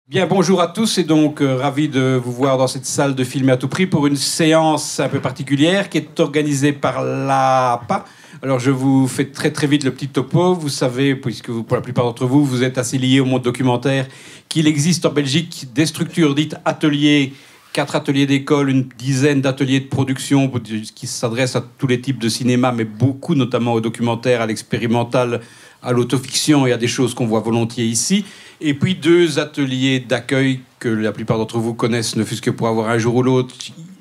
Bien, bonjour à tous et donc ravi de vous voir dans cette salle de Filmer à tout prix pour une séance un peu particulière qui est organisée par l'APA. Alors je vous fais très très vite le petit topo. Vous savez, puisque pour la plupart d'entre vous, vous êtes assez liés au monde documentaire, qu'il existe en Belgique des structures dites ateliers, 4 ateliers d'école, une dizaine d'ateliers de production qui s'adressent à tous les types de cinéma, mais beaucoup notamment au documentaire, à l'expérimental, à l'autofiction et à des choses qu'on voit volontiers ici. Et puis 2 ateliers d'accueil que la plupart d'entre vous connaissent, ne fût-ce que pour avoir un jour ou l'autre,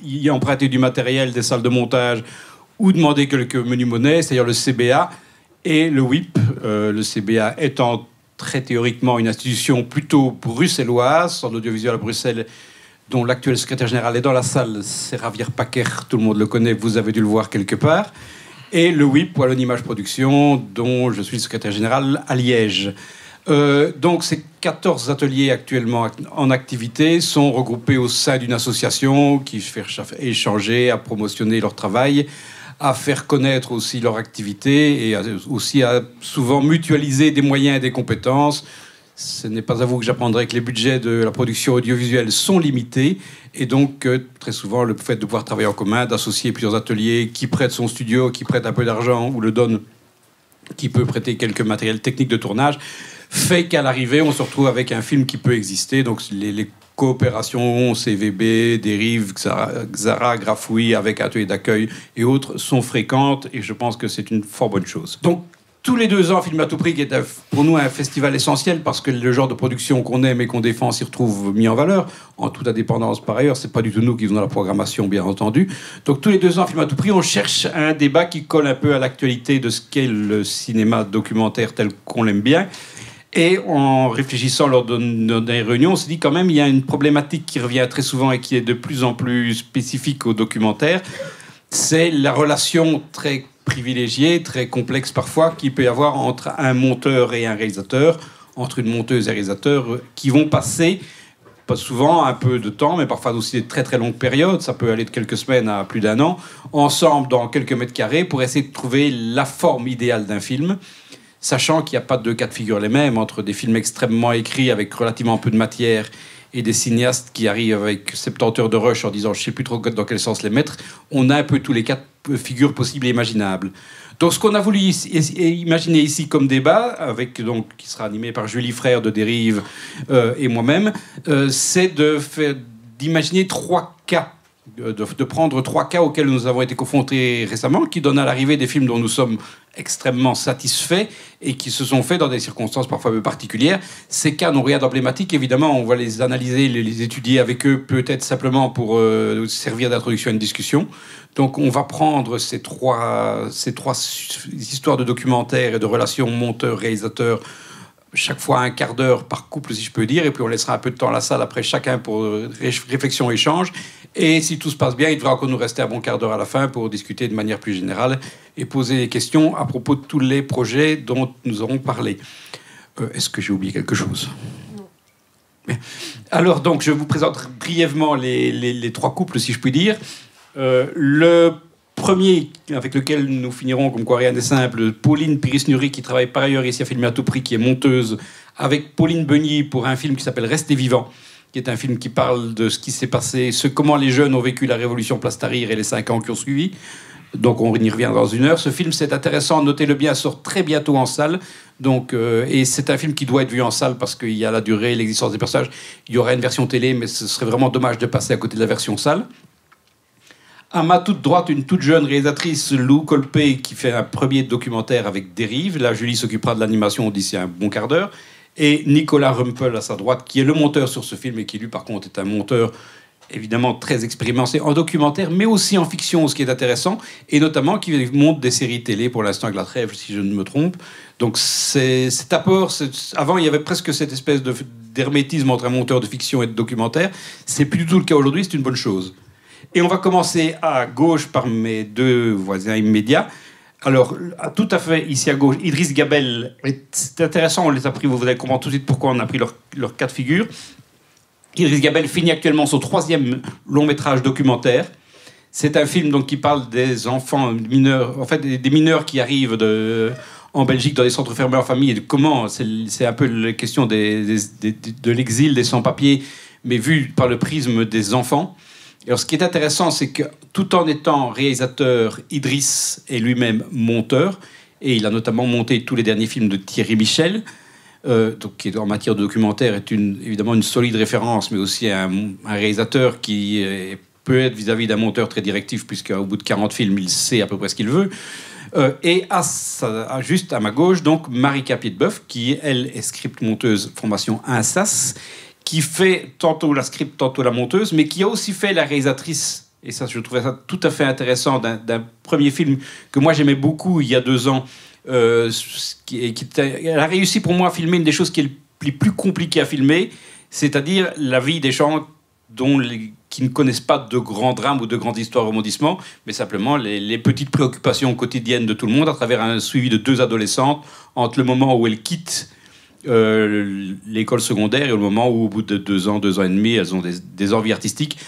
y emprunter du matériel, des salles de montage ou demander quelques menus monnaies, c'est-à-dire le CBA et le WIP. Le CBA étant très théoriquement une institution plutôt bruxelloise, en audiovisuel à Bruxelles, dont l'actuel secrétaire général est dans la salle, c'est Javier Paquer, tout le monde le connaît, vous avez dû le voir quelque part. Et le WIP, Wallon Image Production, dont je suis le secrétaire général à Liège. Donc ces 14 ateliers actuellement en activité sont regroupés au sein d'une association qui cherche à échanger, à promotionner leur travail, à faire connaître aussi leur activité et aussi à souvent mutualiser des moyens et des compétences. Ce n'est pas à vous que j'apprendrai que les budgets de la production audiovisuelle sont limités et donc très souvent le fait de pouvoir travailler en commun, d'associer plusieurs ateliers, qui prête son studio, qui prête un peu d'argent ou le donne, qui peut prêter quelques matériels techniques de tournage, fait qu'à l'arrivée, on se retrouve avec un film qui peut exister. Donc les coopérations CVB, Dérive, Xara, Grafouille, avec ateliers d'accueil et autres sont fréquentes et je pense que c'est une fort bonne chose. Donc tous les 2 ans, Film à tout prix, qui est pour nous un festival essentiel parce que le genre de production qu'on aime et qu'on défend s'y retrouve mis en valeur, en toute indépendance par ailleurs. C'est pas du tout nous qui faisons la programmation, bien entendu. Donc tous les 2 ans, Film à tout prix, on cherche un débat qui colle un peu à l'actualité de ce qu'est le cinéma documentaire tel qu'on l'aime bien. Et en réfléchissant lors de nos réunions, on s'est dit quand même il y a une problématique qui revient très souvent et qui est de plus en plus spécifique au documentaire. C'est la relation très privilégiée, très complexe parfois, qu'il peut y avoir entre un monteur et un réalisateur, entre une monteuse et un réalisateur, qui vont passer, pas souvent, un peu de temps, mais parfois aussi des très très longues périodes, ça peut aller de quelques semaines à plus d'1 an, ensemble dans quelques mètres carrés pour essayer de trouver la forme idéale d'un film, sachant qu'il n'y a pas 2 cas de figure les mêmes entre des films extrêmement écrits avec relativement peu de matière et des cinéastes qui arrivent avec 70 heures de rush en disant je ne sais plus trop dans quel sens les mettre. On a un peu tous les cas de figure possibles et imaginables. Donc ce qu'on a voulu imaginer ici comme débat, avec, donc, qui sera animé par Julie Frère de Dérive et moi-même, c'est d'imaginer 3 cas. De prendre 3 cas auxquels nous avons été confrontés récemment, qui donnent à l'arrivée des films dont nous sommes extrêmement satisfaits et qui se sont faits dans des circonstances parfois peu particulières. Ces cas n'ont rien d'emblématique, évidemment, on va les analyser, les étudier avec eux, peut-être simplement pour servir d'introduction à une discussion. Donc on va prendre ces trois histoires de documentaires et de relations monteur-réalisateur, chaque fois un quart d'heure par couple, si je peux dire, et puis on laissera un peu de temps à la salle après chacun pour réflexion, échange. Et si tout se passe bien, il devra encore nous rester un bon quart d'heure à la fin pour discuter de manière plus générale et poser des questions à propos de tous les projets dont nous aurons parlé. Est-ce que j'ai oublié quelque chose ? Non. Alors, donc, je vous présente brièvement les 3 couples, si je puis dire. Le premier, avec lequel nous finirons, comme quoi rien n'est simple, Pauline Piris-Nury, qui travaille par ailleurs ici à Filmer à tout prix, qui est monteuse, avec Pauline Beugny pour un film qui s'appelle Restez vivant, qui est un film qui parle de ce qui s'est passé, comment les jeunes ont vécu la révolution Place Tahrir et les 5 ans qui ont suivi. Donc on y revient dans 1 heure. Ce film, c'est intéressant, notez-le bien, sort très bientôt en salle. Donc, et c'est un film qui doit être vu en salle parce qu'il y a la durée, l'existence des personnages. Il y aura une version télé, mais ce serait vraiment dommage de passer à côté de la version salle. À ma toute droite, une toute jeune réalisatrice, Lou Colpé, qui fait un premier documentaire avec Dérive. Là, Julie s'occupera de l'animation d'ici un bon quart d'heure. Et Nicolas Rumpel à sa droite, qui est le monteur sur ce film et qui, lui, par contre, est un monteur évidemment très expérimenté en documentaire, mais aussi en fiction, ce qui est intéressant, et notamment qui monte des séries télé, pour l'instant, avec La Trêve, si je ne me trompe. Donc, cet apport... Avant, il y avait presque cette espèce d'hermétisme entre un monteur de fiction et de documentaire. C'est plus du tout le cas aujourd'hui, c'est une bonne chose. Et on va commencer à gauche par mes 2 voisins immédiats. Alors, tout à fait, ici à gauche, Idriss Gabel. C'est intéressant, on les a pris, vous allez comprendre tout de suite pourquoi on a pris leur cas de figure. Idriss Gabel finit actuellement son 3e long-métrage documentaire. C'est un film donc, qui parle des enfants mineurs, en fait des mineurs qui arrivent en Belgique dans des centres fermés en famille, et de comment, c'est un peu la question de l'exil des sans-papiers, mais vu par le prisme des enfants. Alors, ce qui est intéressant, c'est que tout en étant réalisateur, Idriss est lui-même monteur, et il a notamment monté tous les derniers films de Thierry Michel, donc, qui en matière de documentaire est évidemment une solide référence, mais aussi un réalisateur qui peut être vis-à-vis d'un monteur très directif, puisqu'au bout de 40 films, il sait à peu près ce qu'il veut. Et juste à ma gauche, donc, Marika Piedboeuf, qui, elle, est script-monteuse formation INSAS, qui fait tantôt la script, tantôt la monteuse, mais qui a aussi fait la réalisatrice. Et ça, je trouvais ça tout à fait intéressant, d'un premier film que moi j'aimais beaucoup il y a 2 ans. Elle a réussi pour moi à filmer une des choses qui est les plus compliquées à filmer, c'est-à-dire la vie des gens qui ne connaissent pas de grands drames ou de grandes histoires rebondissements, mais simplement les petites préoccupations quotidiennes de tout le monde à travers un suivi de 2 adolescentes entre le moment où elles quittent l'école secondaire et le moment où, au bout de 2 ans, 2 ans et demi, elles ont des envies artistiques.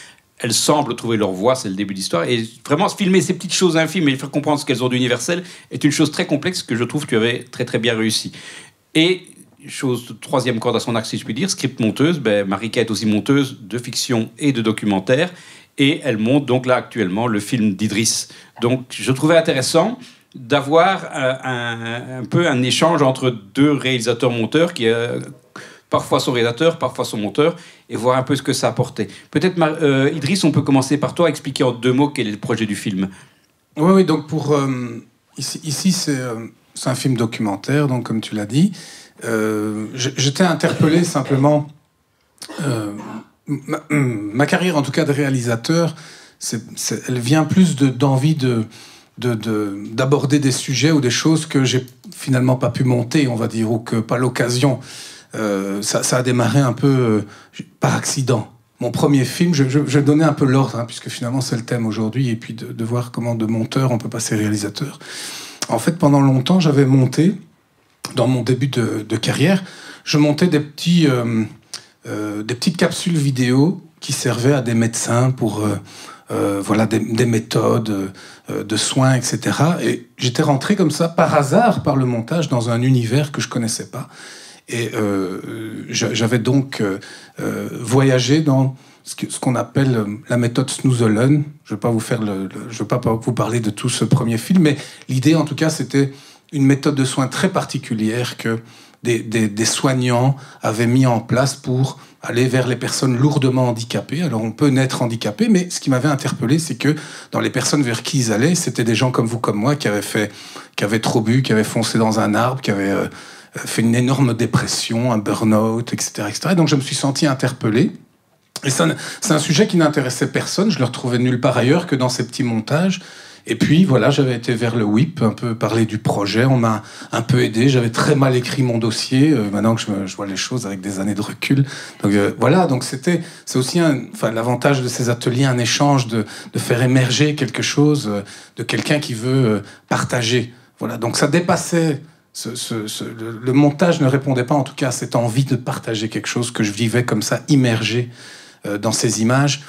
Elles semblent trouver leur voie, c'est le début de l'histoire. Et vraiment, filmer ces petites choses infimes et faire comprendre ce qu'elles ont d'universel est une chose très complexe que je trouve que tu avais très très bien réussi. Et chose de 3e corde à son arc, si je puis dire, script monteuse, Marika est aussi monteuse de fiction et de documentaire. Et elle monte donc là actuellement le film d'Idriss. Donc je trouvais intéressant d'avoir un peu un échange entre 2 réalisateurs-monteurs qui parfois son réalisateur, parfois son monteur, et voir un peu ce que ça apportait. Peut-être, Idriss, on peut commencer par toi, expliquer en 2 mots quel est le projet du film. Oui, donc ici c'est un film documentaire, donc comme tu l'as dit. J'étais interpellé simplement. Ma carrière, en tout cas de réalisateur, elle vient plus d'envie d'aborder des sujets ou des choses que j'ai finalement pas pu monter, on va dire, ou que pas l'occasion. Ça a démarré un peu par accident. Mon premier film, je vais donner un peu l'ordre, puisque finalement c'est le thème aujourd'hui, et puis de voir comment de monteur on peut passer réalisateur. En fait, pendant longtemps, j'avais monté, dans mon début de carrière, je montais des petites capsules vidéo qui servaient à des médecins pour voilà, des méthodes de soins, etc. Et j'étais rentré comme ça, par hasard, par le montage, dans un univers que je connaissais pas. Et j'avais donc voyagé dans ce qu'on appelle la méthode Snoezelen. Je ne vais pas vous parler de tout ce premier film, mais l'idée, en tout cas, c'était une méthode de soins très particulière que des soignants avaient mis en place pour aller vers les personnes lourdement handicapées. Alors, on peut naître handicapé, mais ce qui m'avait interpellé, c'est que dans les personnes vers qui ils allaient, c'était des gens comme vous, comme moi, qui avaient trop bu, qui avaient foncé dans un arbre, qui avaient fait une énorme dépression, un burn-out, etc., etc. Et donc je me suis senti interpellé. Et c'est un sujet qui n'intéressait personne. Je le retrouvais nulle part ailleurs que dans ces petits montages. Et puis voilà, j'avais été vers le WIP, un peu parler du projet. On m'a un peu aidé. J'avais très mal écrit mon dossier. Maintenant que je vois les choses avec des années de recul. Donc voilà. Donc c'est aussi l'avantage de ces ateliers, un échange de faire émerger quelque chose de quelqu'un qui veut partager. Voilà. Donc ça dépassait. Le montage ne répondait pas en tout cas à cette envie de partager quelque chose que je vivais comme ça, immergé dans ces images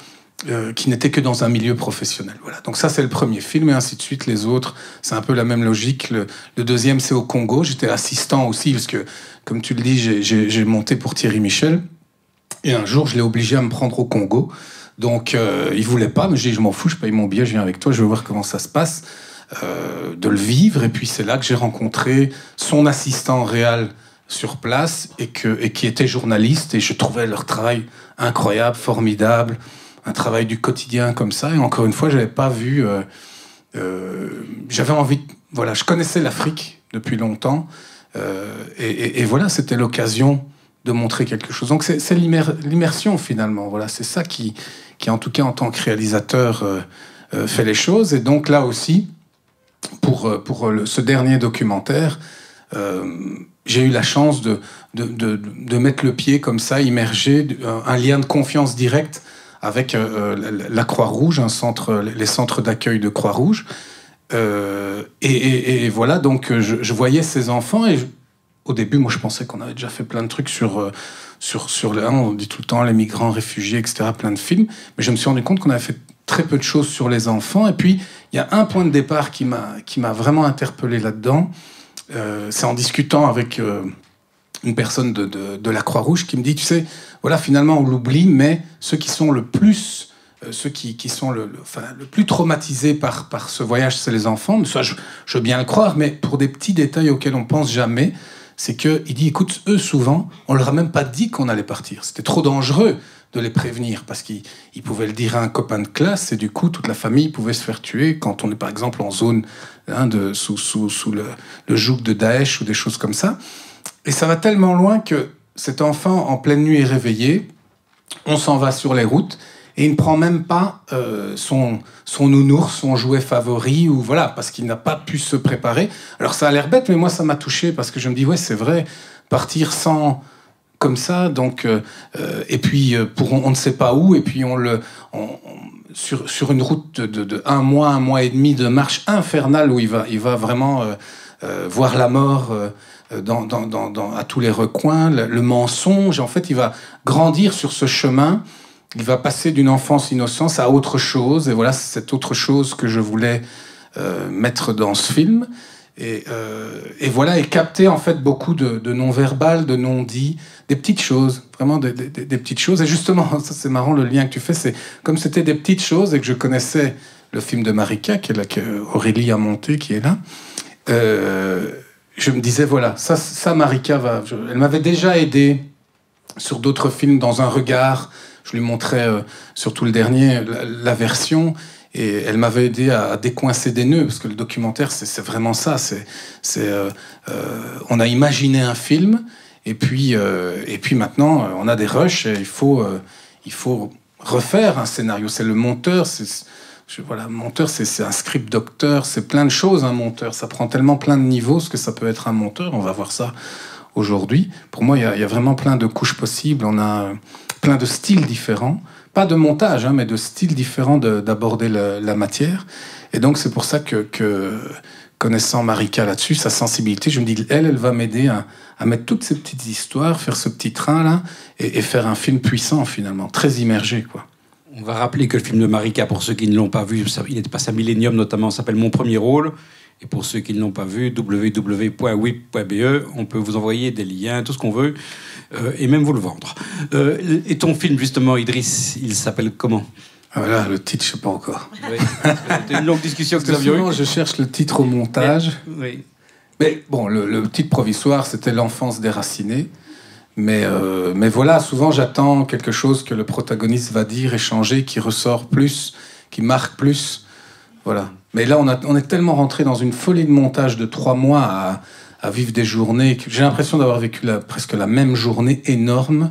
qui n'étaient que dans un milieu professionnel. Voilà. Donc ça, c'est le premier film, et ainsi de suite. Les autres, c'est un peu la même logique. Le deuxième, c'est au Congo. J'étais assistant aussi, parce que, comme tu le dis, j'ai monté pour Thierry Michel. Et un jour, je l'ai obligé à me prendre au Congo. Donc, il voulait pas, mais j'ai dit, je m'en fous, je paye mon billet, je viens avec toi, je veux voir comment ça se passe. De le vivre, et puis c'est là que j'ai rencontré son assistant réel sur place et qui était journaliste, et je trouvais leur travail incroyable, formidable, un travail du quotidien comme ça. Et encore une fois, j'avais pas vu, j'avais envie, voilà, je connaissais l'Afrique depuis longtemps, et voilà, c'était l'occasion de montrer quelque chose. Donc c'est l'immersion finalement. Voilà, c'est ça qui en tout cas en tant que réalisateur fait les choses. Et donc là aussi, pour ce dernier documentaire, j'ai eu la chance de mettre le pied comme ça, immergé, un lien de confiance direct avec la Croix-Rouge, les centres d'accueil de Croix-Rouge. Et voilà, donc je voyais ces enfants, et au début, moi je pensais qu'on avait déjà fait plein de trucs sur on dit tout le temps les migrants, réfugiés, etc., plein de films, mais je me suis rendu compte qu'on avait fait très peu de choses sur les enfants. Et puis il y a un point de départ qui m'a vraiment interpellé là-dedans. c'est en discutant avec une personne de la Croix-Rouge qui me dit, tu sais, voilà, finalement, on l'oublie, mais ceux qui sont le plus... ceux qui sont le plus traumatisés par ce voyage, c'est les enfants. Ça, je veux bien le croire, mais pour des petits détails auxquels on pense jamais, c'est qu'il dit, écoute, eux, souvent, on leur a même pas dit qu'on allait partir. C'était trop dangereux de les prévenir, parce qu'ils pouvaient le dire à un copain de classe, et du coup, toute la famille pouvait se faire tuer quand on est, par exemple, en zone sous le joug de Daesh ou des choses comme ça. Et ça va tellement loin que cet enfant, en pleine nuit, est réveillé, on s'en va sur les routes, et il ne prend même pas son nounours, son jouet favori, ou voilà, parce qu'il n'a pas pu se préparer. Alors ça a l'air bête, mais moi ça m'a touché, parce que je me dis, ouais, c'est vrai, partir sans... comme ça, donc... et puis, on ne sait pas où, et puis sur une route de un mois et demi de marche infernale, où il va vraiment voir la mort... à tous les recoins, le mensonge, en fait, il va grandir sur ce chemin, il va passer d'une enfance innocente à autre chose, et voilà, c'est cette autre chose que je voulais mettre dans ce film, et voilà, et capter en fait beaucoup de non-verbal, de non-dit, des petites choses, vraiment des petites choses, et justement, ça c'est marrant le lien que tu fais, c'est comme c'était des petites choses, et que je connaissais le film de Marika, que Aurélie a monté, qui est là, je me disais, voilà, ça Marika elle m'avait déjà aidé sur d'autres films, dans un regard. Je lui montrais, surtout le dernier, la version, et elle m'avait aidé à décoincer des nœuds, parce que le documentaire, c'est vraiment ça. On a imaginé un film, et puis maintenant, on a des rushs, et il faut refaire un scénario. C'est le monteur, voilà, monteur, c'est un script docteur, c'est plein de choses, un monteur. Ça prend tellement plein de niveaux, ce que ça peut être un monteur. On va voir ça aujourd'hui. Pour moi, il y a vraiment plein de couches possibles. On a plein de styles différents. Pas de montage, hein, mais de styles différents d'aborder la matière. Et donc, c'est pour ça que connaissant Marika là-dessus, sa sensibilité, je me dis, elle va m'aider à mettre toutes ces petites histoires, faire ce petit train-là, et faire un film puissant, finalement, très immergé, quoi. On va rappeler que le film de Marika, pour ceux qui ne l'ont pas vu, il est passé à Millennium notamment, s'appelle Mon premier rôle. Et pour ceux qui ne l'ont pas vu, www.wip.be, on peut vous envoyer des liens, tout ce qu'on veut, et même vous le vendre. Et ton film, justement, Idriss, il s'appelle comment ? Voilà, le titre, je ne sais pas encore. Oui, c'était une longue discussion que nous avions eue. Je cherche le titre au montage. Oui. Mais bon, le titre provisoire, c'était L'enfance déracinée. Mais voilà, souvent j'attends quelque chose que le protagoniste va dire, échanger, qui ressort plus, qui marque plus. Voilà. Mais là, on est tellement rentré dans une folie de montage de 3 mois à vivre des journées. J'ai l'impression d'avoir vécu presque la même journée énorme.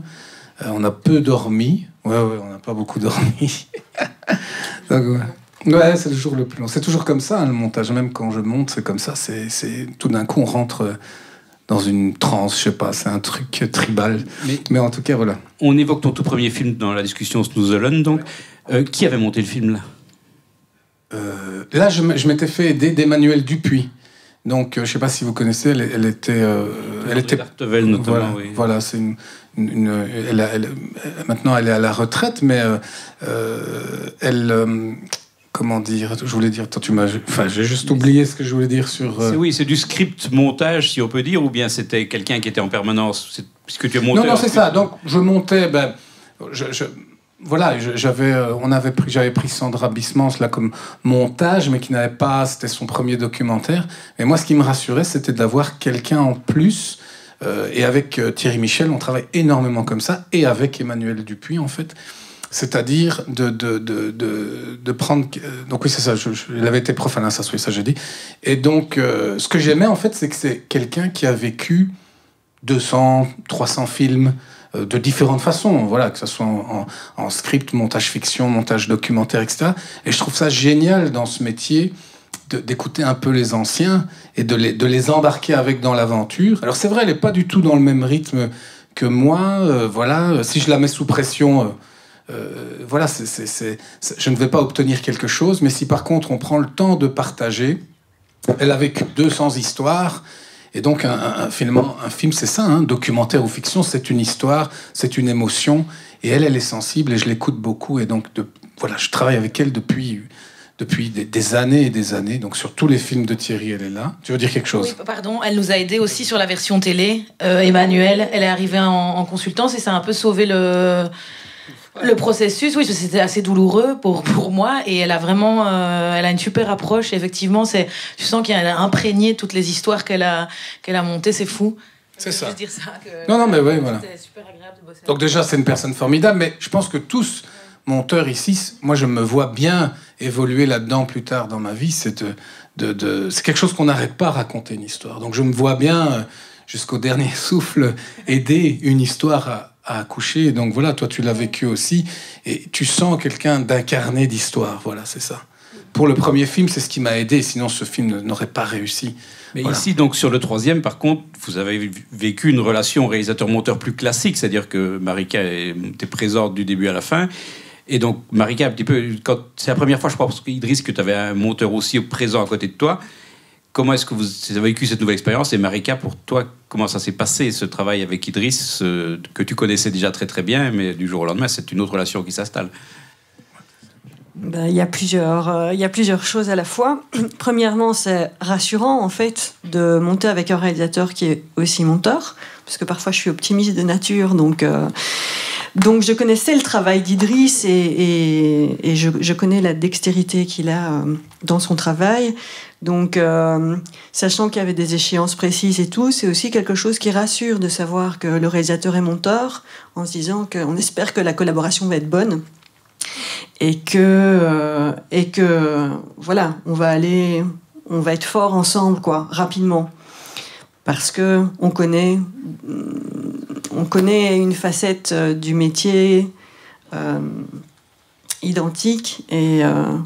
On a peu dormi. Ouais, on n'a pas beaucoup dormi. Donc, ouais, c'est le jour le plus long. C'est toujours comme ça, hein, le montage. Même quand je monte, c'est comme ça. C'est tout d'un coup, on rentre dans une transe, je sais pas, c'est un truc tribal. Mais en tout cas, voilà. On évoque ton tout premier film dans la discussion Snoozelen, donc. Qui avait monté le film, là ? Là, je m'étais fait aider d'Emmanuelle Dupuis. Donc, je sais pas si vous connaissez, elle était... d'Artevel, notamment, voilà, oui. Voilà, c'est maintenant, elle est à la retraite, mais comment dire ? Je voulais dire... j'ai juste oublié ce que je voulais dire sur... Oui, c'est du script montage, si on peut dire, ou bien c'était quelqu'un qui était en permanence, puisque tu es monteur. Non, c'est ça. Donc, je montais... Voilà, j'avais pris Sandra Bismans là comme montage, mais qui n'avait pas... C'était son premier documentaire. Mais moi, ce qui me rassurait, c'était d'avoir quelqu'un en plus. Et avec Thierry Michel, on travaille énormément comme ça. Et avec Emmanuelle Dupuis, en fait. C'est-à-dire de prendre... donc oui, c'est ça, il avait été prof à l'INSA, ça j'ai dit. Et donc, ce que j'aimais, en fait, c'est que c'est quelqu'un qui a vécu 200, 300 films de différentes façons, voilà, que ce soit en script, montage fiction, montage documentaire, etc. Et je trouve ça génial dans ce métier d'écouter un peu les anciens et de les embarquer avec dans l'aventure. Alors c'est vrai, elle n'est pas du tout dans le même rythme que moi, voilà, si je la mets sous pression... voilà, je ne vais pas obtenir quelque chose, mais si par contre on prend le temps de partager, elle a vécu 200 histoires, et donc un film c'est ça, hein, documentaire ou fiction, c'est une histoire, c'est une émotion, et elle est sensible, et je l'écoute beaucoup, et donc voilà, je travaille avec elle depuis depuis des années et des années. Donc sur tous les films de Thierry, elle est là. Tu veux dire quelque chose? Oui, pardon, elle nous a aidés aussi sur la version télé. Emmanuelle, elle est arrivée en consultance et ça a un peu sauvé le processus. Oui, c'était assez douloureux pour moi et elle a vraiment elle a une super approche. Et effectivement, je sens qu'elle a imprégné toutes les histoires qu'elle a montées. C'est fou. C'est ça. Juste dire ça non, mais oui, voilà. C'était super agréable de bosser. Donc déjà, c'est une personne formidable, mais je pense que tous monteurs ici, moi je me vois bien évoluer là-dedans plus tard dans ma vie. C'est c'est quelque chose qu'on n'arrête pas à raconter une histoire. Donc je me vois bien jusqu'au dernier souffle aider une histoire à accoucher. Et donc voilà, toi tu l'as vécu aussi et tu sens quelqu'un d'incarné d'histoire. Voilà, c'est ça. Pour le premier film, c'est ce qui m'a aidé. Sinon, ce film n'aurait pas réussi. Mais voilà. Ici, donc, sur le troisième, par contre, vous avez vécu une relation réalisateur-monteur plus classique, c'est-à-dire que Marika était présente du début à la fin. Et donc, Marika, un petit peu, c'est la première fois, je crois, parce qu'Idriss, que tu avais un monteur aussi présent à côté de toi. Comment est-ce que vous avez vécu cette nouvelle expérience? Et Marika, pour toi, comment ça s'est passé, ce travail avec Idriss, que tu connaissais déjà très très bien, mais du jour au lendemain, c'est une autre relation qui s'installe? Il y a plusieurs choses à la fois. Premièrement, c'est rassurant en fait de monter avec un réalisateur qui est aussi monteur, parce que parfois je suis optimiste de nature, donc je connaissais le travail d'Idriss et je connais la dextérité qu'il a dans son travail. Donc, sachant qu'il y avait des échéances précises et tout, c'est aussi quelque chose qui rassure de savoir que le réalisateur est monteur, en se disant qu'on espère que la collaboration va être bonne. Et que voilà, on va être fort ensemble, quoi, rapidement, parce que on connaît une facette du métier identique et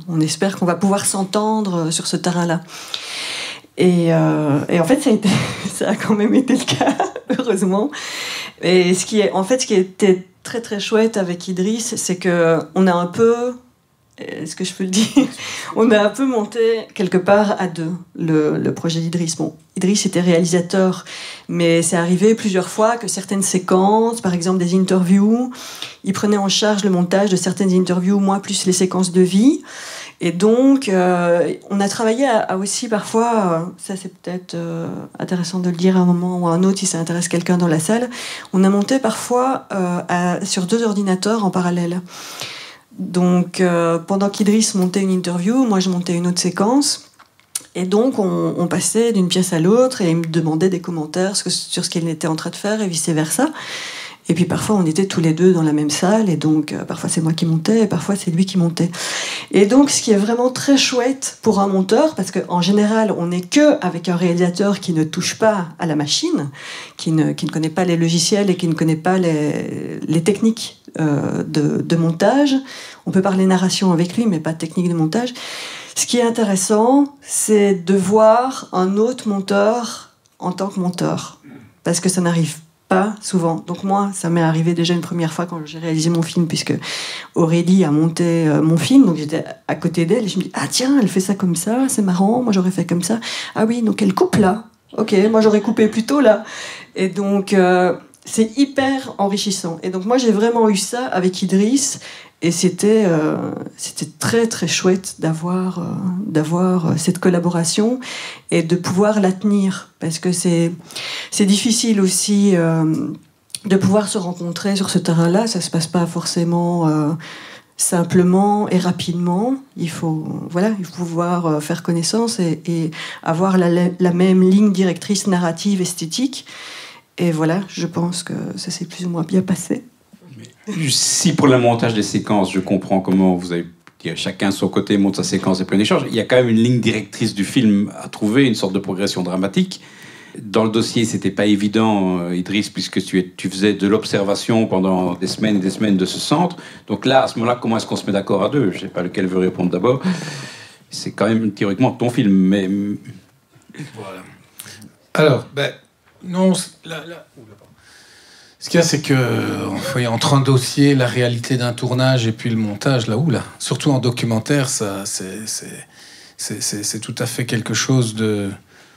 on espère qu'on va pouvoir s'entendre sur ce terrain-là. Et en fait, ça a quand même été le cas, heureusement. Et ce qui était très très chouette avec Idriss, c'est que on a un peu, est-ce que je peux le dire, on a un peu monté quelque part à deux le projet d'Idriss. Bon, Idriss était réalisateur, mais c'est arrivé plusieurs fois que certaines séquences, par exemple des interviews, il prenait en charge le montage de certaines interviews, moi plus les séquences de vie. Et donc, on a travaillé à aussi parfois, ça c'est peut-être intéressant de le dire à un moment ou à un autre si ça intéresse quelqu'un dans la salle, on a monté parfois sur 2 ordinateurs en parallèle. Donc, pendant qu'Idriss montait une interview, moi je montais une autre séquence. Et donc, on passait d'une pièce à l'autre et il me demandait des commentaires sur ce qu'il était en train de faire et vice-versa. Et puis parfois, on était tous les deux dans la même salle, et donc parfois c'est moi qui montais, et parfois c'est lui qui montait. Et donc, ce qui est vraiment très chouette pour un monteur, parce qu'en général, on n'est qu'avec un réalisateur qui ne touche pas à la machine, qui ne connaît pas les logiciels et qui ne connaît pas les techniques de montage. On peut parler narration avec lui, mais pas de technique de montage. Ce qui est intéressant, c'est de voir un autre monteur en tant que monteur, parce que ça n'arrive pas souvent. Donc moi, ça m'est arrivé déjà une première fois quand j'ai réalisé mon film, puisque Aurélie a monté mon film, donc j'étais à côté d'elle et je me dis « Ah tiens, elle fait ça comme ça, c'est marrant, moi j'aurais fait comme ça. Ah oui, donc elle coupe là. Ok, moi j'aurais coupé plutôt là. » Et donc, c'est hyper enrichissant. Et donc moi, j'ai vraiment eu ça avec Idriss, et c'était très très chouette d'avoir cette collaboration et de pouvoir la tenir, parce que c'est difficile aussi de pouvoir se rencontrer sur ce terrain-là. Ça se passe pas forcément simplement et rapidement. Il faut pouvoir faire connaissance et avoir la même ligne directrice narrative, esthétique. Et voilà, je pense que ça s'est plus ou moins bien passé. Si pour le montage des séquences, je comprends comment vous avez chacun de son côté monte sa séquence et plein d'échanges, il y a quand même une ligne directrice du film à trouver, une sorte de progression dramatique. Dans le dossier, c'était pas évident, Idriss, puisque tu faisais de l'observation pendant des semaines et des semaines de ce centre. Donc là, à ce moment-là, comment est-ce qu'on se met d'accord à deux? Je sais pas lequel veut répondre d'abord. C'est quand même théoriquement ton film, mais... Voilà. Alors, non, ce qu'il y a, c'est que entre un dossier, la réalité d'un tournage et puis le montage, surtout en documentaire, ça, c'est tout à fait quelque chose de...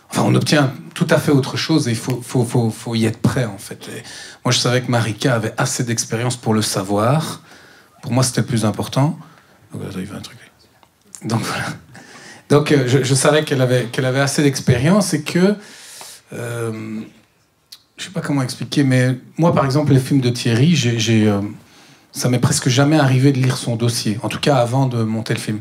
Enfin, on obtient tout à fait autre chose et il faut y être prêt, en fait. Et moi, je savais que Marika avait assez d'expérience pour le savoir. Pour moi, c'était le plus important. Donc, attends, il y a un truc. donc voilà. Donc je savais qu'elle avait assez d'expérience et que je sais pas comment expliquer, mais moi par exemple les films de Thierry, ça m'est presque jamais arrivé de lire son dossier, en tout cas avant de monter le film,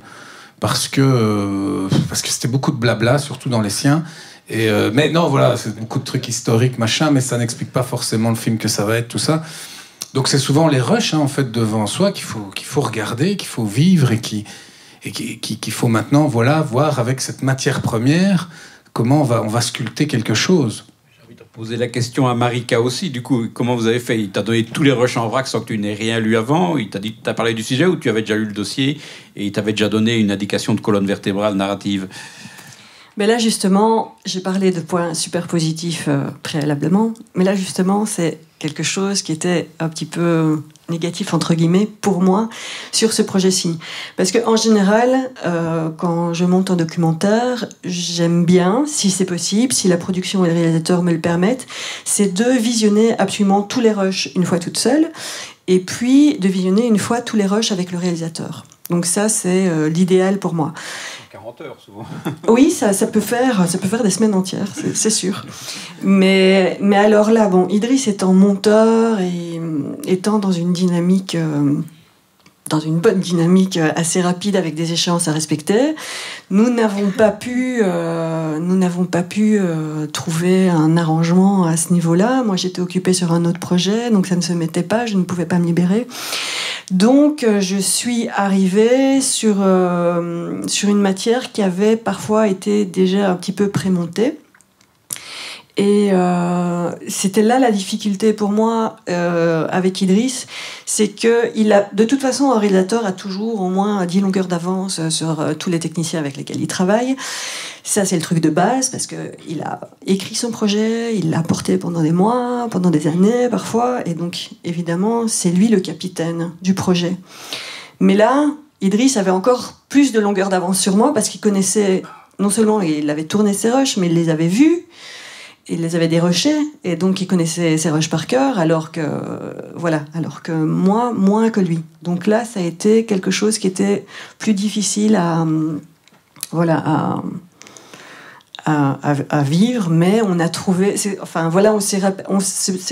parce que c'était beaucoup de blabla, surtout dans les siens. Mais non, voilà, c'est beaucoup de trucs historiques, machin, mais ça n'explique pas forcément le film que ça va être, tout ça. Donc c'est souvent les rushs, en fait, devant soi qu'il faut regarder, qu'il faut vivre et qu'il faut maintenant, voilà, voir avec cette matière première comment on va sculpter quelque chose. J'ai envie de poser la question à Marika aussi. Du coup, comment vous avez fait? Il t'a donné tous les rushs en vrac sans que tu n'aies rien lu avant? Il t'a dit, t'as parlé du sujet ou tu avais déjà lu le dossier et il t'avait déjà donné une indication de colonne vertébrale narrative? Mais là, justement, j'ai parlé de points super positifs préalablement. Mais là, justement, c'est quelque chose qui était un petit peu négatif, entre guillemets, pour moi, sur ce projet-ci. Parce qu'en général, quand je monte un documentaire, j'aime bien, si c'est possible, si la production et le réalisateur me le permettent, c'est de visionner absolument tous les rushs une fois toute seule, et puis de visionner une fois tous les rushs avec le réalisateur. Donc ça, c'est l'idéal pour moi. 40 heures, souvent. Oui, ça peut faire des semaines entières, c'est sûr. Mais alors là, bon, Idriss étant monteur et étant dans une dynamique, dans une bonne dynamique assez rapide avec des échéances à respecter, nous n'avons pas pu trouver un arrangement à ce niveau-là. Moi, j'étais occupée sur un autre projet, donc ça ne se mettait pas, je ne pouvais pas me libérer. Donc, je suis arrivée sur une matière qui avait parfois été déjà un petit peu prémontée. Et c'était là la difficulté pour moi avec Idriss, c'est que de toute façon, un réalisateur a toujours au moins 10 longueurs d'avance sur tous les techniciens avec lesquels il travaille. Ça, c'est le truc de base, parce qu'il a écrit son projet, il l'a porté pendant des mois, pendant des années parfois, et donc évidemment, c'est lui le capitaine du projet. Mais là, Idriss avait encore plus de longueur d'avance sur moi, parce qu'il connaissait, non seulement il avait tourné ses rushs, mais il les avait vus, il les avait dérushés, et donc il connaissait ses rushs par cœur, alors que moi, moins que lui. Donc là, ça a été quelque chose qui était plus difficile à vivre, mais on a trouvé, c'est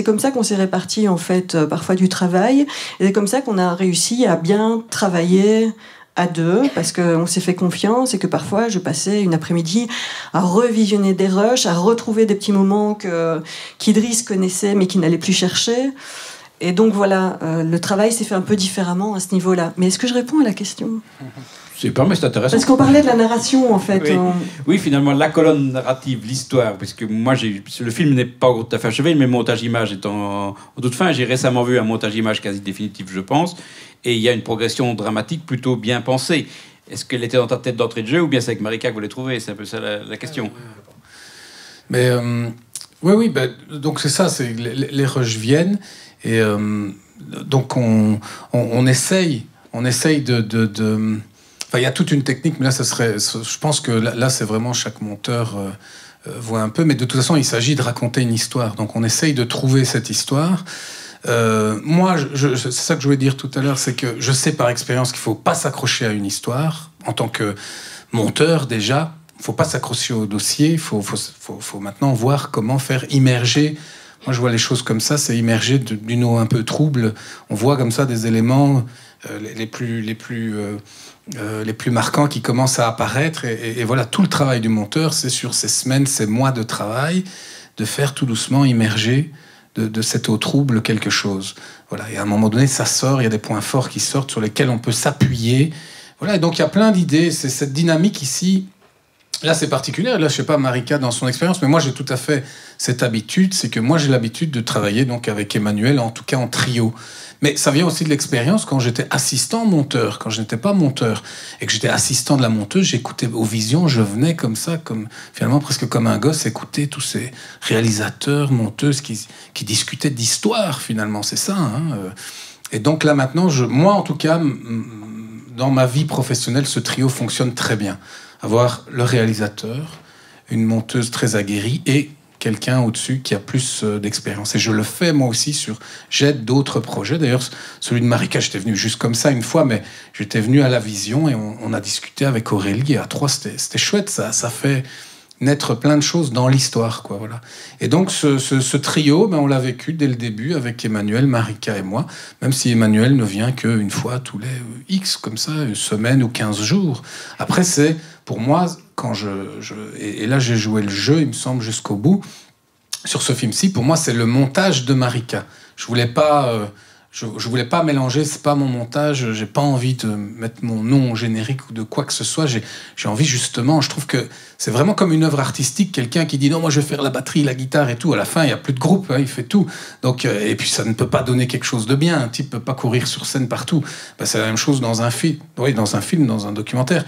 comme ça qu'on s'est réparti en fait parfois du travail, et c'est comme ça qu'on a réussi à bien travailler à deux, parce qu'on s'est fait confiance, et que parfois je passais une après-midi à revisionner des rushs, à retrouver des petits moments qu'Idriss connaissait mais qu'il n'allait plus chercher. Et donc voilà, le travail s'est fait un peu différemment à ce niveau-là. Mais est-ce que je réponds à la question ? Super, mais c'est intéressant. Parce qu'on parlait de la narration, en fait. Oui, oui, finalement, la colonne narrative, l'histoire, parce que moi, le film n'est pas tout à fait achevé, mais le montage image est en toute fin. J'ai récemment vu un montage image quasi définitif, je pense, et il y a une progression dramatique plutôt bien pensée. Est-ce qu'elle était dans ta tête d'entrée de jeu, ou bien c'est avec Marika que vous l'avez trouvée? C'est un peu ça la question. Mais oui, ben, donc c'est ça, c'est les rushs viennent, et donc on essaye de Enfin, il y a toute une technique, mais là, je pense que là, c'est vraiment chaque monteur voit un peu. Mais de toute façon, il s'agit de raconter une histoire. Donc, on essaye de trouver cette histoire. Moi, c'est ça que je voulais dire tout à l'heure, c'est que je sais par expérience qu'il ne faut pas s'accrocher à une histoire. En tant que monteur, déjà, il ne faut pas s'accrocher au dossier. Il faut maintenant voir comment faire immerger. Moi, je vois les choses comme ça, c'est immerger d'une eau un peu trouble. On voit comme ça des éléments les plus marquants qui commencent à apparaître. Et voilà, tout le travail du monteur, c'est sur ces semaines, ces mois de travail, de faire tout doucement immerger de cette eau trouble quelque chose. Voilà, et à un moment donné, ça sort, il y a des points forts qui sortent sur lesquels on peut s'appuyer. Voilà, et donc il y a plein d'idées. C'est cette dynamique ici. Là, c'est particulier. Là, je sais pas, Marika, dans son expérience, mais moi, j'ai tout à fait cette habitude. C'est que moi, j'ai l'habitude de travailler donc avec Emmanuel, en tout cas en trio. Mais ça vient aussi de l'expérience quand j'étais assistant monteur, quand je n'étais pas monteur, et que j'étais assistant de la monteuse, j'écoutais aux visions, je venais comme ça, finalement presque comme un gosse, écouter tous ces réalisateurs, monteuses qui discutaient d'histoire, finalement, c'est ça. Hein. Et donc là, maintenant, moi, en tout cas, dans ma vie professionnelle, ce trio fonctionne très bien. Avoir le réalisateur, une monteuse très aguerrie et quelqu'un au-dessus qui a plus d'expérience. Et je le fais moi aussi j'aide d'autres projets. D'ailleurs, celui de Marika, j'étais venu juste comme ça une fois, mais j'étais venu à la Vision et on a discuté avec Aurélie et à trois, c'était chouette. Ça fait naître plein de choses dans l'histoire, quoi, voilà. Et donc ce trio, on l'a vécu dès le début avec Emmanuel, Marika et moi, même si Emmanuel ne vient qu'une fois tous les X, comme ça, une semaine ou 15 jours. Après, c'est, pour moi, quand et là j'ai joué le jeu, il me semble, jusqu'au bout, sur ce film-ci, pour moi, c'est le montage de Marika. Je voulais pas... Je voulais pas mélanger, c'est pas mon montage, j'ai pas envie de mettre mon nom au générique ou de quoi que ce soit. J'ai envie justement, je trouve que c'est vraiment comme une œuvre artistique, quelqu'un qui dit non, moi je vais faire la batterie, la guitare et tout. À la fin, il y a plus de groupe, hein, il fait tout. Donc, et puis ça ne peut pas donner quelque chose de bien. Un type peut pas courir sur scène partout. C'est la même chose dans un film, dans un documentaire.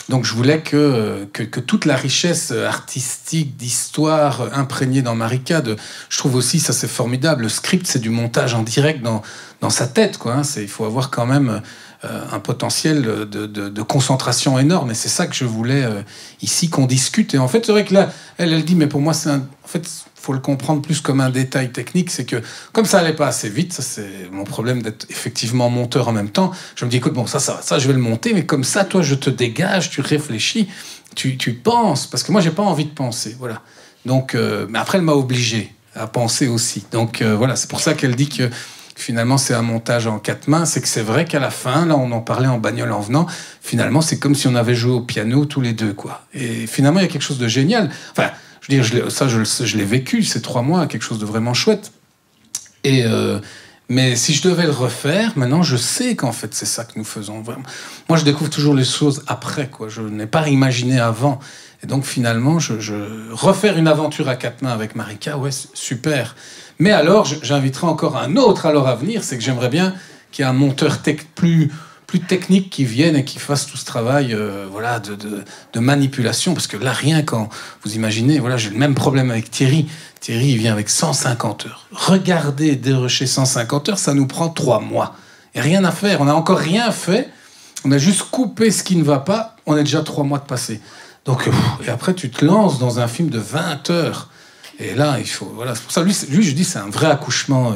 Donc je voulais que toute la richesse artistique, d'histoire imprégnée dans Marika, je trouve aussi, ça c'est formidable, le script c'est du montage en direct dans sa tête, quoi, hein. Il faut avoir quand même un potentiel de concentration énorme, et c'est ça que je voulais ici qu'on discute. Et en fait c'est vrai que là, elle dit, mais pour moi c'est en fait, faut le comprendre plus comme un détail technique, c'est que comme ça allait pas assez vite, ça c'est mon problème d'être effectivement monteur en même temps, je me dis écoute, bon ça je vais le monter, mais comme ça toi je te dégage, tu réfléchis, tu penses, parce que moi j'ai pas envie de penser, voilà. Donc mais après elle m'a obligé à penser aussi, donc voilà, c'est pour ça qu'elle dit que finalement c'est un montage en 4 mains, c'est que c'est vrai qu'à la fin, là on en parlait en bagnole en venant, finalement c'est comme si on avait joué au piano tous les deux, quoi. Et finalement il y a quelque chose de génial, enfin je veux dire, je l'ai vécu ces 3 mois, quelque chose de vraiment chouette. Et mais si je devais le refaire, maintenant je sais qu'en fait c'est ça que nous faisons vraiment. Moi je découvre toujours les choses après, quoi. Je n'ai pas imaginé avant. Et donc finalement, refaire une aventure à 4 mains avec Marika, ouais, super. Mais alors, j'inviterai encore un autre alors à venir, c'est que j'aimerais bien qu'il y ait un monteur plus technique qui vienne et qui fasse tout ce travail voilà, de manipulation. Parce que là, rien quand vous imaginez, voilà, j'ai le même problème avec Thierry. Thierry, il vient avec 150 heures. Regardez, dérocher 150 heures, ça nous prend 3 mois. Et rien à faire, on n'a encore rien fait. On a juste coupé ce qui ne va pas, on est déjà 3 mois de passé. Donc, et après, tu te lances dans un film de 20 heures. Et là, il faut... Voilà, c'est pour ça, lui je dis, c'est un vrai accouchement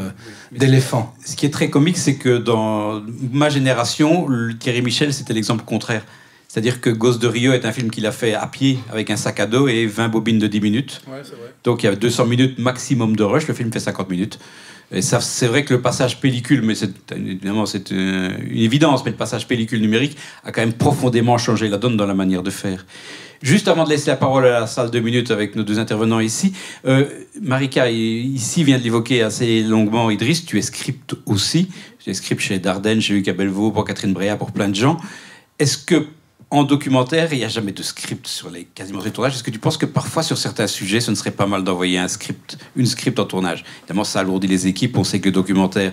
d'éléphant. Ce qui est très comique, c'est que dans ma génération, Thierry Michel, c'était l'exemple contraire. C'est-à-dire que Gosse de Rio est un film qu'il a fait à pied, avec un sac à dos et 20 bobines de 10 minutes. Ouais, c'est vrai. Donc il y a 200 minutes maximum de rush, le film fait 50 minutes. Et ça, c'est vrai que le passage pellicule, mais évidemment c'est une évidence, mais le passage pellicule numérique a quand même profondément changé la donne dans la manière de faire. Juste avant de laisser la parole à la salle 2 minutes avec nos 2 intervenants ici, Marika, ici vient de l'évoquer assez longuement, Idriss, tu es script aussi. Tu es script chez Dardenne, chez Lucas Belvaux, pour Catherine Breillat, pour plein de gens. Est-ce que en documentaire, il n'y a jamais de script sur les quasiment tous les tournages. Est-ce que tu penses que parfois, sur certains sujets, ce ne serait pas mal d'envoyer une script en tournage? Évidemment, ça alourdit les équipes. On sait que le documentaire,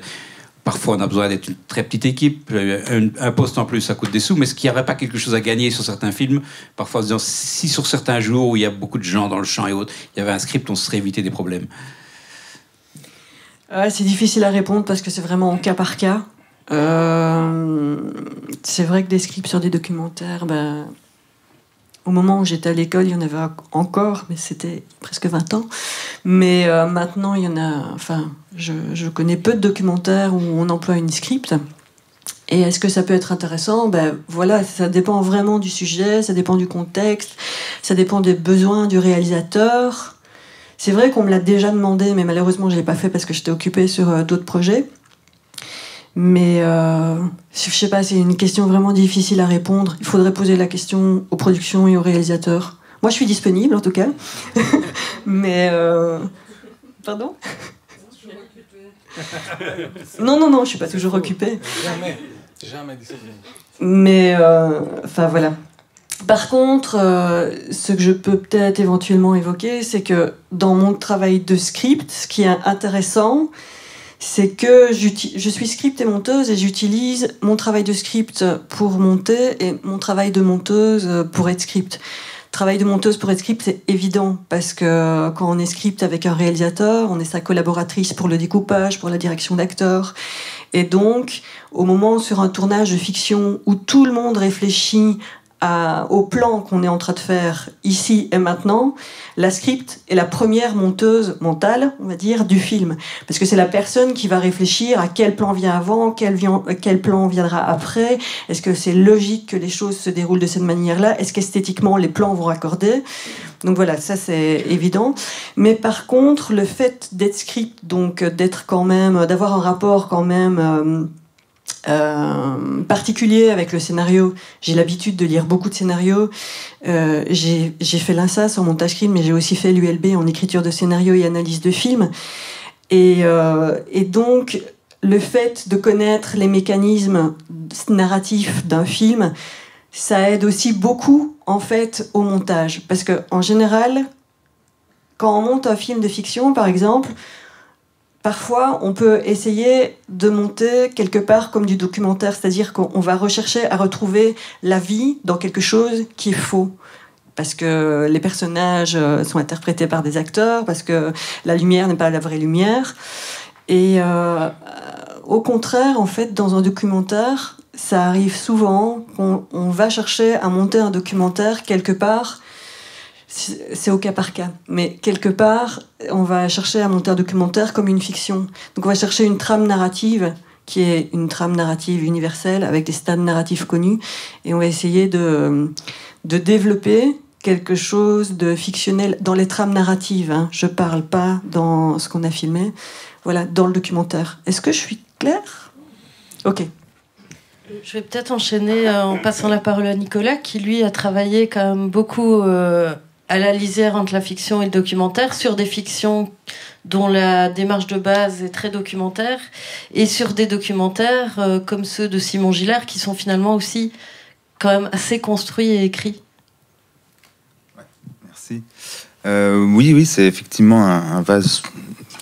parfois, on a besoin d'être une très petite équipe. Un poste en plus, ça coûte des sous. Mais est-ce qu'il n'y aurait pas quelque chose à gagner sur certains films? Parfois, en se disant, si sur certains jours où il y a beaucoup de gens dans le champ et autres, il y avait un script, on se serait évité des problèmes. C'est difficile à répondre parce que c'est vraiment au cas par cas. C'est vrai que des scripts sur des documentaires, au moment où j'étais à l'école, il y en avait encore, mais c'était presque 20 ans. Mais maintenant, il y en a... Enfin, je connais peu de documentaires où on emploie une script. Et est-ce que ça peut être intéressant? Voilà, ça dépend vraiment du sujet, ça dépend du contexte, ça dépend des besoins du réalisateur. C'est vrai qu'on me l'a déjà demandé, mais malheureusement, je ne l'ai pas fait parce que j'étais occupée sur d'autres projets. Mais je sais pas, c'est une question vraiment difficile à répondre. Il faudrait poser la question aux productions et aux réalisateurs. Moi, je suis disponible, en tout cas. Mais... Pardon? Non, je suis pas toujours occupée. Jamais disponible. Mais, enfin, voilà. Par contre, ce que je peux peut-être éventuellement évoquer, c'est que dans mon travail de script, ce qui est intéressant, c'est que je suis script et monteuse et j'utilise mon travail de script pour monter et mon travail de monteuse pour être script. Travail de monteuse pour être script, c'est évident parce que quand on est script avec un réalisateur, on est sa collaboratrice pour le découpage, pour la direction d'acteurs. Et donc, au moment sur un tournage de fiction où tout le monde réfléchit au plan qu'on est en train de faire ici et maintenant, la script est la première monteuse mentale, on va dire, du film. Parce que c'est la personne qui va réfléchir à quel plan vient avant, quel plan viendra après. Est-ce que c'est logique que les choses se déroulent de cette manière-là? Est-ce qu'esthétiquement, les plans vont raccorder? Donc voilà, ça c'est évident. Mais par contre, le fait d'être script, donc d'être quand même, d'avoir un rapport quand même... particulier avec le scénario. J'ai l'habitude de lire beaucoup de scénarios. J'ai fait l'INSAS en montage film, mais j'ai aussi fait l'ULB en écriture de scénario et analyse de film. Et donc, le fait de connaître les mécanismes narratifs d'un film, ça aide aussi beaucoup, en fait, au montage. Parce que, en général, quand on monte un film de fiction, par exemple, parfois, on peut essayer de monter quelque part comme du documentaire, c'est-à-dire qu'on va rechercher à retrouver la vie dans quelque chose qui est faux. Parce que les personnages sont interprétés par des acteurs, parce que la lumière n'est pas la vraie lumière. Et au contraire, en fait, dans un documentaire, ça arrive souvent qu'on va chercher à monter un documentaire quelque part. C'est au cas par cas, mais quelque part, on va chercher à monter un documentaire comme une fiction. Donc on va chercher une trame narrative qui est une trame narrative universelle avec des stades narratifs connus, et on va essayer de développer quelque chose de fictionnel dans les trames narratives. Hein. Je parle pas dans ce qu'on a filmé, voilà, dans le documentaire. Est-ce que je suis claire? Ok. Je vais peut-être enchaîner en passant la parole à Nicolas, qui lui a travaillé quand même beaucoup à la lisière entre la fiction et le documentaire, sur des fictions dont la démarche de base est très documentaire, et sur des documentaires comme ceux de Simon Gillard, qui sont finalement aussi quand même assez construits et écrits. Ouais, merci. Oui, c'est effectivement un vaste,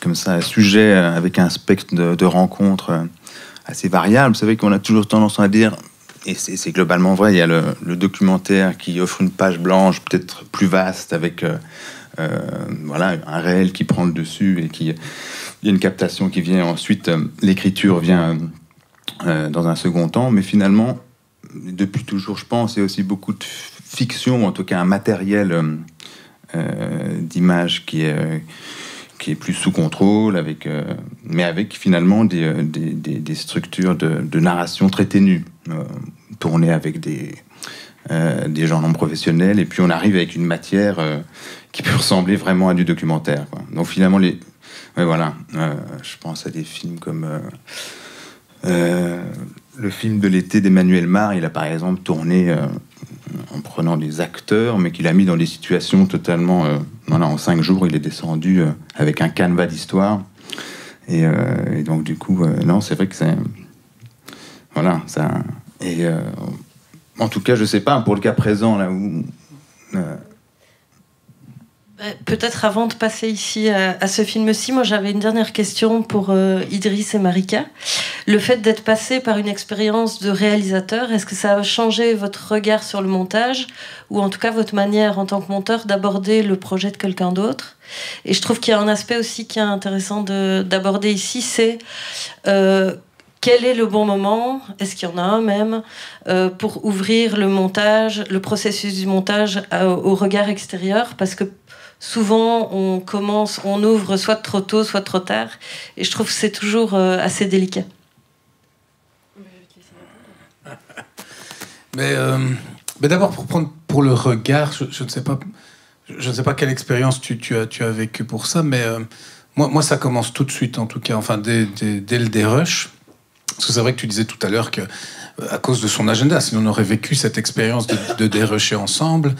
comme ça, un sujet avec un spectre de rencontres assez variable. Vous savez qu'on a toujours tendance à dire, et c'est globalement vrai, il y a le documentaire qui offre une page blanche peut-être plus vaste avec voilà, un réel qui prend le dessus, et il y a une captation qui vient ensuite, l'écriture vient dans un second temps, mais finalement, depuis toujours, je pense, il y a aussi beaucoup de fiction, en tout cas un matériel d'image qui est plus sous contrôle, mais avec finalement des structures de narration très ténues, tournées avec des gens non professionnels, et puis on arrive avec une matière qui peut ressembler vraiment à du documentaire, quoi. Donc finalement, voilà, je pense à des films comme le film de l'été d'Emmanuel Mar. Il a par exemple tourné en prenant des acteurs, mais qu'il a mis dans des situations totalement... voilà, en 5 jours, il est descendu avec un canevas d'histoire. Et donc, du coup, non, c'est vrai que c'est... Voilà, ça... Et en tout cas, je sais pas, pour le cas présent, là où... Peut-être avant de passer ici à ce film-ci, moi j'avais une dernière question pour Idriss et Marika. Le fait d'être passé par une expérience de réalisateur, est-ce que ça a changé votre regard sur le montage, ou en tout cas votre manière en tant que monteur d'aborder le projet de quelqu'un d'autre? Et je trouve qu'il y a un aspect aussi qui est intéressant d'aborder ici, c'est quel est le bon moment, est-ce qu'il y en a un même, pour ouvrir le montage, le processus du montage au regard extérieur, parce que souvent, on ouvre soit trop tôt, soit trop tard. Et je trouve que c'est toujours assez délicat. Mais d'abord, pour le regard, je ne sais pas quelle expérience tu as vécu pour ça, mais moi, ça commence tout de suite, en tout cas, enfin, dès le dérush. Parce que c'est vrai que tu disais tout à l'heure que, à cause de son agenda, sinon on aurait vécu cette expérience de dérusher ensemble.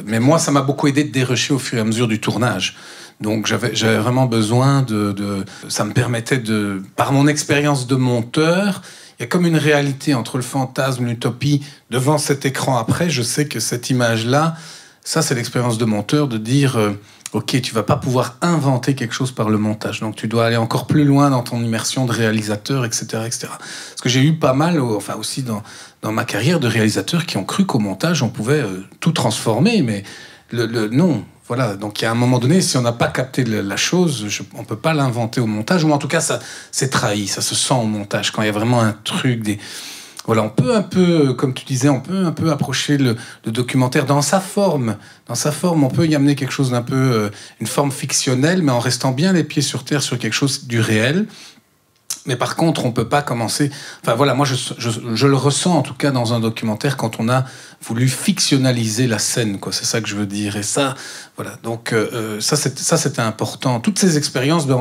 Mais moi, ça m'a beaucoup aidé de dérusher au fur et à mesure du tournage. Donc j'avais vraiment besoin ça me permettait par mon expérience de monteur, il y a comme une réalité entre le fantasme, l'utopie, devant cet écran après. Je sais que cette image-là, ça c'est l'expérience de monteur, de dire ok, tu vas pas pouvoir inventer quelque chose par le montage, donc tu dois aller encore plus loin dans ton immersion de réalisateur, etc., etc. Parce que j'ai eu pas mal, enfin aussi dans ma carrière, de réalisateurs qui ont cru qu'au montage on pouvait tout transformer, mais non. Voilà, donc il y a un moment donné, si on n'a pas capté la chose, on peut pas l'inventer au montage, ou en tout cas ça c'est trahi, ça se sent au montage, quand il y a vraiment un truc, voilà, on peut un peu, comme tu disais, on peut un peu approcher le documentaire dans sa forme. Dans sa forme, on peut y amener quelque chose d'un peu, une forme fictionnelle, mais en restant bien les pieds sur terre sur quelque chose du réel. Mais par contre, on peut pas commencer... Enfin voilà, moi je le ressens en tout cas dans un documentaire quand on a voulu fictionnaliser la scène, quoi. C'est ça que je veux dire. Et ça, voilà. Donc ça c'était important. Toutes ces expériences, ben,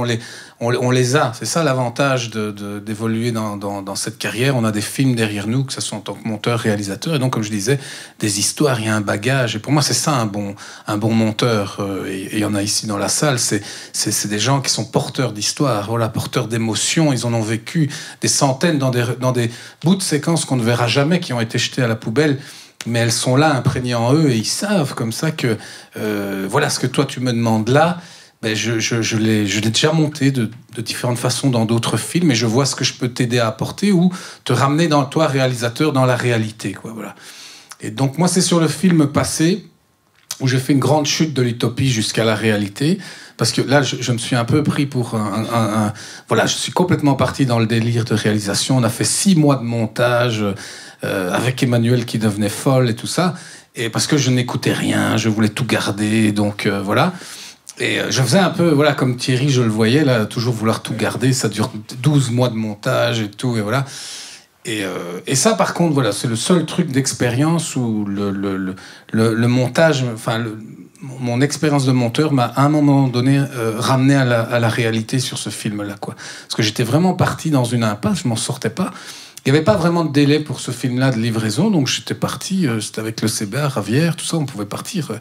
on les a. C'est ça l'avantage d'évoluer dans cette carrière. On a des films derrière nous, que ce soit en tant que monteur, réalisateur. Et donc, comme je disais, des histoires, il y a un bagage. Et pour moi, c'est ça un bon monteur. Et il y en a ici dans la salle. C'est des gens qui sont porteurs d'histoires, voilà, porteurs d'émotions. Ils en ont vécu des centaines dans des bouts de séquences qu'on ne verra jamais, qui ont été jetés à la poubelle. Mais elles sont là, imprégnées en eux, et ils savent comme ça que voilà, ce que toi tu me demandes là, ben je l'ai déjà monté de différentes façons dans d'autres films, et je vois ce que je peux t'aider à apporter ou te ramener dans toi, réalisateur, dans la réalité, quoi, voilà. Et donc moi, c'est sur le film passé où j'ai fait une grande chute de l'utopie jusqu'à la réalité, parce que là, je me suis un peu pris pour voilà, je suis complètement parti dans le délire de réalisation. On a fait 6 mois de montage avec Emmanuel qui devenait folle et tout ça, et parce que je n'écoutais rien, je voulais tout garder, donc voilà. Et je faisais un peu, voilà, comme Thierry, je le voyais, là, toujours vouloir tout garder. Ça dure 12 mois de montage et tout, et voilà. Et ça, par contre, voilà, c'est le seul truc d'expérience où le montage, enfin, mon expérience de monteur m'a, à un moment donné, ramené à la réalité sur ce film-là, quoi. Parce que j'étais vraiment parti dans une impasse, je m'en sortais pas. Il n'y avait pas vraiment de délai pour ce film-là de livraison, donc j'étais parti, c'était avec le CBA, Ravière, tout ça, on pouvait partir.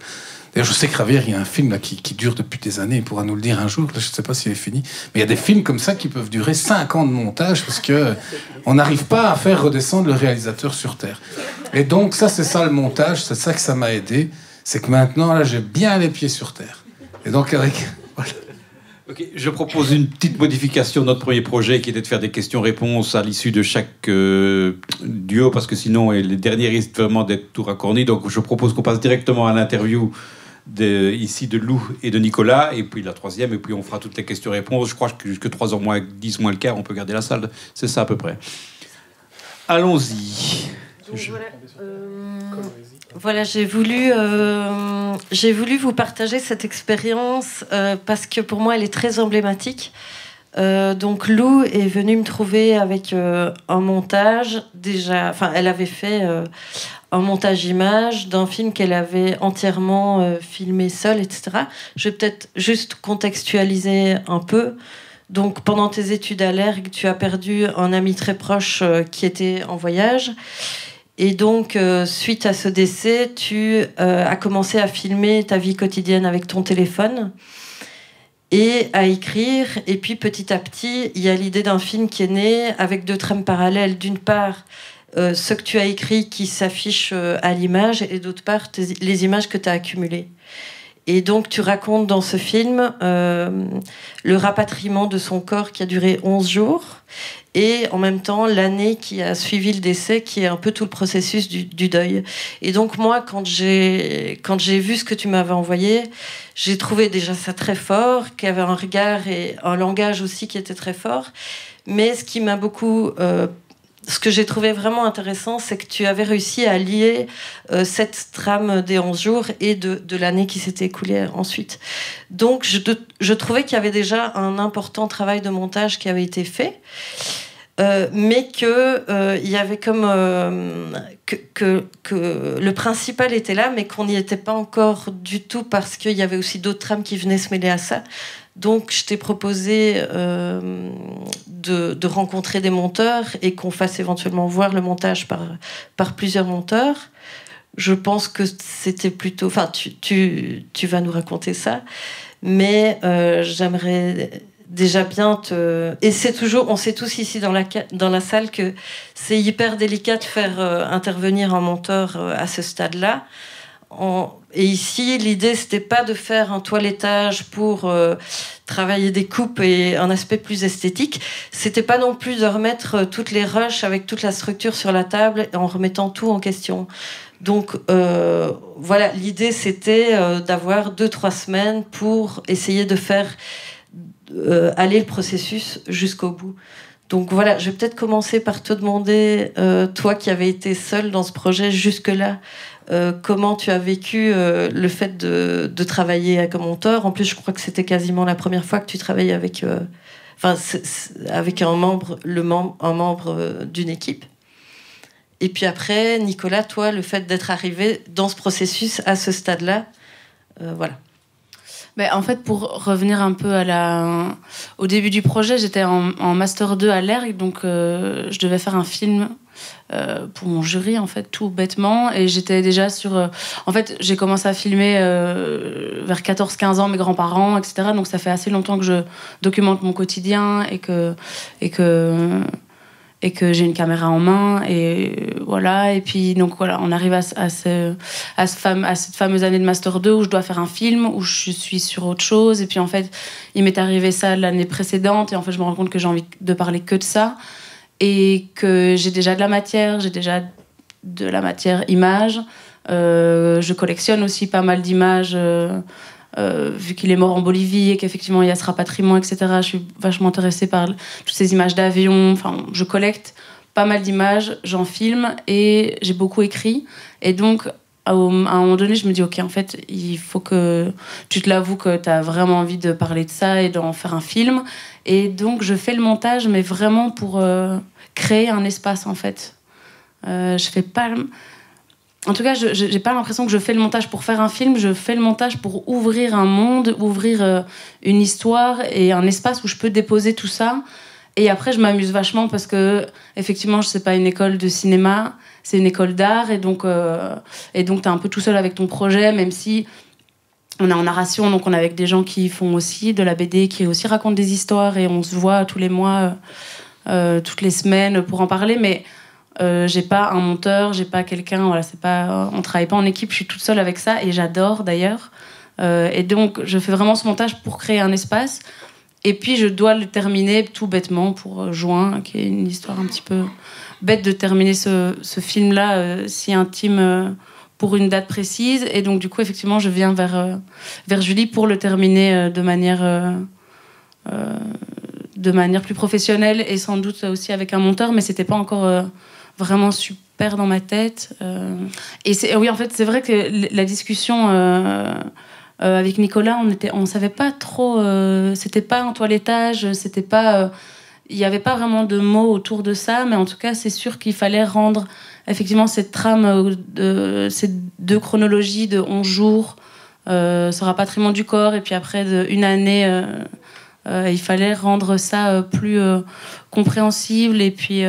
D'ailleurs, je sais que Ravière, il y a un film là, qui dure depuis des années, il pourra nous le dire un jour, là, je ne sais pas s'il est fini, mais il y a des films comme ça qui peuvent durer 5 ans de montage, parce qu'on n'arrive pas à faire redescendre le réalisateur sur Terre. Et donc, ça, c'est ça le montage, c'est ça que ça m'a aidé, c'est que maintenant, là, j'ai bien les pieds sur Terre. Et donc, avec... Voilà. Okay, je propose une petite modification de notre premier projet qui était de faire des questions-réponses à l'issue de chaque duo, parce que sinon les derniers risquent vraiment d'être tout raccornis. Donc je propose qu'on passe directement à l'interview ici de Lou et de Nicolas, et puis la troisième, et puis on fera toutes les questions-réponses. Je crois que jusque 3h moins 10 moins le quart, on peut garder la salle. C'est ça à peu près. Allons-y. Voilà, j'ai voulu vous partager cette expérience parce que pour moi, elle est très emblématique. Donc Lou est venue me trouver avec un montage déjà. Enfin, elle avait fait un montage image d'un film qu'elle avait entièrement filmé seule, etc. Je vais peut-être juste contextualiser un peu. Donc, pendant tes études à l'ERG, tu as perdu un ami très proche qui était en voyage. Et donc, suite à ce décès, tu as commencé à filmer ta vie quotidienne avec ton téléphone et à écrire. Et puis, petit à petit, il y a l'idée d'un film qui est né avec 2 trames parallèles. D'une part, ce que tu as écrit qui s'affiche à l'image, et d'autre part, les images que tu as accumulées. Et donc, tu racontes dans ce film le rapatriement de son corps qui a duré 11 jours et en même temps l'année qui a suivi le décès, qui est un peu tout le processus du deuil. Et donc, moi, quand j'ai vu ce que tu m'avais envoyé, j'ai trouvé déjà ça très fort, qu'il y avait un regard et un langage aussi qui était très fort. Mais ce qui m'a beaucoup... ce que j'ai trouvé vraiment intéressant, c'est que tu avais réussi à lier cette trame des 11 jours et de l'année qui s'était écoulée ensuite. Donc, je trouvais qu'il y avait déjà un important travail de montage qui avait été fait, mais qu'il y avait comme... que le principal était là, mais qu'on n'y était pas encore du tout parce qu'il y avait aussi d'autres trames qui venaient se mêler à ça. Donc, je t'ai proposé de rencontrer des monteurs et qu'on fasse éventuellement voir le montage par plusieurs monteurs. Je pense que c'était plutôt... Enfin, tu vas nous raconter ça. Mais j'aimerais déjà bien te... Et c'est toujours... On sait tous ici dans la salle que c'est hyper délicat de faire intervenir un monteur à ce stade-là. Et ici, l'idée, c'était pas de faire un toilettage pour travailler des coupes et un aspect plus esthétique. C'était pas non plus de remettre toutes les rushs avec toute la structure sur la table en remettant tout en question. Donc, voilà, l'idée, c'était d'avoir 2-3 semaines pour essayer de faire aller le processus jusqu'au bout. Donc voilà, je vais peut-être commencer par te demander, toi qui avais été seule dans ce projet jusque-là, comment tu as vécu le fait de travailler comme monteur. En plus, je crois que c'était quasiment la première fois que tu travaillais avec, avec un membre d'une équipe. Et puis après, Nicolas, toi, le fait d'être arrivé dans ce processus à ce stade-là, voilà. Mais en fait, pour revenir un peu au début du projet, j'étais en Master 2 à l'ERG, donc je devais faire un film pour mon jury, en fait, tout bêtement. Et j'étais déjà sur... En fait, j'ai commencé à filmer vers 14-15 ans, mes grands-parents, etc. Donc ça fait assez longtemps que je documente mon quotidien et que j'ai une caméra en main, et voilà. Et puis donc voilà, on arrive à cette fameuse année de Master 2 où je dois faire un film, où je suis sur autre chose. Et puis en fait, il m'est arrivé ça l'année précédente, et en fait, je me rends compte que j'ai envie de parler que de ça, et que j'ai déjà de la matière image. Je collectionne aussi pas mal d'images. Vu qu'il est mort en Bolivie et qu'effectivement il y a ce rapatriement, etc., je suis vachement intéressée par toutes ces images d'avions. Enfin, je collecte pas mal d'images, j'en filme, et j'ai beaucoup écrit. Et donc, à un moment donné, je me dis, ok, en fait, il faut que tu te l'avoues que tu as vraiment envie de parler de ça et d'en faire un film. Et donc, je fais le montage, mais vraiment pour créer un espace, en fait. Je fais pas... En tout cas, je n'ai pas l'impression que je fais le montage pour faire un film, je fais le montage pour ouvrir un monde, ouvrir une histoire et un espace où je peux déposer tout ça. Et après, je m'amuse vachement parce que, effectivement, c'est pas une école de cinéma, c'est une école d'art. Et donc t'es un peu tout seul avec ton projet, même si on est en narration, donc on est avec des gens qui font aussi de la BD, qui aussi racontent des histoires, et on se voit tous les mois, toutes les semaines pour en parler. Mais j'ai pas un monteur, j'ai pas quelqu'un, voilà, on travaille pas en équipe, je suis toute seule avec ça, et j'adore d'ailleurs. Et donc je fais vraiment ce montage pour créer un espace, et puis je dois le terminer tout bêtement pour Juin, qui est une histoire un petit peu bête de terminer ce film-là si intime pour une date précise. Et donc du coup effectivement je viens vers Julie pour le terminer de manière plus professionnelle, et sans doute aussi avec un monteur, mais c'était pas encore vraiment super dans ma tête. Et oui, en fait, c'est vrai que la discussion avec Nicolas, on savait pas trop. C'était pas un toilettage, c'était pas. Il y avait pas vraiment de mots autour de ça, mais en tout cas, c'est sûr qu'il fallait rendre effectivement cette trame ces deux chronologies de 11 jours, ce rapatriement du corps, et puis après une année. Il fallait rendre ça plus compréhensible, et puis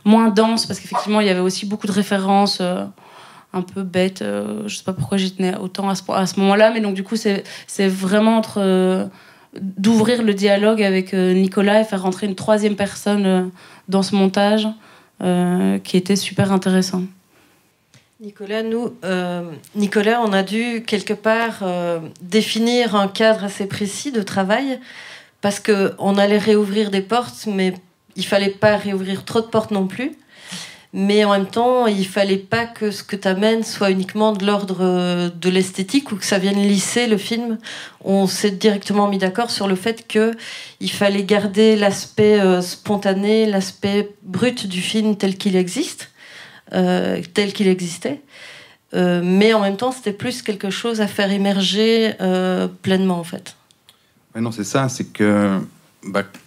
moins dense, parce qu'effectivement il y avait aussi beaucoup de références un peu bêtes. Je sais pas pourquoi j'y tenais autant à ce moment-là, mais donc du coup c'est vraiment d'ouvrir le dialogue avec Nicolas et faire rentrer une troisième personne dans ce montage qui était super intéressant. Nicolas, on a dû quelque part définir un cadre assez précis de travail, parce qu'on allait réouvrir des portes, mais il fallait pas réouvrir trop de portes non plus. Mais en même temps, il fallait pas que ce que tu amènes soit uniquement de l'ordre de l'esthétique, ou que ça vienne lisser le film. On s'est directement mis d'accord sur le fait qu'il fallait garder l'aspect spontané, l'aspect brut du film tel qu'il existe. Tel qu'il existait, mais en même temps c'était plus quelque chose à faire émerger pleinement, en fait. Ouais, non, c'est ça, c'est que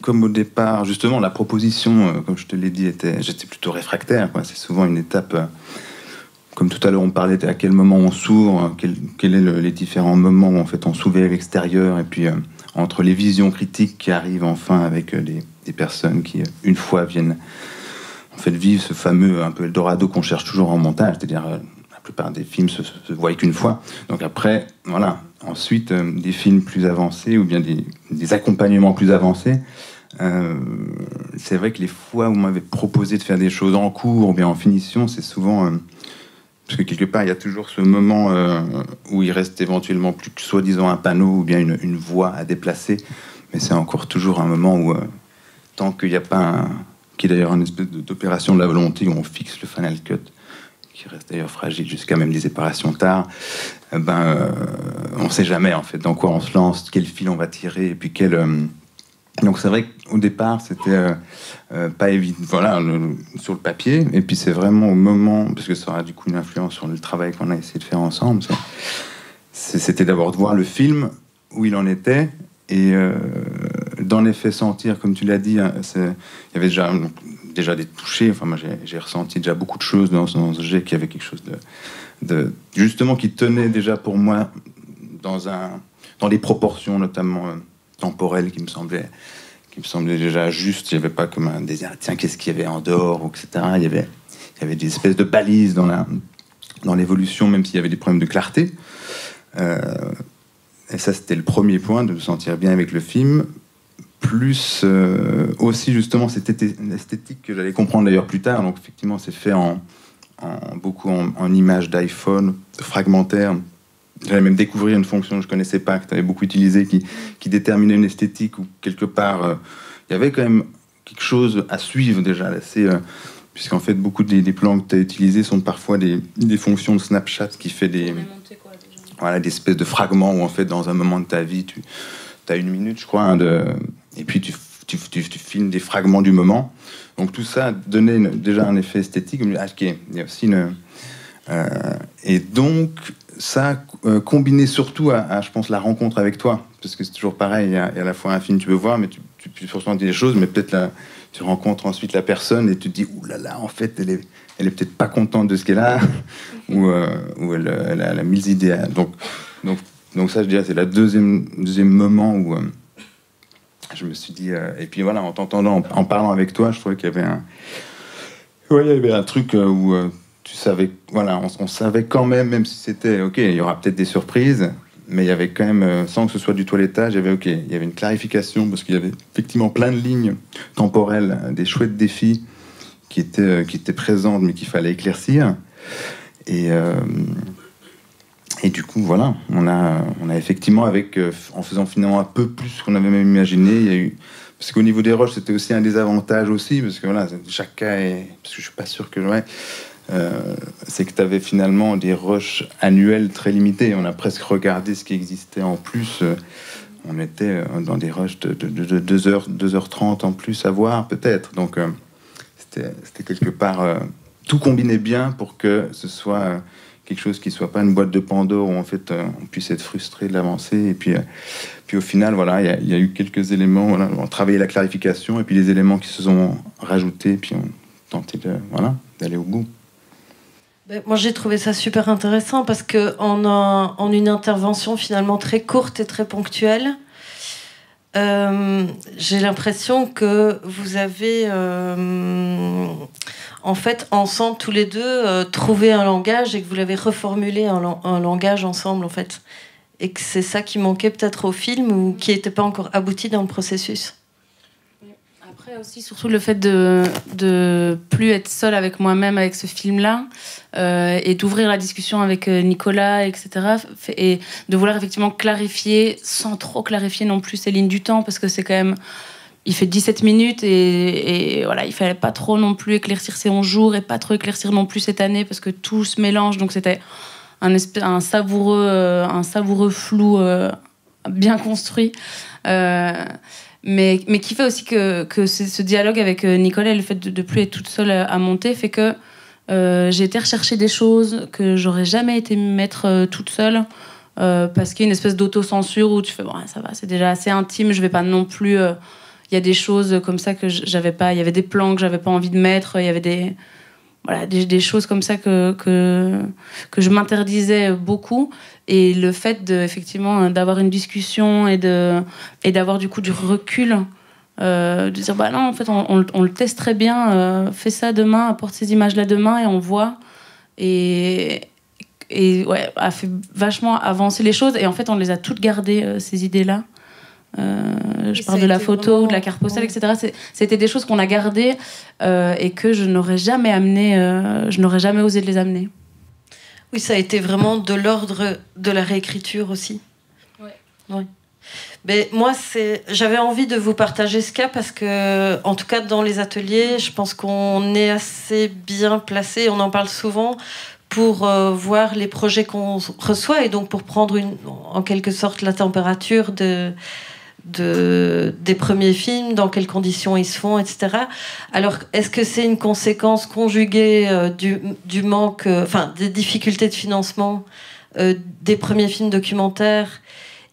comme au départ, justement, la proposition, comme je te l'ai dit, j'étais plutôt réfractaire, quoi. C'est souvent une étape, comme tout à l'heure on parlait, à quel moment on s'ouvre, quels est les différents moments où en fait on s'ouvre à l'extérieur, et puis entre les visions critiques qui arrivent enfin avec des personnes qui une fois viennent en fait vivre ce fameux un peu Eldorado qu'on cherche toujours en montage, c'est-à-dire la plupart des films se voient qu'une fois. Donc après, voilà. Ensuite, des films plus avancés, ou bien des accompagnements plus avancés. C'est vrai que les fois où on m'avait proposé de faire des choses en cours ou bien en finition, c'est souvent parce que quelque part il y a toujours ce moment où il reste éventuellement plus que soi-disant un panneau ou bien une voix à déplacer, mais c'est encore toujours un moment où tant qu'il n'y a pas qui est d'ailleurs une espèce d'opération de la volonté où on fixe le final cut, qui reste d'ailleurs fragile jusqu'à même des séparations tard, on ne sait jamais en fait dans quoi on se lance, quel fil on va tirer, et puis quel Donc c'est vrai qu'au départ, c'était pas évident, voilà, sur le papier. Et puis c'est vraiment au moment, parce que ça aura du coup une influence sur le travail qu'on a essayé de faire ensemble, c'était d'abord de voir le film, où il en était, et d'en effet sentir, comme tu l'as dit, hein, il y avait déjà des touchés. Enfin, moi j'ai ressenti déjà beaucoup de choses dans ce jet, qu'il y avait quelque chose de justement qui tenait déjà pour moi dans des proportions notamment temporelles qui me semblaient déjà justes. Il n'y avait pas comme un désir, tiens, qu'est-ce qu'il y avait en dehors, etc. Il y avait des espèces de balises dans l'évolution, même s'il y avait des problèmes de clarté. Et ça, c'était le premier point, de me sentir bien avec le film. Plus aussi, justement, cette esthétique que j'allais comprendre d'ailleurs plus tard. Donc, effectivement, c'est fait beaucoup en images d'iPhone, fragmentaires. J'allais même découvrir une fonction que je ne connaissais pas, que tu avais beaucoup utilisée, qui déterminait une esthétique où, quelque part, il y avait quand même quelque chose à suivre déjà. Puisqu'en fait, beaucoup des plans que tu as utilisés sont parfois des fonctions de Snapchat qui fait des espèces de fragments où, en fait, dans un moment de ta vie, tu as 1 minute, je crois, et puis tu filmes des fragments du moment. Donc tout ça donnait déjà un effet esthétique. Ok, il y a aussi et donc ça combiné surtout à, je pense, la rencontre avec toi, parce que c'est toujours pareil. Il y a à la fois un film, tu peux voir, mais tu peux ressentir des choses, mais peut-être là, tu rencontres ensuite la personne et tu te dis, ouh là là, en fait, elle est peut-être pas contente de ce qu'elle a, ou elle a 1000 idées. Donc ça, je dirais, c'est le deuxième moment où je me suis dit... et puis voilà, en t'entendant, en parlant avec toi, je trouvais qu'il y avait il y avait un truc où tu savais... Voilà, on savait quand même si c'était... OK, il y aura peut-être des surprises, mais il y avait quand même, sans que ce soit du toilettage, il y avait une clarification, parce qu'il y avait effectivement plein de lignes temporelles, des chouettes défis qui étaient présentes, mais qu'il fallait éclaircir. Et du coup, voilà, on a effectivement, en faisant finalement un peu plus qu'on avait même imaginé, parce qu'au niveau des rushs, c'était aussi un désavantage aussi, parce que voilà, chaque cas est... Parce que je suis pas sûr que... c'est que tu avais finalement des rushs annuels très limités. On a presque regardé ce qui existait en plus. On était dans des rushs de 2h30 en plus à voir, peut-être. Donc, c'était quelque part... tout combiné bien pour que ce soit... quelque chose qui soit pas une boîte de Pandore où en fait on puisse être frustré de l'avancer. Et puis au final, voilà, il y a eu quelques éléments. Voilà, on travaillait la clarification et puis les éléments qui se sont rajoutés. Puis on tentait d'aller au bout. Moi, j'ai trouvé ça super intéressant parce que en une intervention finalement très courte et très ponctuelle, j'ai l'impression que vous avez en fait ensemble tous les deux trouvé un langage et que vous l'avez reformulé un langage ensemble en fait, et que c'est ça qui manquait peut-être au film ou qui n'était pas encore abouti dans le processus. Après aussi surtout le fait de plus être seule avec moi-même avec ce film-là et d'ouvrir la discussion avec Nicolas, etc. Et de vouloir effectivement clarifier sans trop clarifier non plus ces lignes du temps, parce que c'est quand même... Il fait 17 minutes et voilà, il fallait pas trop non plus éclaircir ces 11 jours et pas trop éclaircir non plus cette année parce que tout se mélange. Donc c'était un savoureux flou bien construit. Mais qui fait aussi que ce dialogue avec Nicolas, le fait de plus être toute seule à monter, fait que j'ai été rechercher des choses que j'aurais jamais été mettre toute seule, parce qu'il y a une espèce d'autocensure où tu fais bon, ça va, c'est déjà assez intime, je vais pas non plus... Il y a des choses comme ça que j'avais pas... Il y avait des plans que j'avais pas envie de mettre, il y avait des choses comme ça que je m'interdisais beaucoup. Et le fait effectivement d'avoir une discussion et d'avoir du coup du recul, de dire bah non, en fait on le teste très bien, fais ça demain, apporte ces images là demain et on voit, et ouais, a fait vachement avancer les choses. Et en fait on les a toutes gardées, ces idées là. Je parle de la photo, vraiment... de la carte postale, etc. C'était des choses qu'on a gardées et que je n'aurais jamais amené, je n'aurais jamais osé de les amener. Oui, ça a été vraiment de l'ordre de la réécriture aussi. Ouais. Mais moi, j'avais envie de vous partager ce cas parce que, en tout cas, dans les ateliers, je pense qu'on est assez bien placé. On en parle souvent pour voir les projets qu'on reçoit et donc pour prendre en quelque sorte la température des premiers films, dans quelles conditions ils se font, etc. Alors, est-ce que c'est une conséquence conjuguée du manque, des difficultés de financement des premiers films documentaires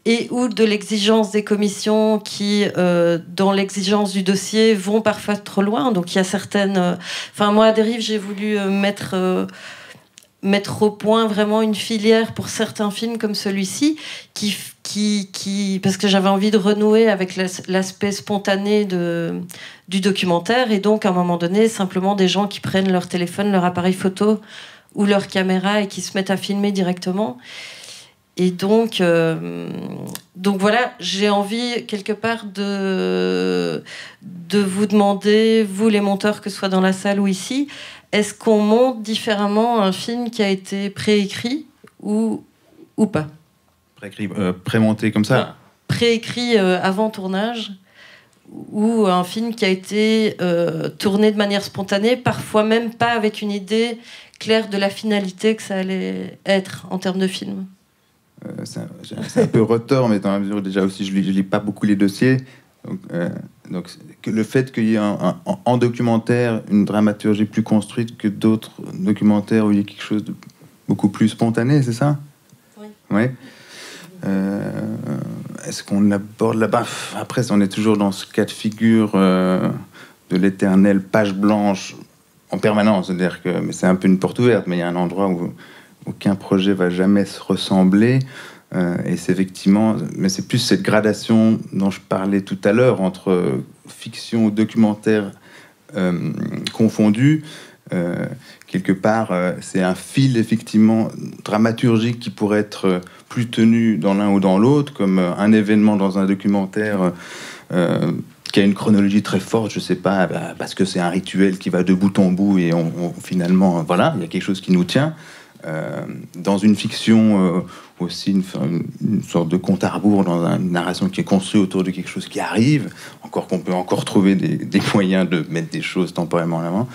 et ou de l'exigence des commissions qui, dans l'exigence du dossier, vont parfois trop loin. Donc il y a certaines... moi, à Dérive, j'ai voulu mettre au point vraiment une filière pour certains films comme celui-ci, parce que j'avais envie de renouer avec l'aspect spontané du documentaire, et donc, à un moment donné, simplement des gens qui prennent leur téléphone, leur appareil photo ou leur caméra et qui se mettent à filmer directement. Et donc voilà, j'ai envie quelque part de vous demander, vous les monteurs, que ce soit dans la salle ou ici, est-ce qu'on monte différemment un film qui a été préécrit ou pas? Préécrit, prémonté comme ça? Préécrit avant tournage, ou un film qui a été tourné de manière spontanée, parfois même pas avec une idée claire de la finalité que ça allait être en termes de film. C'est un peu retors, mais dans la mesure où déjà aussi je lis pas beaucoup les dossiers. Donc le fait qu'il y ait en documentaire une dramaturgie plus construite que d'autres documentaires où il y a quelque chose de beaucoup plus spontané, c'est ça? Oui. Ouais. Est-ce qu'on aborde là-bas? Après, on est toujours dans ce cas de figure de l'éternelle page blanche en permanence. C'est-à-dire que mais c'est un peu une porte ouverte, mais il y a un endroit où aucun projet va jamais se ressembler. Et c'est effectivement... Mais c'est plus cette gradation dont je parlais tout à l'heure entre fiction ou documentaire confondus. Quelque part, c'est un fil, effectivement, dramaturgique qui pourrait être plus tenu dans l'un ou dans l'autre, comme un événement dans un documentaire qui a une chronologie très forte, je sais pas, parce que c'est un rituel qui va de bout en bout et finalement, voilà, il y a quelque chose qui nous tient. Dans une fiction aussi une sorte de compte à rebours, dans une narration qui est construite autour de quelque chose qui arrive, encore qu'on peut encore trouver des moyens de mettre des choses temporairement en avant,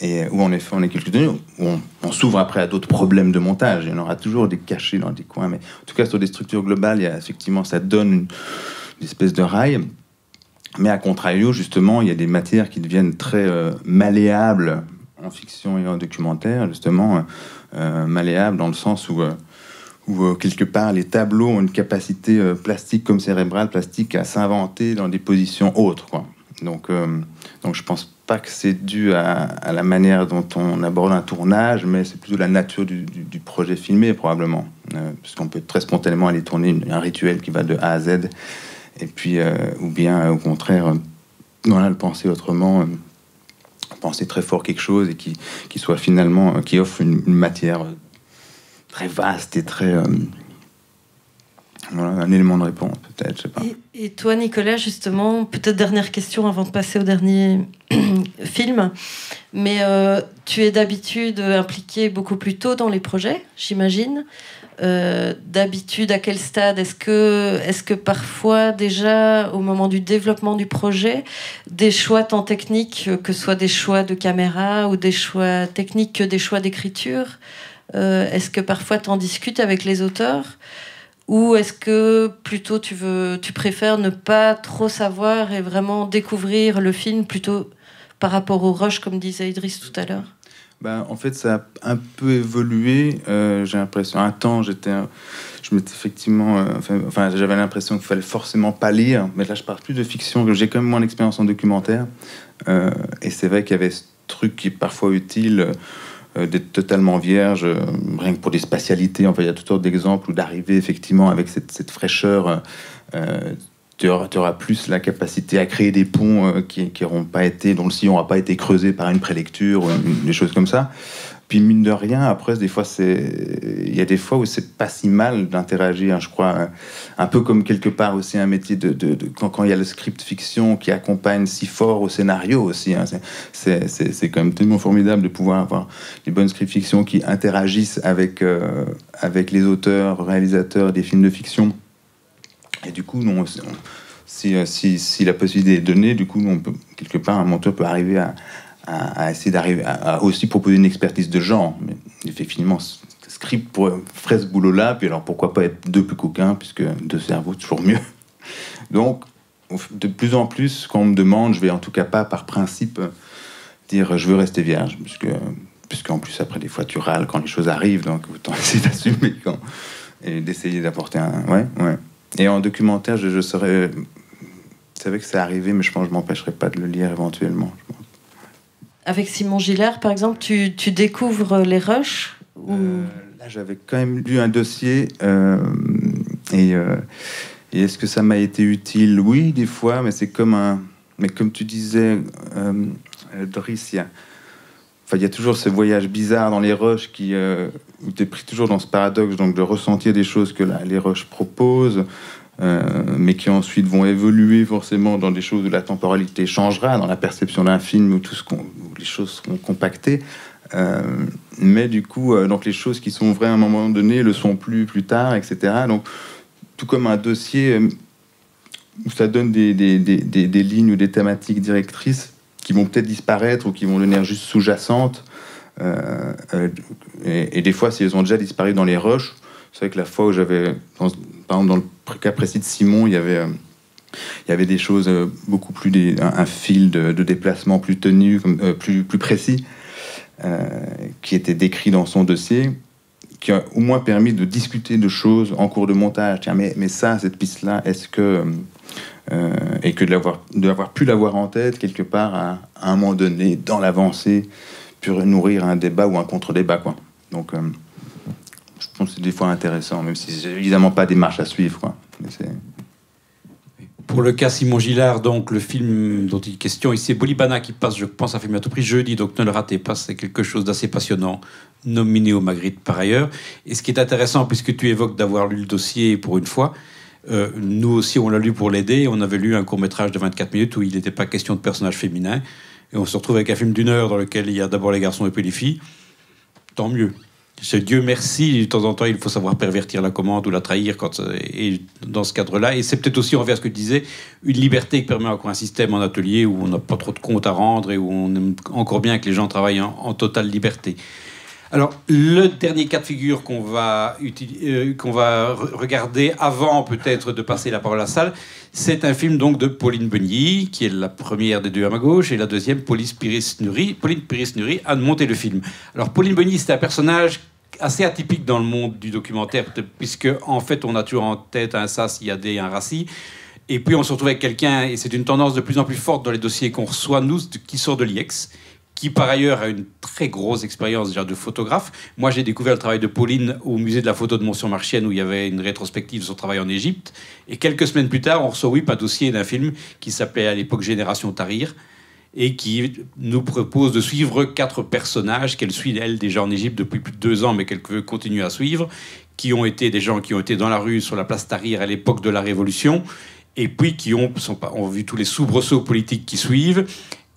et où en effet on est quelque chose où on s'ouvre après à d'autres problèmes de montage. Il y en aura toujours des cachés dans des coins, mais en tout cas sur des structures globales, il y a, effectivement, ça donne une espèce de rail. Mais à contrario, justement, il y a des matières qui deviennent très malléables en fiction et en documentaire, justement, malléables dans le sens où quelque part les tableaux ont une capacité plastique comme cérébrale, plastique, à s'inventer dans des positions autres, quoi. Donc je pense pas que c'est dû à la manière dont on aborde un tournage, mais c'est plutôt la nature du projet filmé, probablement. Parce qu'on peut très spontanément aller tourner un rituel qui va de A à Z, et puis, ou bien au contraire, le penser autrement, penser très fort quelque chose et qui soit finalement, qui offre une matière très vaste et très... voilà, un élément de réponse, peut-être, je sais pas. Et toi, Nicolas, justement, peut-être dernière question avant de passer au dernier film, mais tu es d'habitude impliqué beaucoup plus tôt dans les projets, j'imagine. D'habitude, à quel stade? Est-ce que parfois, déjà, au moment du développement du projet, des choix tant techniques, que ce soit des choix de caméra ou des choix techniques que des choix d'écriture, est-ce que parfois tu en discutes avec les auteurs? Ou est-ce que plutôt tu préfères ne pas trop savoir et vraiment découvrir le film plutôt par rapport au rush, comme disait Idriss tout à l'heure? En fait, ça a un peu évolué. J'ai l'impression, un temps, je m'étais effectivement... j'avais l'impression qu'il fallait forcément pas lire. Mais là, je parle plus de fiction. J'ai quand même moins d'expérience en documentaire. Et c'est vrai qu'il y avait ce truc qui est parfois utile... d'être totalement vierge, rien que pour des spatialités. Enfin, il y a toutes sortes d'exemples où d'arriver effectivement avec cette fraîcheur, tu auras plus la capacité à créer des ponts qui n'auront pas été, dont le sillon n'aura pas été creusé par une prélecture ou des choses comme ça. Puis mine de rien, après, des fois, il y a des fois où c'est pas si mal d'interagir, je crois, un peu comme quelque part aussi un métier quand il y a le script fiction qui accompagne si fort au scénario aussi. Hein. C'est quand même tellement formidable de pouvoir avoir des bonnes scripts fiction qui interagissent avec les auteurs, réalisateurs des films de fiction. Et du coup, si la possibilité est donnée, du coup, on peut, quelque part, un monteur peut arriver à essayer d'arriver à aussi proposer une expertise de genre. Mais effectivement, script ferait ce boulot-là, puis alors pourquoi pas être deux plus qu'aucun, puisque deux cerveaux, toujours mieux. Donc, de plus en plus, quand on me demande, je vais en tout cas pas par principe dire je veux rester vierge, puisqu'en plus après des fois tu râles quand les choses arrivent, donc autant essayer d'assumer et d'essayer d'apporter un... Ouais. Et en documentaire, je savais que c'est arrivé, mais je pense que je m'empêcherai pas de le lire éventuellement. Avec Simon Gillard, par exemple, tu découvres les rushs Là, j'avais quand même lu un dossier et est-ce que ça m'a été utile? Oui, des fois, mais c'est comme mais comme tu disais, Doris, il y a toujours ce voyage bizarre dans les rushs où tu es pris toujours dans ce paradoxe, donc de ressentir des choses que les rushs proposent, mais qui ensuite vont évoluer forcément dans des choses où la temporalité changera, dans la perception d'un film où les choses seront compactées. Mais du coup, donc les choses qui sont vraies à un moment donné le sont plus tard, etc. Donc, tout comme un dossier où ça donne des lignes ou des thématiques directrices qui vont peut-être disparaître ou qui vont devenir juste sous-jacentes. Et des fois, si elles ont déjà disparu dans les rushs, c'est vrai que la fois où j'avais... Par exemple, dans le cas précis de Simon, il y avait des choses beaucoup plus... un fil de déplacement plus tenu, plus précis, qui était décrit dans son dossier, qui a au moins permis de discuter de choses en cours de montage. Tiens, mais ça, cette piste-là, est-ce que... et que d'avoir pu l'avoir en tête quelque part à un moment donné, dans l'avancée, pour nourrir un débat ou un contre-débat, quoi. Donc, je pense que c'est des fois intéressant, même si c'est évidemment pas des marches à suivre, quoi. Mais pour le cas Simon Gillard, donc le film dont il est question ici, c'est Bolibana qui passe, je pense, à Film à tout prix jeudi, donc ne le ratez pas, c'est quelque chose d'assez passionnant, nominé au Magritte par ailleurs. Et ce qui est intéressant, puisque tu évoques d'avoir lu le dossier pour une fois, nous aussi on l'a lu pour l'aider, on avait lu un court-métrage de 24 minutes où il n'était pas question de personnages féminins, et on se retrouve avec un film d'1 heure dans lequel il y a d'abord les garçons et puis les filles. Tant mieux. C'est Dieu merci, de temps en temps, il faut savoir pervertir la commande ou la trahir et dans ce cadre-là. Et c'est peut-être aussi, envers ce que tu disais, une liberté qui permet encore un système en atelier où on n'a pas trop de comptes à rendre et où on aime encore bien que les gens travaillent en totale liberté. Alors, le dernier cas de figure qu'on va regarder avant peut-être de passer la parole à la salle, c'est un film donc de Pauline Beugny, qui est la première des deux à ma gauche, et la deuxième, Pauline Piris-Nury, a monté le film. Alors, Pauline Beugny, c'est un personnage assez atypique dans le monde du documentaire, puisque en fait, on a toujours en tête un Sas, Yadé, un Rassi, et puis on se retrouve avec quelqu'un, et c'est une tendance de plus en plus forte dans les dossiers qu'on reçoit, nous, qui sort de l'IEX, qui par ailleurs a une très grosse expérience déjà de photographe. Moi, j'ai découvert le travail de Pauline au musée de la photo de Mont-sur-Marchienne, où il y avait une rétrospective de son travail en Égypte. Et quelques semaines plus tard, on reçoit un dossier d'un film qui s'appelait à l'époque Génération Tahrir, et qui nous propose de suivre 4 personnages qu'elle suit, elle, déjà en Égypte depuis plus de 2 ans, mais qu'elle veut continuer à suivre, qui ont été des gens qui ont été dans la rue, sur la place Tahrir à l'époque de la Révolution, et puis qui ont vu tous les soubresauts politiques qui suivent,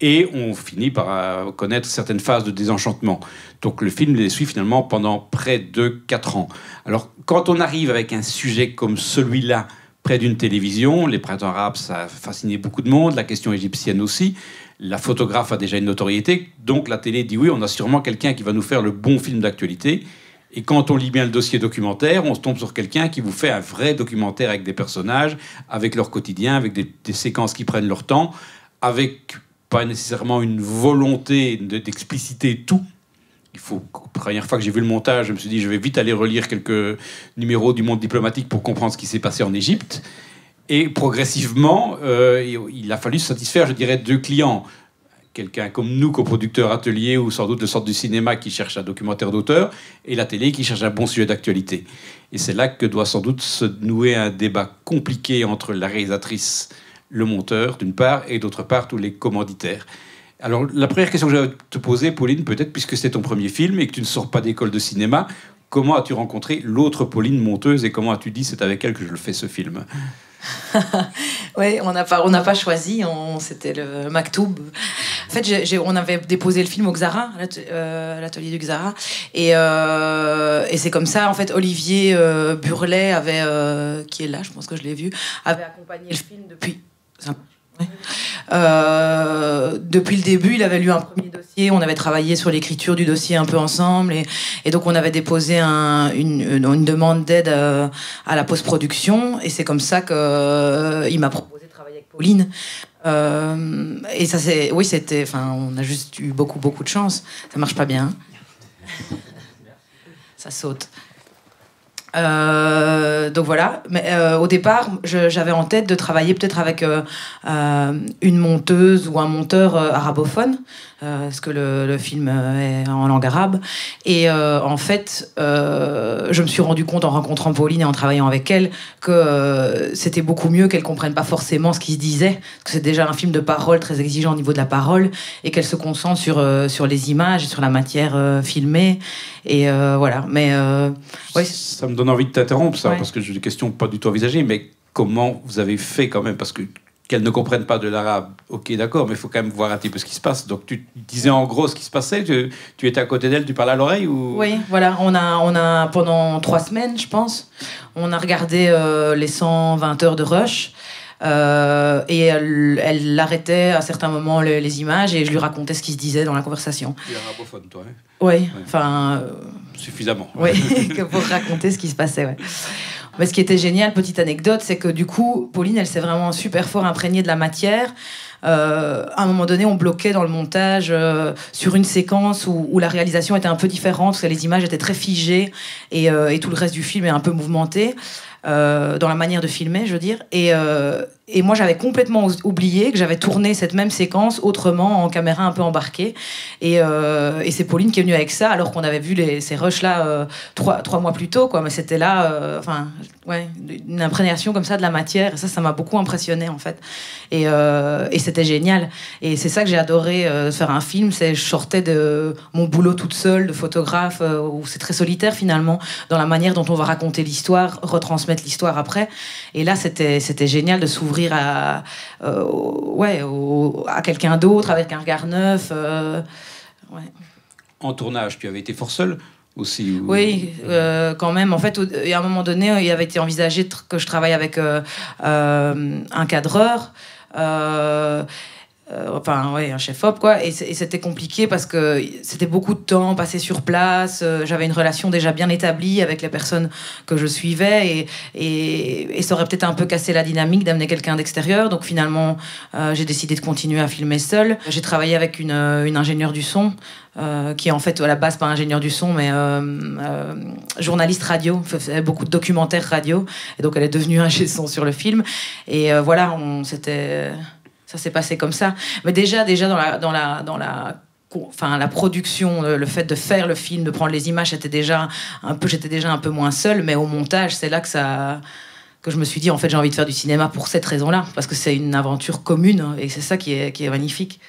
et on finit par connaître certaines phases de désenchantement. Donc le film les suit finalement pendant près de 4 ans. Alors quand on arrive avec un sujet comme celui-là près d'une télévision, les printemps arabes, ça a fasciné beaucoup de monde, la question égyptienne aussi, la photographe a déjà une notoriété, donc la télé dit oui, on a sûrement quelqu'un qui va nous faire le bon film d'actualité. Et quand on lit bien le dossier documentaire, on se tombe sur quelqu'un qui vous fait un vrai documentaire avec des personnages, avec leur quotidien, avec des séquences qui prennent leur temps, avec pas nécessairement une volonté d'expliciter tout. La première fois que j'ai vu le montage, je me suis dit, je vais vite aller relire quelques numéros du Monde diplomatique pour comprendre ce qui s'est passé en Égypte. Et progressivement, il a fallu satisfaire, je dirais, 2 clients. Quelqu'un comme nous, coproducteur atelier, ou sans doute le sorte du cinéma qui cherche un documentaire d'auteur, et la télé qui cherche un bon sujet d'actualité. Et c'est là que doit sans doute se nouer un débat compliqué entre la réalisatrice, le monteur, d'une part, et d'autre part, tous les commanditaires. Alors, la première question que je vais te poser, Pauline, peut-être, puisque c'est ton premier film et que tu ne sors pas d'école de cinéma, comment as-tu rencontré l'autre Pauline monteuse et comment as-tu dit c'est avec elle que je le fais ce film? Oui, on n'a pas choisi, c'était le Maktoub. En fait, on avait déposé le film au Xara, à l'atelier du Xara, et c'est comme ça, en fait, Olivier Burlet qui est là, je pense que je l'ai vu, avait accompagné le film depuis le début. Il avait lu un premier dossier dossier, on avait travaillé sur l'écriture du dossier un peu ensemble, et donc on avait déposé une demande d'aide à la post-production, et c'est comme ça qu'il m'a proposé de travailler avec Pauline. Et ça, on a juste eu beaucoup de chance. Ça marche pas bien. Ça saute. Donc voilà, mais au départ j'avais en tête de travailler peut-être avec une monteuse ou un monteur arabophone, parce que le film est en langue arabe, et en fait je me suis rendu compte en rencontrant Pauline et en travaillant avec elle que c'était beaucoup mieux qu'elle comprenne pas forcément ce qui se disait, parce que c'est déjà un film de parole très exigeant au niveau de la parole, et qu'elle se concentre sur les images, sur la matière filmée, et voilà. Mais ouais, ça me donne envie de t'interrompre, ça, ouais. parce que j'ai des questions pas du tout envisagées, mais comment vous avez fait quand même, parce que qu'elles ne comprennent pas de l'arabe, ok, d'accord, mais il faut quand même voir un petit peu ce qui se passe. Donc tu disais en gros ce qui se passait, tu étais à côté d'elle, tu parlais à l'oreille ou... Oui, voilà, on a pendant 3 semaines, je pense, on a regardé les 120 heures de Rush. Et elle arrêtait à certains moments les images, et je lui racontais ce qui se disait dans la conversation. Tu es arabophone, toi, hein? Oui, enfin... Suffisamment. Oui, que pour raconter ce qui se passait, ouais. Mais ce qui était génial, petite anecdote, c'est que du coup, Pauline, elle s'est vraiment super fort imprégnée de la matière. À un moment donné, on bloquait dans le montage sur une séquence où la réalisation était un peu différente, parce que les images étaient très figées, et tout le reste du film est un peu mouvementé. Dans la manière de filmer, je veux dire. Et moi, j'avais complètement oublié que j'avais tourné cette même séquence autrement, en caméra un peu embarquée. Et c'est Pauline qui est venue avec ça, alors qu'on avait vu ces rushs-là 3 mois plus tôt, quoi. Mais c'était là, une imprégnation comme ça de la matière. Et ça m'a beaucoup impressionné, en fait. Et c'était génial. Et c'est ça que j'ai adoré faire un film. Je sortais de mon boulot toute seule, de photographe, où c'est très solitaire, finalement, dans la manière dont on va raconter l'histoire, retransmettre l'histoire après. Et là, c'était génial de s'ouvrir à quelqu'un d'autre, avec un regard neuf. Ouais. En tournage, tu avais été fort seul aussi ou... Oui, quand même. En fait, à un moment donné, il avait été envisagé que je travaille avec un cadreur. Un chef-op, quoi. Et c'était compliqué parce que c'était beaucoup de temps passé sur place. J'avais une relation déjà bien établie avec les personnes que je suivais, et ça aurait peut-être un peu cassé la dynamique d'amener quelqu'un d'extérieur. Donc finalement, j'ai décidé de continuer à filmer seule. J'ai travaillé avec une ingénieure du son, qui est en fait à la base pas ingénieure du son, mais journaliste radio, fait beaucoup de documentaires radio, et donc elle est devenue ingé son sur le film. Et voilà, ça s'est passé comme ça. Mais déjà dans la production, le fait de faire le film, de prendre les images, j'étais déjà un peu moins seule. Mais au montage, c'est là que je me suis dit, en fait, j'ai envie de faire du cinéma pour cette raison-là, parce que c'est une aventure commune, et c'est ça qui est magnifique.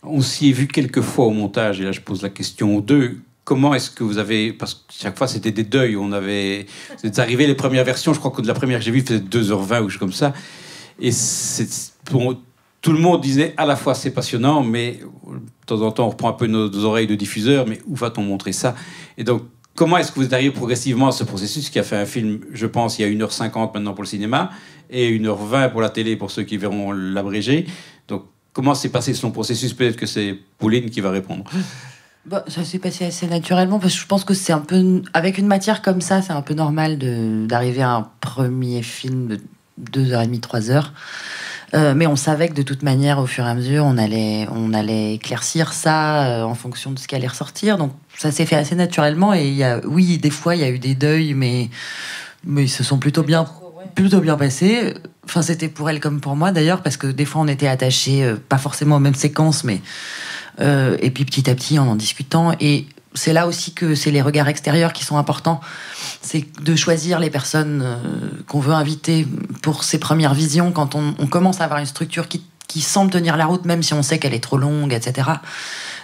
On s'y est vu quelques fois au montage, et là je pose la question aux deux. Comment est-ce que vous avez... Parce que chaque fois c'était des deuils. Vous êtes arrivé, les premières versions, je crois que de la première que j'ai vue, faisait 2h20 ou chose comme ça. Et tout le monde disait à la fois c'est passionnant, mais de temps en temps on reprend un peu nos oreilles de diffuseurs, mais où va-t-on montrer ça? Et donc, comment est-ce que vous êtes arrivé progressivement à ce processus qui a fait un film, je pense, il y a 1h50 maintenant pour le cinéma, et 1h20 pour la télé, pour ceux qui verront l'abrégé. Donc, comment s'est passé son processus? Peut-être que c'est Pauline qui va répondre. Ça s'est passé assez naturellement, parce que je pense que c'est un peu... Avec une matière comme ça, c'est un peu normal d'arriver à un premier film de 2h30, 3h. Mais on savait que de toute manière, au fur et à mesure, on allait éclaircir ça en fonction de ce qui allait ressortir. Donc ça s'est fait assez naturellement. Et des fois, il y a eu des deuils, mais ils se sont plutôt bien passés. Enfin, c'était pour elle comme pour moi, d'ailleurs, parce que des fois, on était attachés, pas forcément aux mêmes séquences, mais... et puis petit à petit, en discutant. Et c'est là aussi que c'est les regards extérieurs qui sont importants. C'est de choisir les personnes qu'on veut inviter pour ces premières visions, quand on commence à avoir une structure qui semble tenir la route, même si on sait qu'elle est trop longue, etc.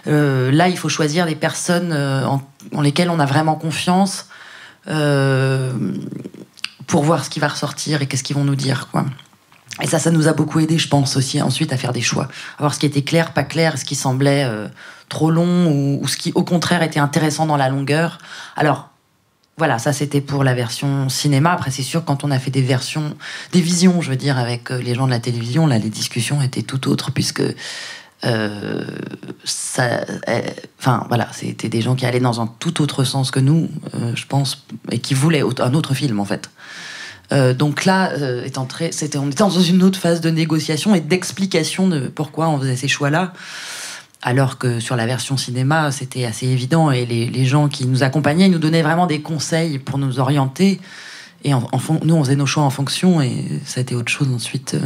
Là, il faut choisir des personnes en lesquelles on a vraiment confiance pour voir ce qui va ressortir et qu'est-ce qu'ils vont nous dire, quoi. Et ça nous a beaucoup aidé, je pense, aussi ensuite à faire des choix. À voir ce qui était clair, pas clair, ce qui semblait trop long ou ce qui, au contraire, était intéressant dans la longueur. Alors, voilà, ça c'était pour la version cinéma. Après, c'est sûr, quand on a fait des visions, je veux dire, avec les gens de la télévision, là, les discussions étaient tout autres, puisque Enfin voilà, c'était des gens qui allaient dans un tout autre sens que nous, je pense, et qui voulaient un autre film en fait. Donc là, on était dans une autre phase de négociation et d'explication de pourquoi on faisait ces choix-là. Alors que sur la version cinéma, c'était assez évident et les gens qui nous accompagnaient nous donnaient vraiment des conseils pour nous orienter. Et nous, on faisait nos choix en fonction et ça a été autre chose ensuite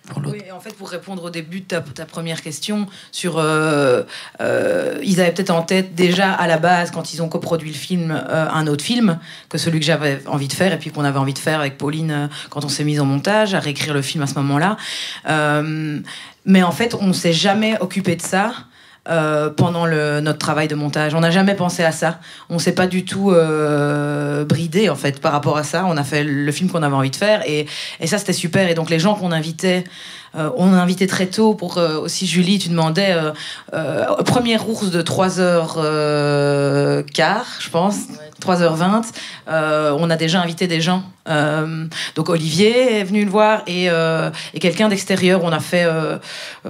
pour l'autre. Oui, et en fait, pour répondre au début de ta première question, sur ils avaient peut-être en tête déjà à la base, quand ils ont coproduit le film, un autre film que celui que j'avais envie de faire et puis qu'on avait envie de faire avec Pauline quand on s'est mis en montage, à réécrire le film à ce moment-là. Mais en fait, on ne s'est jamais occupé de ça pendant notre travail de montage. On n'a jamais pensé à ça. On ne s'est pas du tout bridé, en fait, par rapport à ça. On a fait le film qu'on avait envie de faire et ça, c'était super. Et donc, les gens qu'on invitait, on a invité très tôt pour aussi Julie, tu demandais première ours de 3h15, je pense, 3h20. On a déjà invité des gens. Donc Olivier est venu le voir et quelqu'un d'extérieur. On a fait,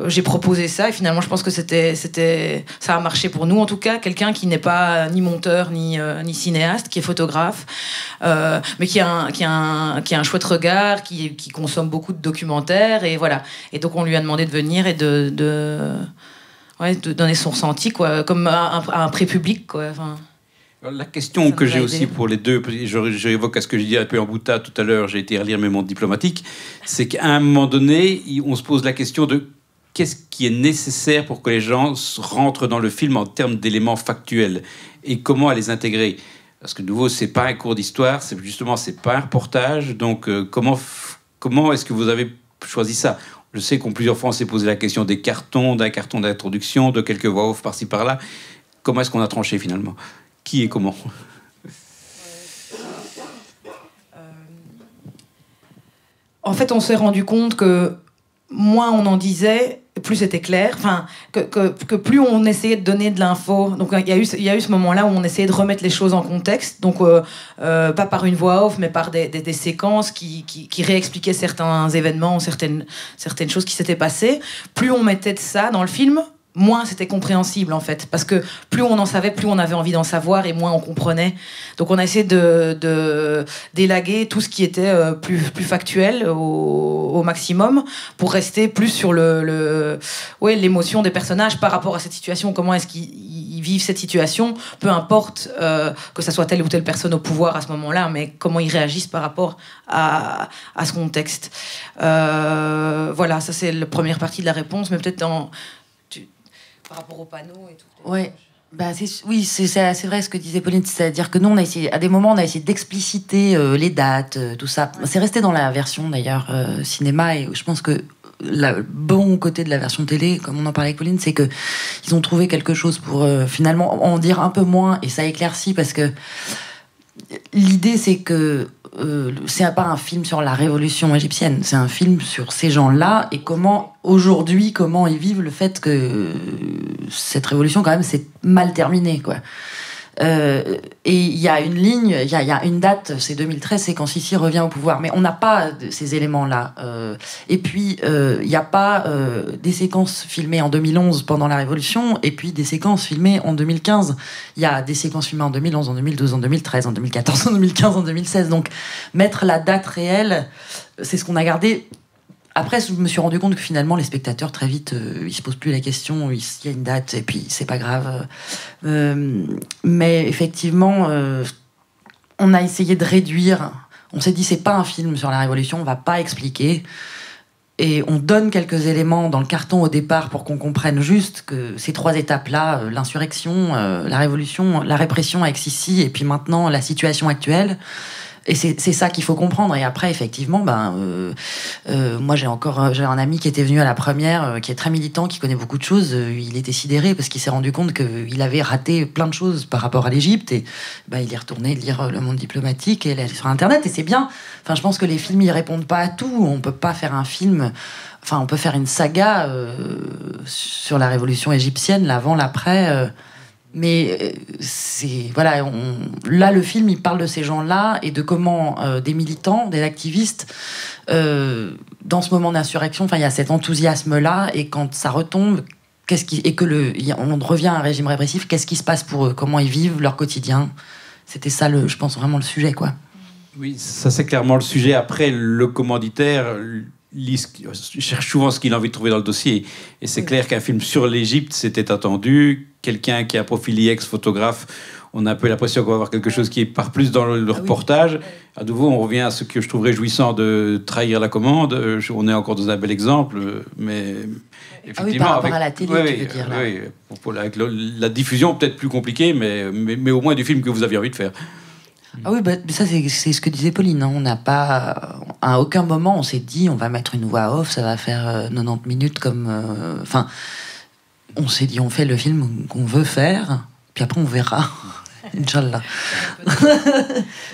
j'ai proposé ça et finalement je pense que ça a marché pour nous en tout cas. Quelqu'un qui n'est pas ni monteur ni cinéaste, qui est photographe, mais qui a un chouette regard, qui consomme beaucoup de documentaires et voilà. Et donc on lui a demandé de venir et de donner son ressenti quoi, comme un pré-public quoi. Enfin, la question que j'ai aussi pour les deux, je évoque à ce que j'ai dit un peu en boutade tout à l'heure, j'ai été relire mes mondes diplomatiques, c'est qu'à un moment donné, on se pose la question de qu'est-ce qui est nécessaire pour que les gens rentrent dans le film en termes d'éléments factuels et comment les intégrer. Parce que de nouveau, c'est pas un cours d'histoire, c'est pas un reportage, donc comment est-ce que vous avez choisi ça? Je sais qu'on plusieurs fois on s'est posé la question d'un carton d'introduction, de quelques voix off par-ci par-là. Comment est-ce qu'on a tranché finalement? Qui et comment? En fait, on s'est rendu compte que moins on en disait, plus c'était clair. Enfin, que plus on essayait de donner de l'info. Donc, il y a eu ce moment-là où on essayait de remettre les choses en contexte. Donc, pas par une voix off, mais par des séquences qui réexpliquaient certains événements, certaines choses qui s'étaient passées. Plus on mettait de ça dans le film, moins c'était compréhensible en fait, parce que plus on en savait, plus on avait envie d'en savoir et moins on comprenait. Donc on a essayé de d'élaguer tout ce qui était plus factuel au maximum pour rester plus sur l'émotion des personnages par rapport à cette situation, comment est-ce qu'ils vivent cette situation, peu importe que ça soit telle ou telle personne au pouvoir à ce moment-là, mais comment ils réagissent par rapport à ce contexte. Voilà, ça c'est la première partie de la réponse, mais peut-être par rapport au panneau et tout. Ouais. C'est assez vrai ce que disait Pauline, c'est-à-dire que nous, à des moments, on a essayé d'expliciter les dates, tout ça. C'est resté dans la version d'ailleurs cinéma, et je pense que le bon côté de la version télé, comme on en parlait avec Pauline, c'est que ils ont trouvé quelque chose pour finalement en dire un peu moins, et ça éclaircit parce que l'idée, c'est que c'est pas un film sur la révolution égyptienne, c'est un film sur ces gens-là et aujourd'hui, comment ils vivent le fait que cette révolution, quand même, s'est mal terminée, quoi. Et il y a une ligne, il y a une date, c'est 2013, c'est quand Sissi revient au pouvoir. Mais on n'a pas ces éléments-là. Et puis, il n'y a pas des séquences filmées en 2011 pendant la Révolution, et puis des séquences filmées en 2015. Il y a des séquences filmées en 2011, en 2012, en 2013, en 2014, en 2015, en 2016. Donc, mettre la date réelle, c'est ce qu'on a gardé. Après, je me suis rendu compte que finalement, les spectateurs, très vite, ils se posent plus la question. Il y a une date et puis c'est pas grave. Mais effectivement, on a essayé de réduire. On s'est dit, c'est pas un film sur la Révolution, on va pas expliquer. Et on donne quelques éléments dans le carton au départ pour qu'on comprenne juste que ces trois étapes-là, l'insurrection, la Révolution, la répression avec Sissi, et puis maintenant la situation actuelle. Et c'est ça qu'il faut comprendre. Et après, effectivement, moi j'ai un ami qui était venu à la première, qui est très militant, qui connaît beaucoup de choses. Il était sidéré parce qu'il s'est rendu compte qu'il avait raté plein de choses par rapport à l'Égypte. Et il est retourné lire Le Monde diplomatique et aller sur Internet. Et c'est bien. Enfin, je pense que les films, ils répondent pas à tout. On peut pas faire un film. Enfin, on peut faire une saga sur la révolution égyptienne, l'avant, l'après. Mais là, le film, il parle de ces gens-là et de comment des militants, des activistes, dans ce moment d'insurrection, il y a cet enthousiasme-là, et quand ça retombe, on revient à un régime répressif, qu'est-ce qui se passe pour eux, comment ils vivent leur quotidien. C'était ça, je pense, vraiment le sujet, quoi. Oui, ça c'est clairement le sujet. Après, le commanditaire cherche souvent ce qu'il a envie de trouver dans le dossier. Et c'est clair qu'un film sur l'Égypte, c'était attendu. Quelqu'un qui a un profil IX, photographe, on a un peu l'impression qu'on va avoir quelque chose qui part plus dans le reportage. À nouveau, on revient à ce que je trouve réjouissant de trahir la commande. On est encore dans un bel exemple, mais effectivement... par rapport à la télé, tu veux dire, là. Oui, avec la diffusion, peut-être plus compliquée, mais au moins du film que vous aviez envie de faire. Ah oui, ça c'est ce que disait Pauline. On n'a pas, à aucun moment, on s'est dit on va mettre une voix off, ça va faire 90 minutes comme. Enfin, on s'est dit on fait le film qu'on veut faire, puis après on verra. Inch'Allah.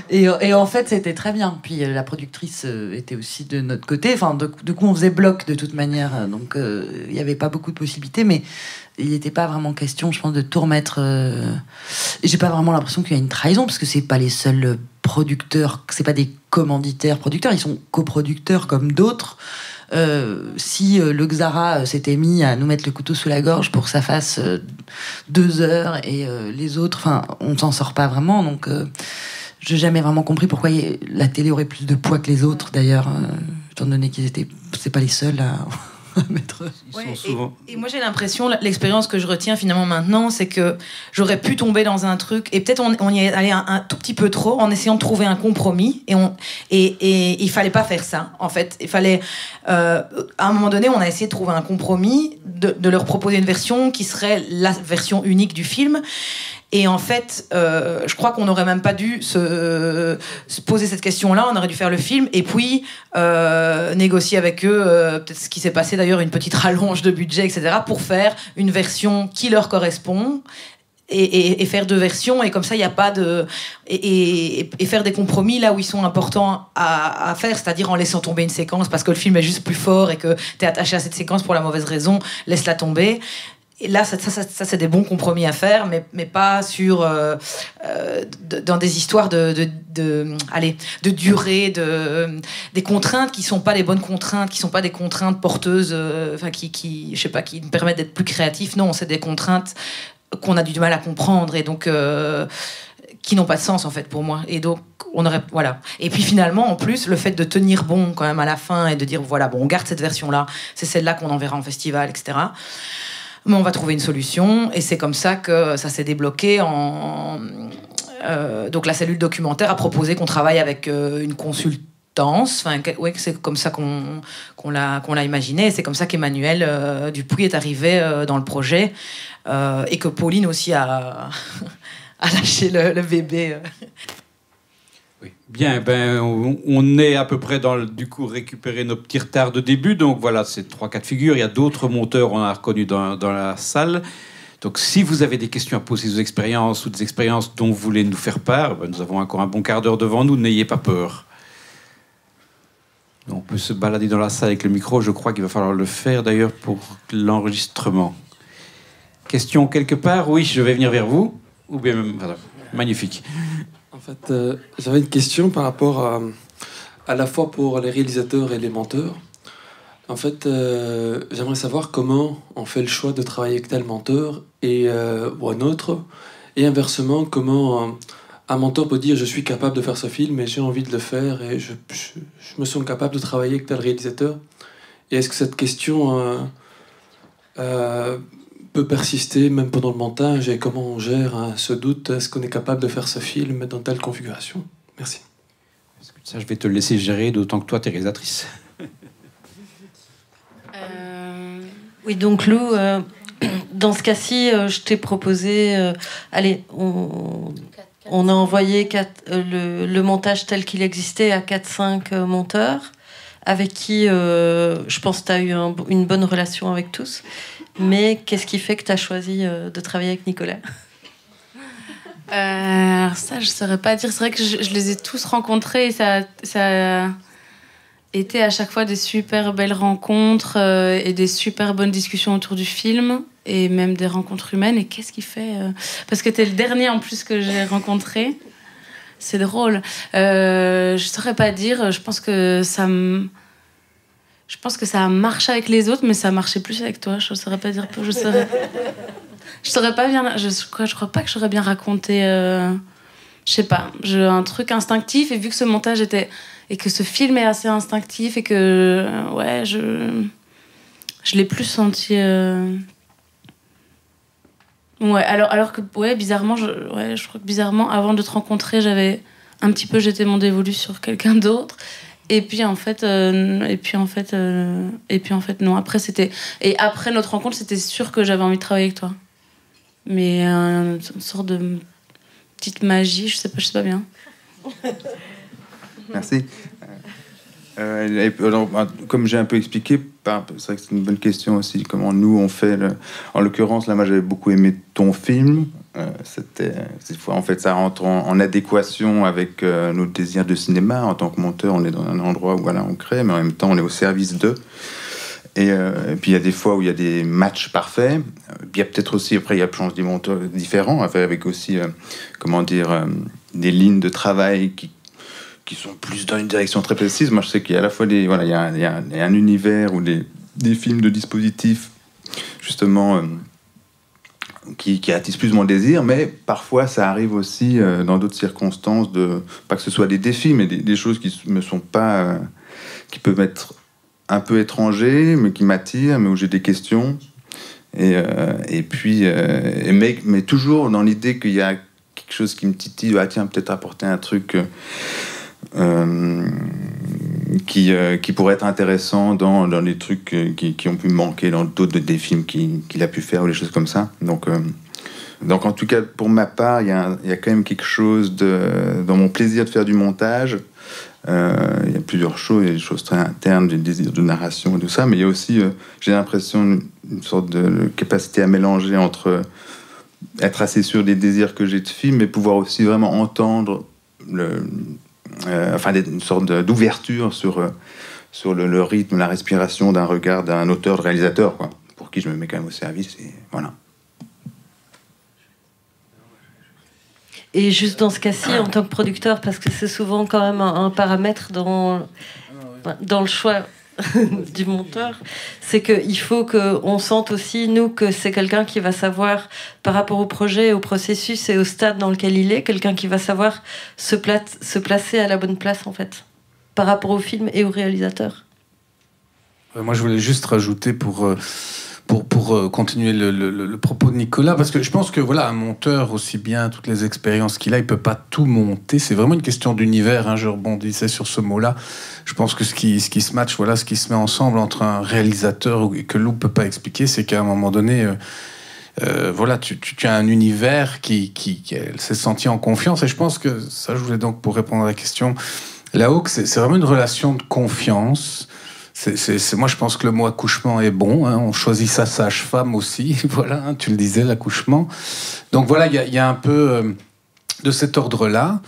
et en fait, c'était très bien. Puis la productrice était aussi de notre côté. Enfin, du coup, on faisait bloc de toute manière, donc il n'y avait pas beaucoup de possibilités, mais il n'était pas vraiment question, je pense, de tout remettre. Et j'ai pas vraiment l'impression qu'il y a une trahison, parce que c'est pas les seuls producteurs, c'est pas des commanditaires producteurs, ils sont coproducteurs comme d'autres. Si le Xara s'était mis à nous mettre le couteau sous la gorge pour que ça fasse 2 heures et les autres, enfin, on s'en sort pas vraiment. Donc, j'ai jamais vraiment compris pourquoi la télé aurait plus de poids que les autres, d'ailleurs, étant donné c'est pas les seuls à mettre. Et moi j'ai l'impression, l'expérience que je retiens finalement maintenant, c'est que j'aurais pu tomber dans un truc, et peut-être on y est allé un tout petit peu trop en essayant de trouver un compromis, et il fallait pas faire ça en fait. Il fallait à un moment donné, on a essayé de trouver un compromis, de leur proposer une version qui serait la version unique du film. Et en fait, je crois qu'on n'aurait même pas dû se poser cette question-là. On aurait dû faire le film et puis négocier avec eux, peut-être ce qui s'est passé d'ailleurs, une petite rallonge de budget, etc., pour faire une version qui leur correspond et faire 2 versions. Et comme ça, il n'y a pas de... Et faire des compromis là où ils sont importants à faire, c'est-à-dire en laissant tomber une séquence parce que le film est juste plus fort et que tu es attaché à cette séquence pour la mauvaise raison, laisse-la tomber. Et là, ça c'est des bons compromis à faire, mais pas sur dans des histoires de durée, des contraintes qui sont pas les bonnes contraintes, qui sont pas des contraintes porteuses, qui je sais pas, qui nous permettent d'être plus créatifs. Non, c'est des contraintes qu'on a du mal à comprendre et donc qui n'ont pas de sens en fait pour moi. Et donc voilà. Et puis finalement, en plus, le fait de tenir bon quand même à la fin et de dire voilà, bon, on garde cette version-là, c'est celle-là qu'on enverra en festival, etc. Mais on va trouver une solution, et c'est comme ça que ça s'est débloqué. Donc la cellule documentaire a proposé qu'on travaille avec une consultance. Oui, c'est comme ça qu'on l'a imaginé, et c'est comme ça qu'Emmanuel Dupuis est arrivé dans le projet, et que Pauline aussi a lâché le bébé. Oui. Bien, on est à peu près du coup récupéré nos petits retards de début. Donc voilà, c'est 3-4 figures. Il y a d'autres monteurs, on a reconnu dans la salle. Donc si vous avez des questions à poser aux expériences ou des expériences dont vous voulez nous faire part, nous avons encore un bon quart d'heure devant nous, n'ayez pas peur. On peut se balader dans la salle avec le micro. Je crois qu'il va falloir le faire d'ailleurs pour l'enregistrement. Question quelque part? Oui, je vais venir vers vous. Ou bien même... Voilà. Magnifique. En fait, j'avais une question par rapport à la fois pour les réalisateurs et les monteurs. En fait, j'aimerais savoir comment on fait le choix de travailler avec tel monteur ou un autre. Et inversement, comment un monteur peut dire « je suis capable de faire ce film et j'ai envie de le faire et je me sens capable de travailler avec tel réalisateur ». Et est-ce que cette question peut persister même pendant le montage, et comment on gère ce doute? Est-ce qu'on est capable de faire ce film dans telle configuration? Merci. Ça, je vais te le laisser gérer, d'autant que toi, tu es réalisatrice. Oui, donc Lou, dans ce cas-ci, je t'ai proposé... allez, on a envoyé le montage tel qu'il existait à 4-5 monteurs, avec qui je pense que tu as eu une bonne relation avec tous. Mais qu'est-ce qui fait que tu as choisi de travailler avec Nicolas? Alors ça, je ne saurais pas dire. C'est vrai que je les ai tous rencontrés et ça a été à chaque fois des super belles rencontres et des super bonnes discussions autour du film et même des rencontres humaines. Et qu'est-ce qui fait parce que tu es le dernier en plus que j'ai rencontré. C'est drôle. Je ne saurais pas dire. Je pense que ça me... Je pense que ça a marché avec les autres, mais ça marchait plus avec toi. Je saurais pas dire. Je saurais pas bien. Je crois pas que j'aurais bien raconté. Je sais pas. Un truc instinctif. Et vu que ce montage était et que ce film est assez instinctif et que ouais, je l'ai plus senti. Ouais. Alors que ouais, bizarrement, je crois que bizarrement, avant de te rencontrer, j'avais un petit peu jeté mon dévolu sur quelqu'un d'autre. Et puis en fait non. Après après notre rencontre, c'était sûr que j'avais envie de travailler avec toi. Mais une sorte de petite magie, je sais pas bien. Merci. Alors, comme j'ai un peu expliqué, c'est vrai que c'est une bonne question aussi. Comment nous on fait en l'occurrence là, moi j'avais beaucoup aimé ton film. Cette fois, en fait, ça rentre en adéquation avec nos désirs de cinéma. En tant que monteur, on est dans un endroit où voilà, on crée, mais en même temps, on est au service d'eux. Et puis, il y a des fois où il y a des matchs parfaits. Il y a peut-être aussi, après, il y a plein de monteurs différents, avec aussi, des lignes de travail qui sont plus dans une direction très précise. Moi, je sais qu'il y a à la fois il y a un univers ou des films de dispositifs, justement... qui attisent plus mon désir, mais parfois ça arrive aussi dans d'autres circonstances, pas que ce soit des défis, mais des choses qui me sont pas, qui peuvent être un peu étrangers, mais qui m'attirent, mais où j'ai des questions, mais toujours dans l'idée qu'il y a quelque chose qui me titille, tiens, peut-être apporter un truc qui pourrait être intéressant dans les trucs qui ont pu me manquer dans d'autres des films qu'il a pu faire ou des choses comme ça. Donc en tout cas, pour ma part, il y a quand même quelque chose dans mon plaisir de faire du montage. Il y a plusieurs choses, il y a des choses très internes, des désirs de narration et tout ça, mais il y a aussi, j'ai l'impression, une sorte de capacité à mélanger entre être assez sûr des désirs que j'ai de film, mais pouvoir aussi vraiment entendre une sorte d'ouverture sur le rythme, la respiration d'un regard d'un auteur, de réalisateur, quoi, pour qui je me mets quand même au service. Et voilà. Et juste dans ce cas-ci, en tant que producteur, parce que c'est souvent quand même un paramètre dans le choix du monteur, c'est qu'il faut qu'on sente aussi, nous, que c'est quelqu'un qui va savoir, par rapport au projet, au processus et au stade dans lequel il est, quelqu'un qui va savoir se placer à la bonne place, en fait, par rapport au film et au réalisateur. Moi, je voulais juste rajouter pour continuer le propos de Nicolas, parce que je pense que voilà, un monteur, aussi bien toutes les expériences qu'il a, il peut pas tout monter. C'est vraiment une question d'univers, hein, je rebondissais sur ce mot-là. Je pense que ce qui se match, voilà, ce qui se met ensemble entre un réalisateur que Lou peut pas expliquer, c'est qu'à un moment donné, voilà, tu as un univers qui s'est senti en confiance. Et je pense que ça, je voulais donc, pour répondre à la question, là-haut, c'est vraiment une relation de confiance. Moi, je pense que le mot accouchement est bon. Hein, on choisit sa sage-femme aussi. Voilà, hein, tu le disais, l'accouchement. Donc voilà, il y a un peu de cet ordre-là.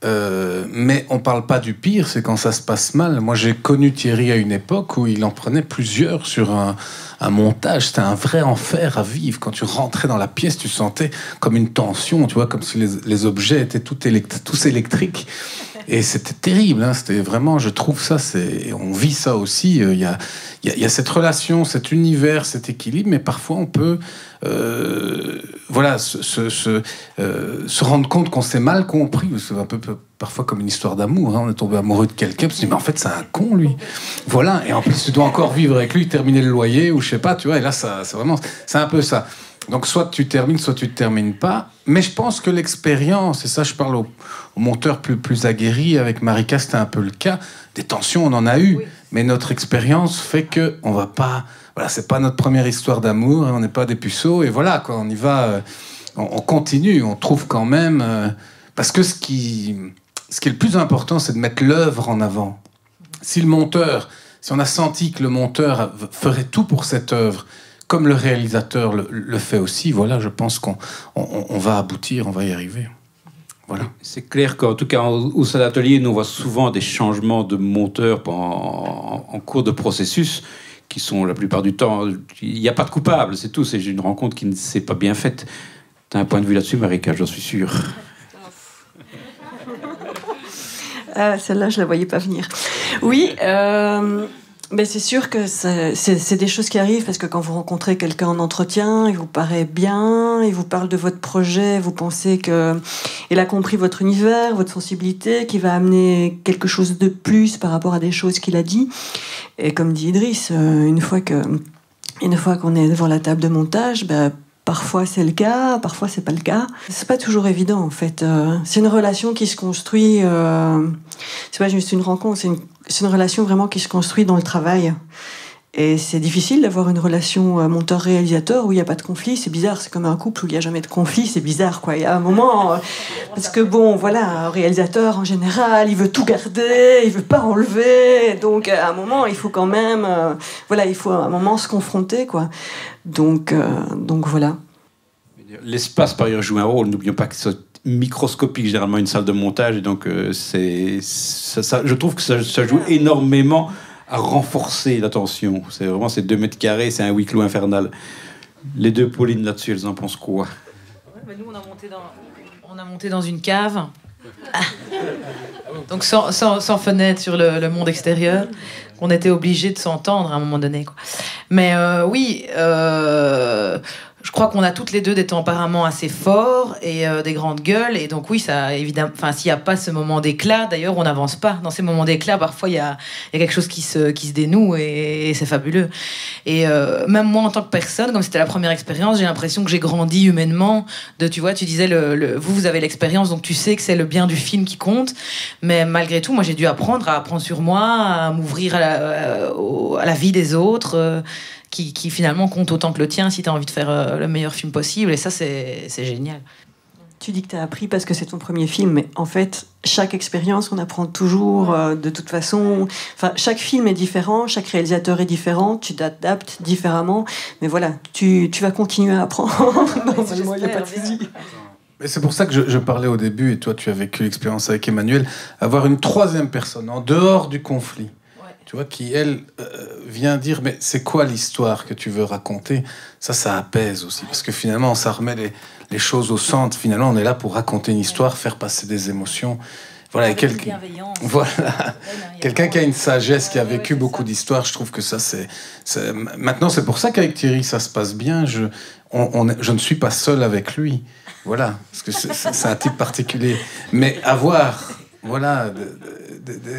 Mais on parle pas du pire, c'est quand ça se passe mal. Moi, j'ai connu Thierry à une époque où il en prenait plusieurs sur un montage. C'était un vrai enfer à vivre. Quand tu rentrais dans la pièce, tu sentais comme une tension, tu vois, comme si les objets étaient tous électriques. Et c'était terrible, hein, c'était vraiment, je trouve ça, on vit ça aussi, il y a cette relation, cet univers, cet équilibre, mais parfois on peut voilà, se rendre compte qu'on s'est mal compris. C'est un peu parfois comme une histoire d'amour, hein, on est tombé amoureux de quelqu'un, puis on se dit, mais en fait c'est un con lui. Voilà, et en plus tu dois encore vivre avec lui, terminer le loyer, ou je sais pas, tu vois, et là c'est un peu ça. Donc soit tu termines, soit tu ne termines pas. Mais je pense que l'expérience, et ça je parle aux monteurs plus aguerris, avec Marika c'était un peu le cas, des tensions on en a eu, oui. Mais notre expérience fait qu'on va pas... Voilà, c'est pas notre première histoire d'amour, on n'est pas des puceaux, et voilà, quoi, on y va, on continue, on trouve quand même... parce que ce qui est le plus important, c'est de mettre l'œuvre en avant. Si on a senti que le monteur ferait tout pour cette œuvre, comme le réalisateur le fait aussi, voilà, je pense qu'on va aboutir, on va y arriver. Voilà. C'est clair qu'en tout cas, au sein d'atelier, nous on voit souvent des changements de monteurs en cours de processus, qui sont la plupart du temps... Il n'y a pas de coupable, c'est tout, c'est une rencontre qui ne s'est pas bien faite. Tu as un point de vue là-dessus, Marika, j'en suis sûr. Celle-là, je ne la voyais pas venir. Oui, Ben c'est sûr que c'est des choses qui arrivent parce que quand vous rencontrez quelqu'un en entretien, il vous paraît bien, il vous parle de votre projet, vous pensez qu'il a compris votre univers, votre sensibilité, qu'il va amener quelque chose de plus par rapport à des choses qu'il a dit. Et comme dit Idriss, une fois qu'on est devant la table de montage, ben, parfois c'est le cas, parfois c'est pas le cas. C'est pas toujours évident en fait. C'est une relation qui se construit. C'est pas juste une rencontre, c'est une relation vraiment qui se construit dans le travail. Et c'est difficile d'avoir une relation monteur-réalisateur où il n'y a pas de conflit. C'est bizarre, c'est comme un couple où il n'y a jamais de conflit. C'est bizarre, quoi. Il y a un moment... parce que, bon, voilà, un réalisateur, en général, il veut tout garder, il veut pas enlever. Donc, à un moment, il faut quand même... voilà, il faut à un moment se confronter, quoi. Donc voilà. L'espace, par ailleurs, joue un rôle. N'oublions pas que c'est microscopique, généralement, une salle de montage. Et donc, je trouve que ça joue énormément à renforcer l'attention. C'est vraiment ces 2 mètres carrés, c'est un huis clos infernal. Les deux Pauline là-dessus, elles en pensent quoi? Nous, on a monté dans une cave. Donc sans fenêtre sur le monde extérieur. On était obligés de s'entendre à un moment donné, quoi. Mais oui, je crois qu'on a toutes les deux des tempéraments assez forts et des grandes gueules. Et donc oui, ça, évidemment, s'il n'y a pas ce moment d'éclat, d'ailleurs, on n'avance pas. Dans ces moments d'éclat, parfois, il y a quelque chose qui se dénoue et c'est fabuleux. Et même moi, en tant que personne, comme c'était la première expérience, j'ai l'impression que j'ai grandi humainement. Tu vois, tu disais, vous avez l'expérience, donc tu sais que c'est le bien du film qui compte. Mais malgré tout, moi, j'ai dû apprendre sur moi, à m'ouvrir à la vie des autres. Qui finalement compte autant que le tien si tu as envie de faire le meilleur film possible. Et ça, c'est génial. Tu dis que tu as appris parce que c'est ton premier film, mais en fait, chaque expérience, on apprend toujours de toute façon. Enfin, chaque film est différent, chaque réalisateur est différent, tu t'adaptes différemment. Mais voilà, tu vas continuer à apprendre. Normalement, il n'y a pas de souci. Et c'est pour ça que je parlais au début, et toi, tu as vécu l'expérience avec Emmanuel, avoir une troisième personne en dehors du conflit. Tu vois, qui, elle, vient dire, mais c'est quoi l'histoire que tu veux raconter? Ça apaise aussi, parce que finalement, ça remet les choses au centre. Finalement, on est là pour raconter une histoire, faire passer des émotions. Voilà, et quelqu'un qui a une sagesse, qui a vécu beaucoup d'histoires, je trouve que ça, c'est... Maintenant, c'est pour ça qu'avec Thierry, ça se passe bien. Je ne suis pas seul avec lui. Voilà, parce que c'est un type particulier. Mais avoir... Voilà,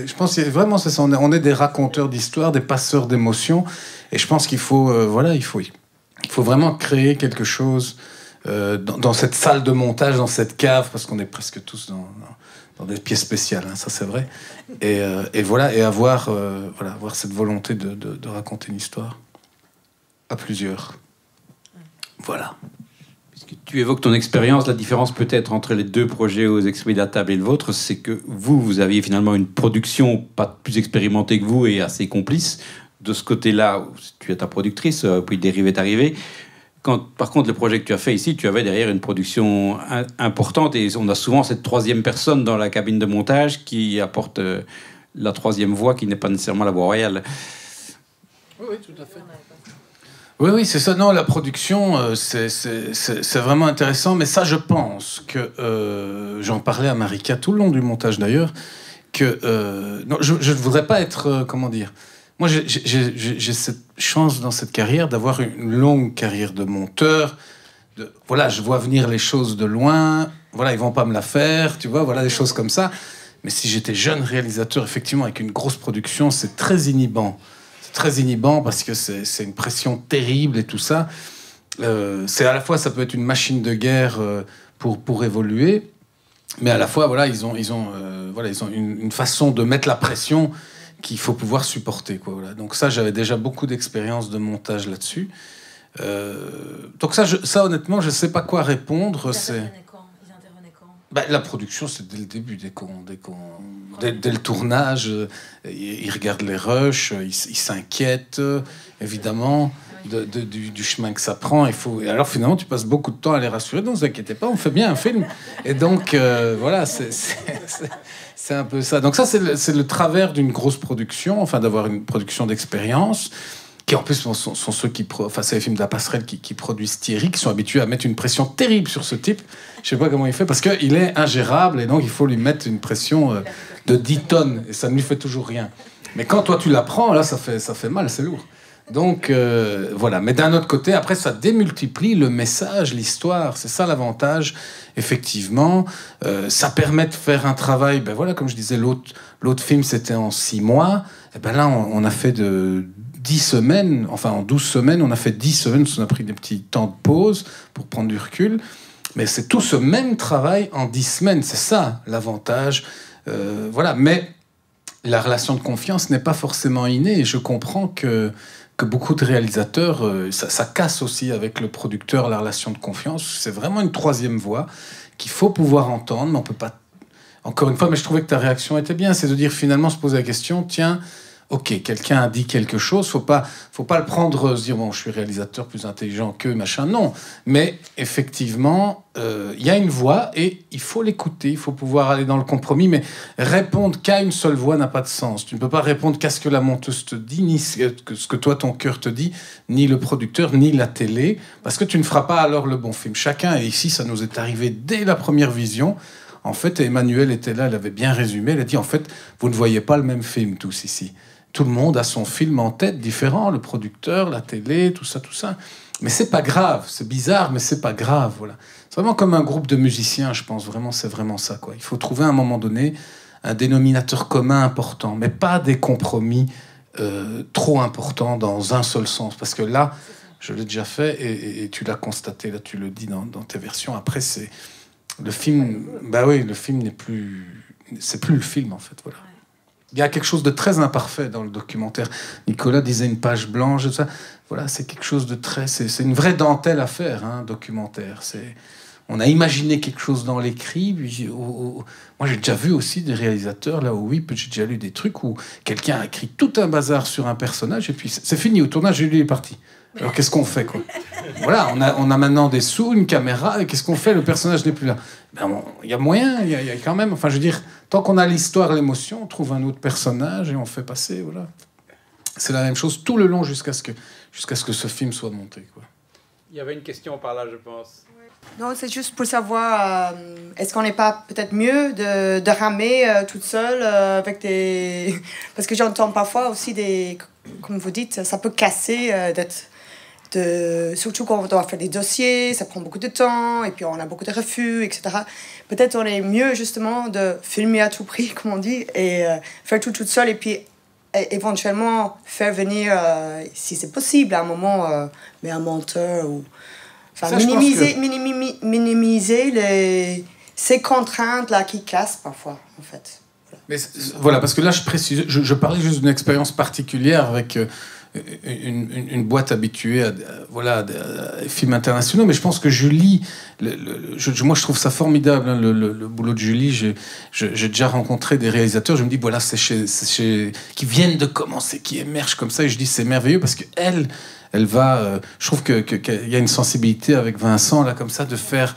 je pense que vraiment c'est ça. On est des raconteurs d'histoires, des passeurs d'émotions, et je pense qu'il faut, il faut vraiment créer quelque chose dans cette salle de montage, dans cette cave, parce qu'on est presque tous dans des pièces spéciales, hein, ça c'est vrai. Et voilà, et avoir cette volonté de raconter une histoire à plusieurs. Voilà. Tu évoques ton expérience, la différence peut-être entre les 2 projets aux Exprimés de la table et le vôtre, c'est que vous aviez finalement une production pas plus expérimentée que vous et assez complice. De ce côté-là, tu es ta productrice, puis Dérive est arrivé. Par contre, le projet que tu as fait ici, tu avais derrière une production importante et on a souvent cette troisième personne dans la cabine de montage qui apporte la troisième voix qui n'est pas nécessairement la voix royale. Oui, tout à fait. Oui, c'est ça. Non, la production, c'est vraiment intéressant. Mais ça, je pense que... j'en parlais à Marika tout le long du montage, d'ailleurs, que... non, je ne voudrais pas être... comment dire? Moi, j'ai cette chance dans cette carrière d'avoir une longue carrière de monteur. Voilà, je vois venir les choses de loin. Voilà, ils vont pas me la faire, tu vois, voilà, des choses comme ça. Mais si j'étais jeune réalisateur, effectivement, avec une grosse production, c'est très inhibant. Très inhibant parce que c'est une pression terrible et tout ça. C'est à la fois, ça peut être une machine de guerre pour évoluer, mais à la fois, voilà, ils ont une façon de mettre la pression qu'il faut pouvoir supporter, quoi. Voilà. Donc ça, j'avais déjà beaucoup d'expérience de montage là-dessus. Donc ça, honnêtement, je sais pas quoi répondre. Ils intervenaient quand? La production, c'est dès le début, dès le tournage, ils regardent les rushs, ils s'inquiètent, évidemment, du chemin que ça prend. Et alors, finalement, tu passes beaucoup de temps à les rassurer. Ne vous inquiétez pas, on fait bien un film. Et donc, voilà, c'est un peu ça. Donc ça, c'est le travers d'une grosse production, enfin, d'avoir une production d'expérience, qui en plus sont ceux qui... c'est les films de la passerelle qui produisent Thierry, qui sont habitués à mettre une pression terrible sur ce type. Je sais pas comment il fait, parce qu'il est ingérable, et donc il faut lui mettre une pression de 10 tonnes, et ça ne lui fait toujours rien. Mais quand toi tu l'apprends, là, ça fait mal, c'est lourd. Donc, voilà. Mais d'un autre côté, après, ça démultiplie le message, l'histoire. C'est ça l'avantage, effectivement. Ça permet de faire un travail, ben voilà, comme je disais, l'autre film, c'était en 6 mois. Et ben là, on a fait de 10 semaines, enfin en 12 semaines, on a fait 10 semaines, on a pris des petits temps de pause pour prendre du recul. Mais c'est tout ce même travail en 10 semaines. C'est ça, l'avantage. Voilà. Mais la relation de confiance n'est pas forcément innée. Et je comprends que beaucoup de réalisateurs, ça casse aussi avec le producteur, la relation de confiance. C'est vraiment une troisième voie qu'il faut pouvoir entendre, mais on peut pas... Encore une fois, mais je trouvais que ta réaction était bien, c'est de dire finalement, se poser la question, tiens, ok, quelqu'un a dit quelque chose, faut pas le prendre, se dire, bon, je suis réalisateur plus intelligent qu'eux, machin, non. Mais effectivement, il y a une voix et il faut l'écouter, il faut pouvoir aller dans le compromis, mais répondre qu'à une seule voix n'a pas de sens. Tu ne peux pas répondre qu'à ce que la monteuse te dit, ni ce que toi, ton cœur te dit, ni le producteur, ni la télé, parce que tu ne feras pas alors le bon film. Chacun, et ici, ça nous est arrivé dès la première vision. En fait, Emmanuelle était là, elle avait bien résumé, elle a dit, en fait, vous ne voyez pas le même film tous ici. Tout le monde a son film en tête différent, le producteur, la télé, tout ça. Mais c'est pas grave, c'est bizarre, mais c'est pas grave, voilà. C'est vraiment comme un groupe de musiciens, je pense, vraiment, c'est vraiment ça, quoi. Il faut trouver à un moment donné un dénominateur commun important, mais pas des compromis trop importants dans un seul sens, parce que là, je l'ai déjà fait, et tu l'as constaté, là, tu le dis dans tes versions, après, c'est... Le film, bah oui, le film n'est plus... C'est plus le film, en fait, voilà. Il y a quelque chose de très imparfait dans le documentaire. Nicolas disait une page blanche, tout ça. Voilà, c'est quelque chose de très... C'est une vraie dentelle à faire, un documentaire. On a imaginé quelque chose dans l'écrit. Moi, j'ai déjà vu aussi des réalisateurs, là où oui, j'ai déjà lu des trucs où quelqu'un a écrit tout un bazar sur un personnage, et puis c'est fini, au tournage, lui est parti. Alors qu'est-ce qu'on fait, quoi? Voilà, on a maintenant des sous, une caméra, et qu'est-ce qu'on fait? Le personnage n'est plus là. Il y a moyen, il y a quand même... Enfin, je veux dire, tant qu'on a l'histoire, l'émotion, on trouve un autre personnage et on fait passer, voilà. C'est la même chose tout le long jusqu'à ce que ce film soit monté, quoi. Il y avait une question par là, je pense. Non, c'est juste pour savoir, est-ce qu'on n'est pas peut-être mieux de ramer toute seule avec des... Parce que j'entends parfois aussi des... Comme vous dites, ça peut casser surtout quand on doit faire des dossiers, ça prend beaucoup de temps, et puis on a beaucoup de refus, etc. Peut-être on est mieux justement de filmer à tout prix, comme on dit, et faire tout toute seule, et puis éventuellement faire venir, si c'est possible, à un moment, mais un monteur, ou... Enfin, ça, minimiser ces contraintes-là qui cassent parfois, en fait. Mais voilà, parce que là, je précise, je parlais juste d'une expérience particulière avec une boîte habituée à des films internationaux, mais je pense que Julie, moi je trouve ça formidable, hein, le boulot de Julie. J'ai déjà rencontré des réalisateurs, je me dis, voilà, c'est chez qui viennent de commencer, qui émergent comme ça, et je dis, c'est merveilleux, parce qu'elle va... je trouve qu'il y a une sensibilité avec Vincent, là, comme ça, de faire...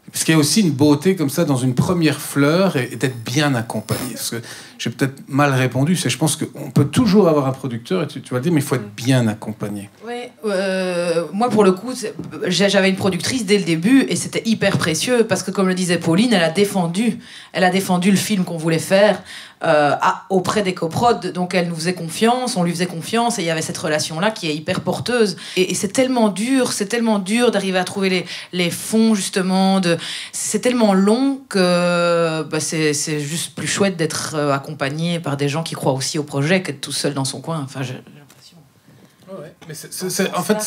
Parce qu'il y a aussi une beauté comme ça dans une première fleur et d'être bien accompagné. Parce que j'ai peut-être mal répondu, je pense qu'on peut toujours avoir un producteur, et tu vas le dire, mais il faut être bien accompagné. Oui, moi pour le coup, j'avais une productrice dès le début et c'était hyper précieux parce que, comme le disait Pauline, elle a défendu le film qu'on voulait faire auprès des coprods, donc elle nous faisait confiance, on lui faisait confiance, et il y avait cette relation-là qui est hyper porteuse. Et c'est tellement dur d'arriver à trouver les fonds, justement, c'est tellement long que c'est juste plus chouette d'être accompagné par des gens qui croient aussi au projet qu'être tout seul dans son coin. Enfin, j'ai l'impression. Ouais, mais en fait,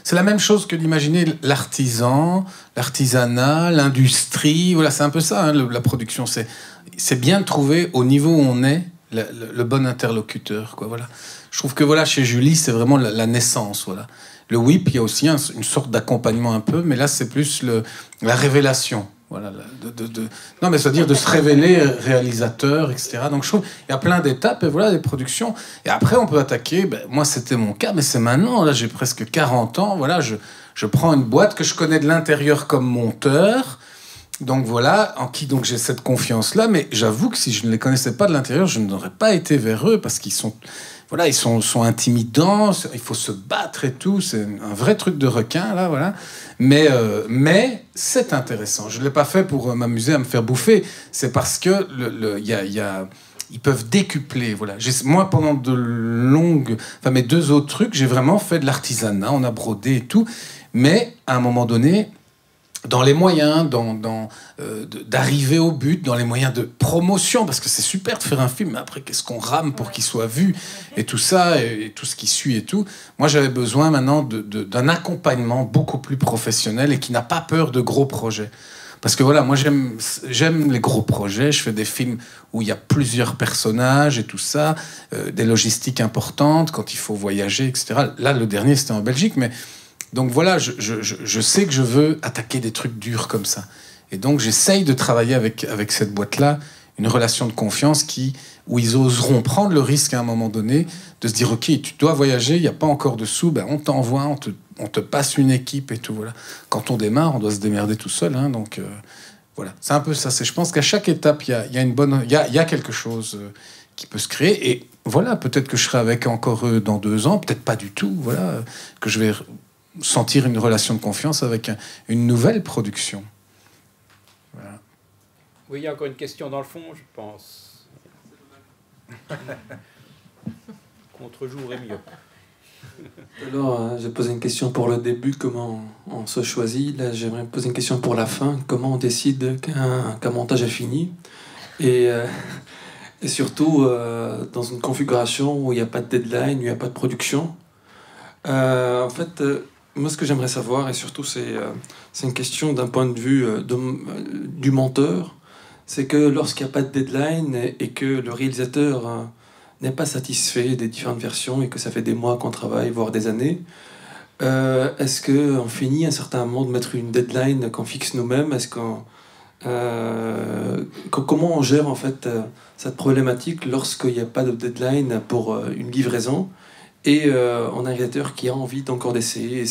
c'est la même chose que d'imaginer l'artisan, l'artisanat, l'industrie. Voilà, c'est un peu ça, hein, la production. C'est bien de trouver au niveau où on est le bon interlocuteur, quoi. Voilà. Je trouve que voilà, chez Julie, c'est vraiment la naissance. Voilà. Le whip, il y a aussi une sorte d'accompagnement un peu, mais là, c'est plus la révélation. Voilà, non, mais c'est-à-dire de se révéler réalisateur, etc. Donc je trouve qu'il y a plein d'étapes, et voilà, des productions. Et après, on peut attaquer, moi c'était mon cas, mais c'est maintenant, là j'ai presque 40 ans, voilà, je prends une boîte que je connais de l'intérieur comme monteur, donc voilà, en qui donc j'ai cette confiance-là, mais j'avoue que si je ne les connaissais pas de l'intérieur, je n'aurais pas été vers eux, parce qu'ils sont... Voilà, ils sont intimidants, il faut se battre et tout, c'est un vrai truc de requin, là, voilà. Mais c'est intéressant. Je ne l'ai pas fait pour m'amuser à me faire bouffer, c'est parce que il y a ils peuvent décupler. Voilà. Moi, pendant de longues... Enfin, mes 2 autres trucs, j'ai vraiment fait de l'artisanat, on a brodé et tout. Mais, à un moment donné, dans les moyens d'arriver au but, dans les moyens de promotion, parce que c'est super de faire un film, mais après, qu'est-ce qu'on rame pour qu'il soit vu, et tout ça, et tout ce qui suit et tout. Moi, j'avais besoin maintenant d'un accompagnement beaucoup plus professionnel et qui n'a pas peur de gros projets. Parce que voilà, moi, j'aime les gros projets. Je fais des films où il y a plusieurs personnages et tout ça, des logistiques importantes, quand il faut voyager, etc. Là, le dernier, c'était en Belgique, mais... Donc voilà, je sais que je veux attaquer des trucs durs comme ça. Et donc j'essaye de travailler avec cette boîte-là, une relation de confiance où ils oseront prendre le risque à un moment donné de se dire « Ok, tu dois voyager, il n'y a pas encore de sous, ben on t'envoie, on te passe une équipe et tout. » Voilà. Quand on démarre, on doit se démerder tout seul. Hein, donc voilà, c'est un peu ça. Je pense qu'à chaque étape, il y a quelque chose qui peut se créer. Et voilà, peut-être que je serai avec encore eux dans 2 ans, peut-être pas du tout. Voilà, que je vais... sentir une relation de confiance avec une nouvelle production. Voilà. Oui, il y a encore une question dans le fond, je pense. Contre-jour est mieux. Alors, j'ai posé une question pour le début, comment on se choisit. Là, j'aimerais poser une question pour la fin. Comment on décide qu'un montage est fini et surtout, dans une configuration où il n'y a pas de deadline, où il n'y a pas de production. En fait... moi, ce que j'aimerais savoir, et surtout c'est une question d'un point de vue du monteur, c'est que lorsqu'il n'y a pas de deadline et que le réalisateur n'est pas satisfait des différentes versions et que ça fait des mois qu'on travaille, voire des années, est-ce qu'on finit à un certain moment de mettre une deadline qu'on fixe nous-mêmes? Comment on gère en fait cette problématique lorsqu'il n'y a pas de deadline pour une livraison? Et on a un réalisateur qui a envie d'encore d'essayer,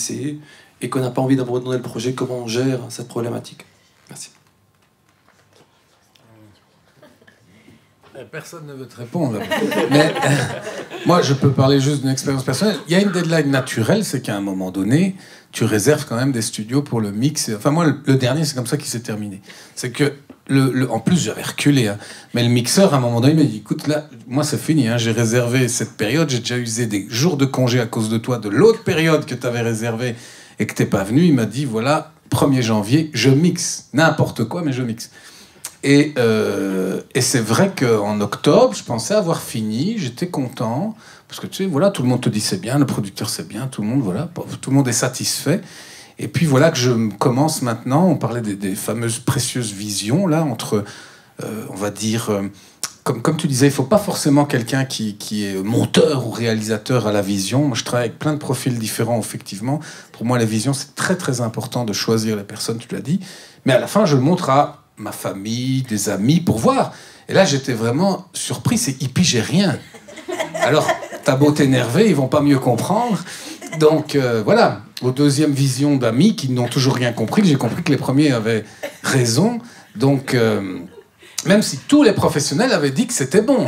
et qu'on n'a pas envie d'abandonner le projet. Comment on gère cette problématique? Merci. Personne ne veut te répondre. Mais moi, je peux parler juste d'une expérience personnelle. Il y a une deadline naturelle, c'est qu'à un moment donné, tu réserves quand même des studios pour le mix. Enfin, moi, le dernier, c'est comme ça qu'il s'est terminé. C'est que, en plus, j'avais reculé. Hein. Mais le mixeur, à un moment donné, il m'a dit, écoute, là, moi, c'est fini. Hein. J'ai réservé cette période. J'ai déjà usé des jours de congé à cause de toi, de l'autre période que tu avais réservée et que tu n'es pas venu. Il m'a dit, voilà, 1er janvier, je mixe. N'importe quoi, mais je mixe. Et c'est vrai qu'en octobre, je pensais avoir fini, j'étais content, parce que tu sais, voilà, tout le monde te dit c'est bien, le producteur c'est bien, tout le monde est satisfait. Et puis voilà que je commence maintenant, on parlait des fameuses précieuses visions, là, entre, on va dire, comme tu disais, il ne faut pas forcément quelqu'un qui est monteur ou réalisateur à la vision. Moi, je travaille avec plein de profils différents, effectivement. Pour moi, la vision, c'est très, très important de choisir les personnes, tu l'as dit. Mais à la fin, je le montre à ma famille, des amis, pour voir. Et là, j'étais vraiment surpris, c'est hippie, j'ai rien. Alors, t'as beau t'énerver, ils vont pas mieux comprendre. Donc, voilà, aux deuxièmes visions d'amis qui n'ont toujours rien compris, j'ai compris que les premiers avaient raison. Donc, même si tous les professionnels avaient dit que c'était bon.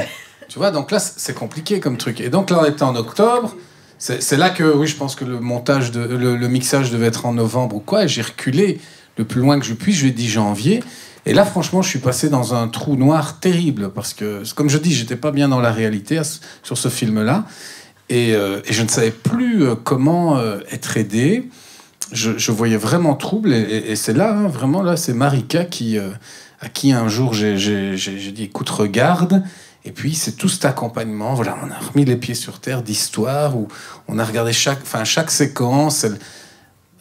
Tu vois, donc là, c'est compliqué comme truc. Et donc là, on était en octobre. C'est là que, oui, je pense que le montage, le mixage devait être en novembre ou quoi. Et j'ai reculé le plus loin que je puis. Je lui ai dit janvier. Et là, franchement, je suis passé dans un trou noir terrible parce que, comme je dis, j'étais pas bien dans la réalité sur ce film-là. Et je ne savais plus comment être aidé. Je voyais vraiment trouble. Et c'est là, hein, vraiment, là, c'est Marika à qui un jour j'ai dit, écoute, regarde. Et puis, c'est tout cet accompagnement. Voilà, on a remis les pieds sur terre d'histoire où on a regardé chaque séquence.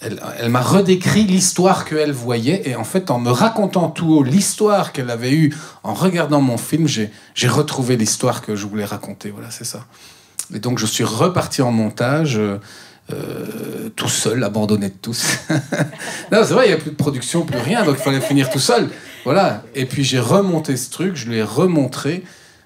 Elle m'a redécrit l'histoire qu'elle voyait. Et en fait, en me racontant tout haut l'histoire qu'elle avait eue en regardant mon film, j'ai retrouvé l'histoire que je voulais raconter. Voilà, c'est ça. Et donc, je suis reparti en montage, tout seul, abandonné de tous. Non, c'est vrai, il n'y a plus de production, plus rien. Donc, il fallait finir tout seul. Voilà. Et puis, j'ai remonté ce truc, je lui ai remontré.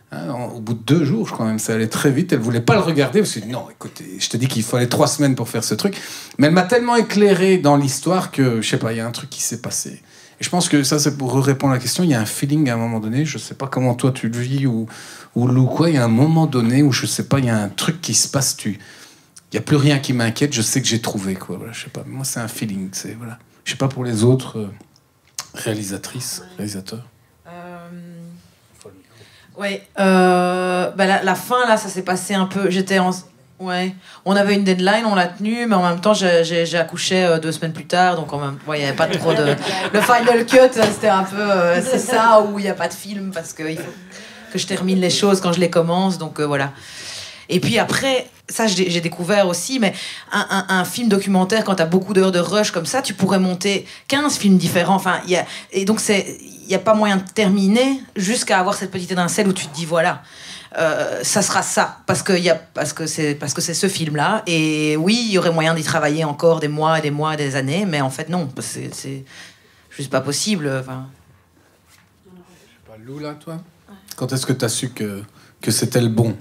Hein, au bout de 2 jours, je crois même, ça allait très vite. Elle voulait pas le regarder parce que non, écoutez, je te dis qu'il fallait 3 semaines pour faire ce truc. Mais elle m'a tellement éclairé dans l'histoire que je sais pas, il y a un truc qui s'est passé. Et je pense que ça, c'est pour répondre à la question. Il y a un feeling à un moment donné. Je sais pas comment toi tu le vis ou Lou quoi. Il y a un moment donné où je sais pas, il y a un truc qui se passe. Il y a plus rien qui m'inquiète. Je sais que j'ai trouvé quoi. Voilà, je sais pas. Moi, c'est un feeling. C'est voilà. Je sais pas pour les autres réalisatrices, réalisateurs. Oui. La fin, là, ça s'est passé un peu... Ouais. On avait une deadline, on l'a tenue, mais en même temps, j'ai accouché 2 semaines plus tard, donc il n'y avait pas trop de... Le final cut, c'était un peu... c'est ça, où il n'y a pas de film, parce qu'il faut que je termine les choses quand je les commence, donc voilà. Et puis après, ça j'ai découvert aussi, mais un film documentaire, quand tu as beaucoup d'heures de rush comme ça, tu pourrais monter 15 films différents. Enfin, et donc il n'y a pas moyen de terminer jusqu'à avoir cette petite étincelle où tu te dis voilà, ça sera ça, parce que c'est ce film-là. Et oui, il y aurait moyen d'y travailler encore des mois et des mois et des années, mais en fait non, c'est juste pas possible. Enfin. Je sais pas, Lou, là, toi, quand est-ce que tu as su que c'était le bon?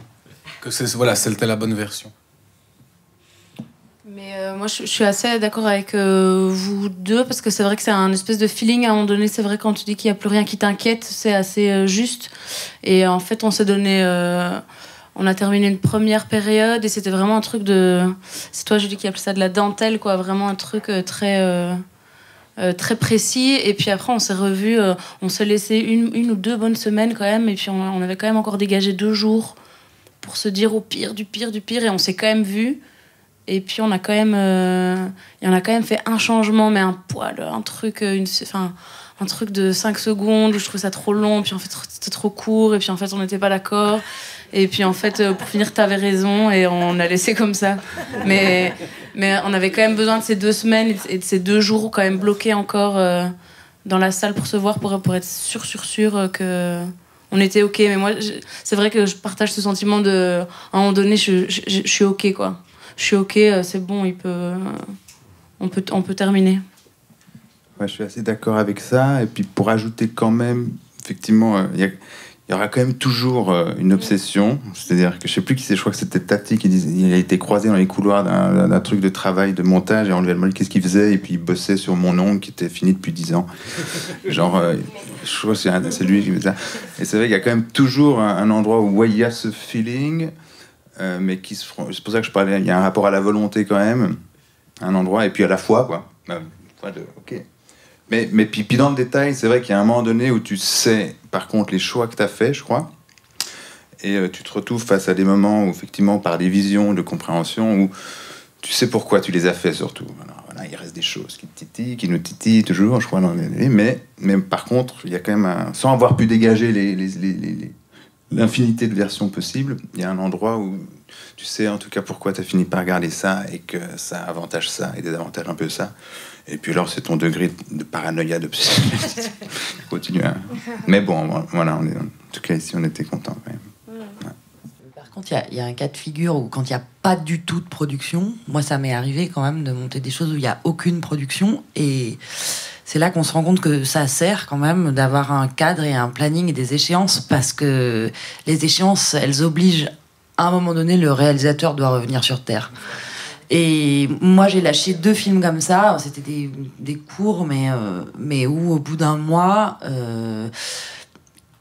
Que c'était la bonne version. Mais moi, je suis assez d'accord avec vous deux, parce que c'est vrai que c'est un espèce de feeling. À un moment donné, c'est vrai, quand tu dis qu'il n'y a plus rien qui t'inquiète, c'est assez juste. Et en fait, on s'est donné... on a terminé une première période, et c'était vraiment un truc de... C'est toi, Julie, qui appelle ça de la dentelle, quoi. Vraiment un truc très précis. Et puis après, on s'est revus, on s'est laissé une ou 2 bonnes semaines quand même, et puis on avait quand même encore dégagé 2 jours pour se dire au pire du pire du pire, et on s'est quand même vu. Et puis on a quand même fait un changement, mais un poil, un truc de 5 secondes où je trouvais ça trop long, puis en fait c'était trop court, et puis en fait on n'était pas d'accord, et puis en fait pour finir t'avais raison, et on a laissé comme ça. Mais on avait quand même besoin de ces 2 semaines et de ces 2 jours quand même bloqués encore dans la salle pour se voir, pour être sûr que on était ok. Mais moi c'est vrai que je partage ce sentiment de, à un moment donné, je suis ok, quoi. Je suis ok, c'est bon, on peut terminer. Ouais, je suis assez d'accord avec ça. Et puis pour ajouter quand même, effectivement, il y aura quand même toujours une obsession. C'est-à-dire que je sais plus qui c'est, je crois que c'était Tati qui disait, il a été croisé dans les couloirs d'un truc de travail, de montage, et on lui a demandé qu'est-ce qu'il faisait, et puis il bossait sur Mon ongle qui était fini depuis 10 ans. Genre, je crois que c'est lui qui faisait ça. Et c'est vrai qu'il y a quand même toujours un endroit où il y a ce feeling, mais c'est pour ça que je parlais, il y a un rapport à la volonté quand même, un endroit, et puis à la foi, quoi. Ok. Mais puis dans le détail, c'est vrai qu'il y a un moment donné où tu sais, par contre, les choix que tu as faits, je crois, et tu te retrouves face à des moments où, effectivement, par des visions de compréhension, où tu sais pourquoi tu les as faits, surtout. Alors, voilà, il reste des choses qui te titillent, qui nous titillent toujours, je crois, mais par contre, il y a quand même, sans avoir pu dégager l'infinité de versions possibles, il y a un endroit où tu sais, en tout cas, pourquoi tu as fini par regarder ça, et que ça avantage ça, et désavantage un peu ça. Et puis alors, c'est ton degré de paranoïa, d'obsession. Continue. Hein. Mais bon, voilà, en tout cas, ici, on était contents quand même. Ouais. Par contre, il y a un cas de figure où, quand il n'y a pas du tout de production, moi, ça m'est arrivé quand même de monter des choses où il n'y a aucune production. Et c'est là qu'on se rend compte que ça sert quand même d'avoir un cadre et un planning et des échéances, parce que les échéances, elles obligent, à un moment donné, le réalisateur doit revenir sur Terre. Et moi, j'ai lâché 2 films comme ça. C'était des courts, mais où, au bout d'un mois,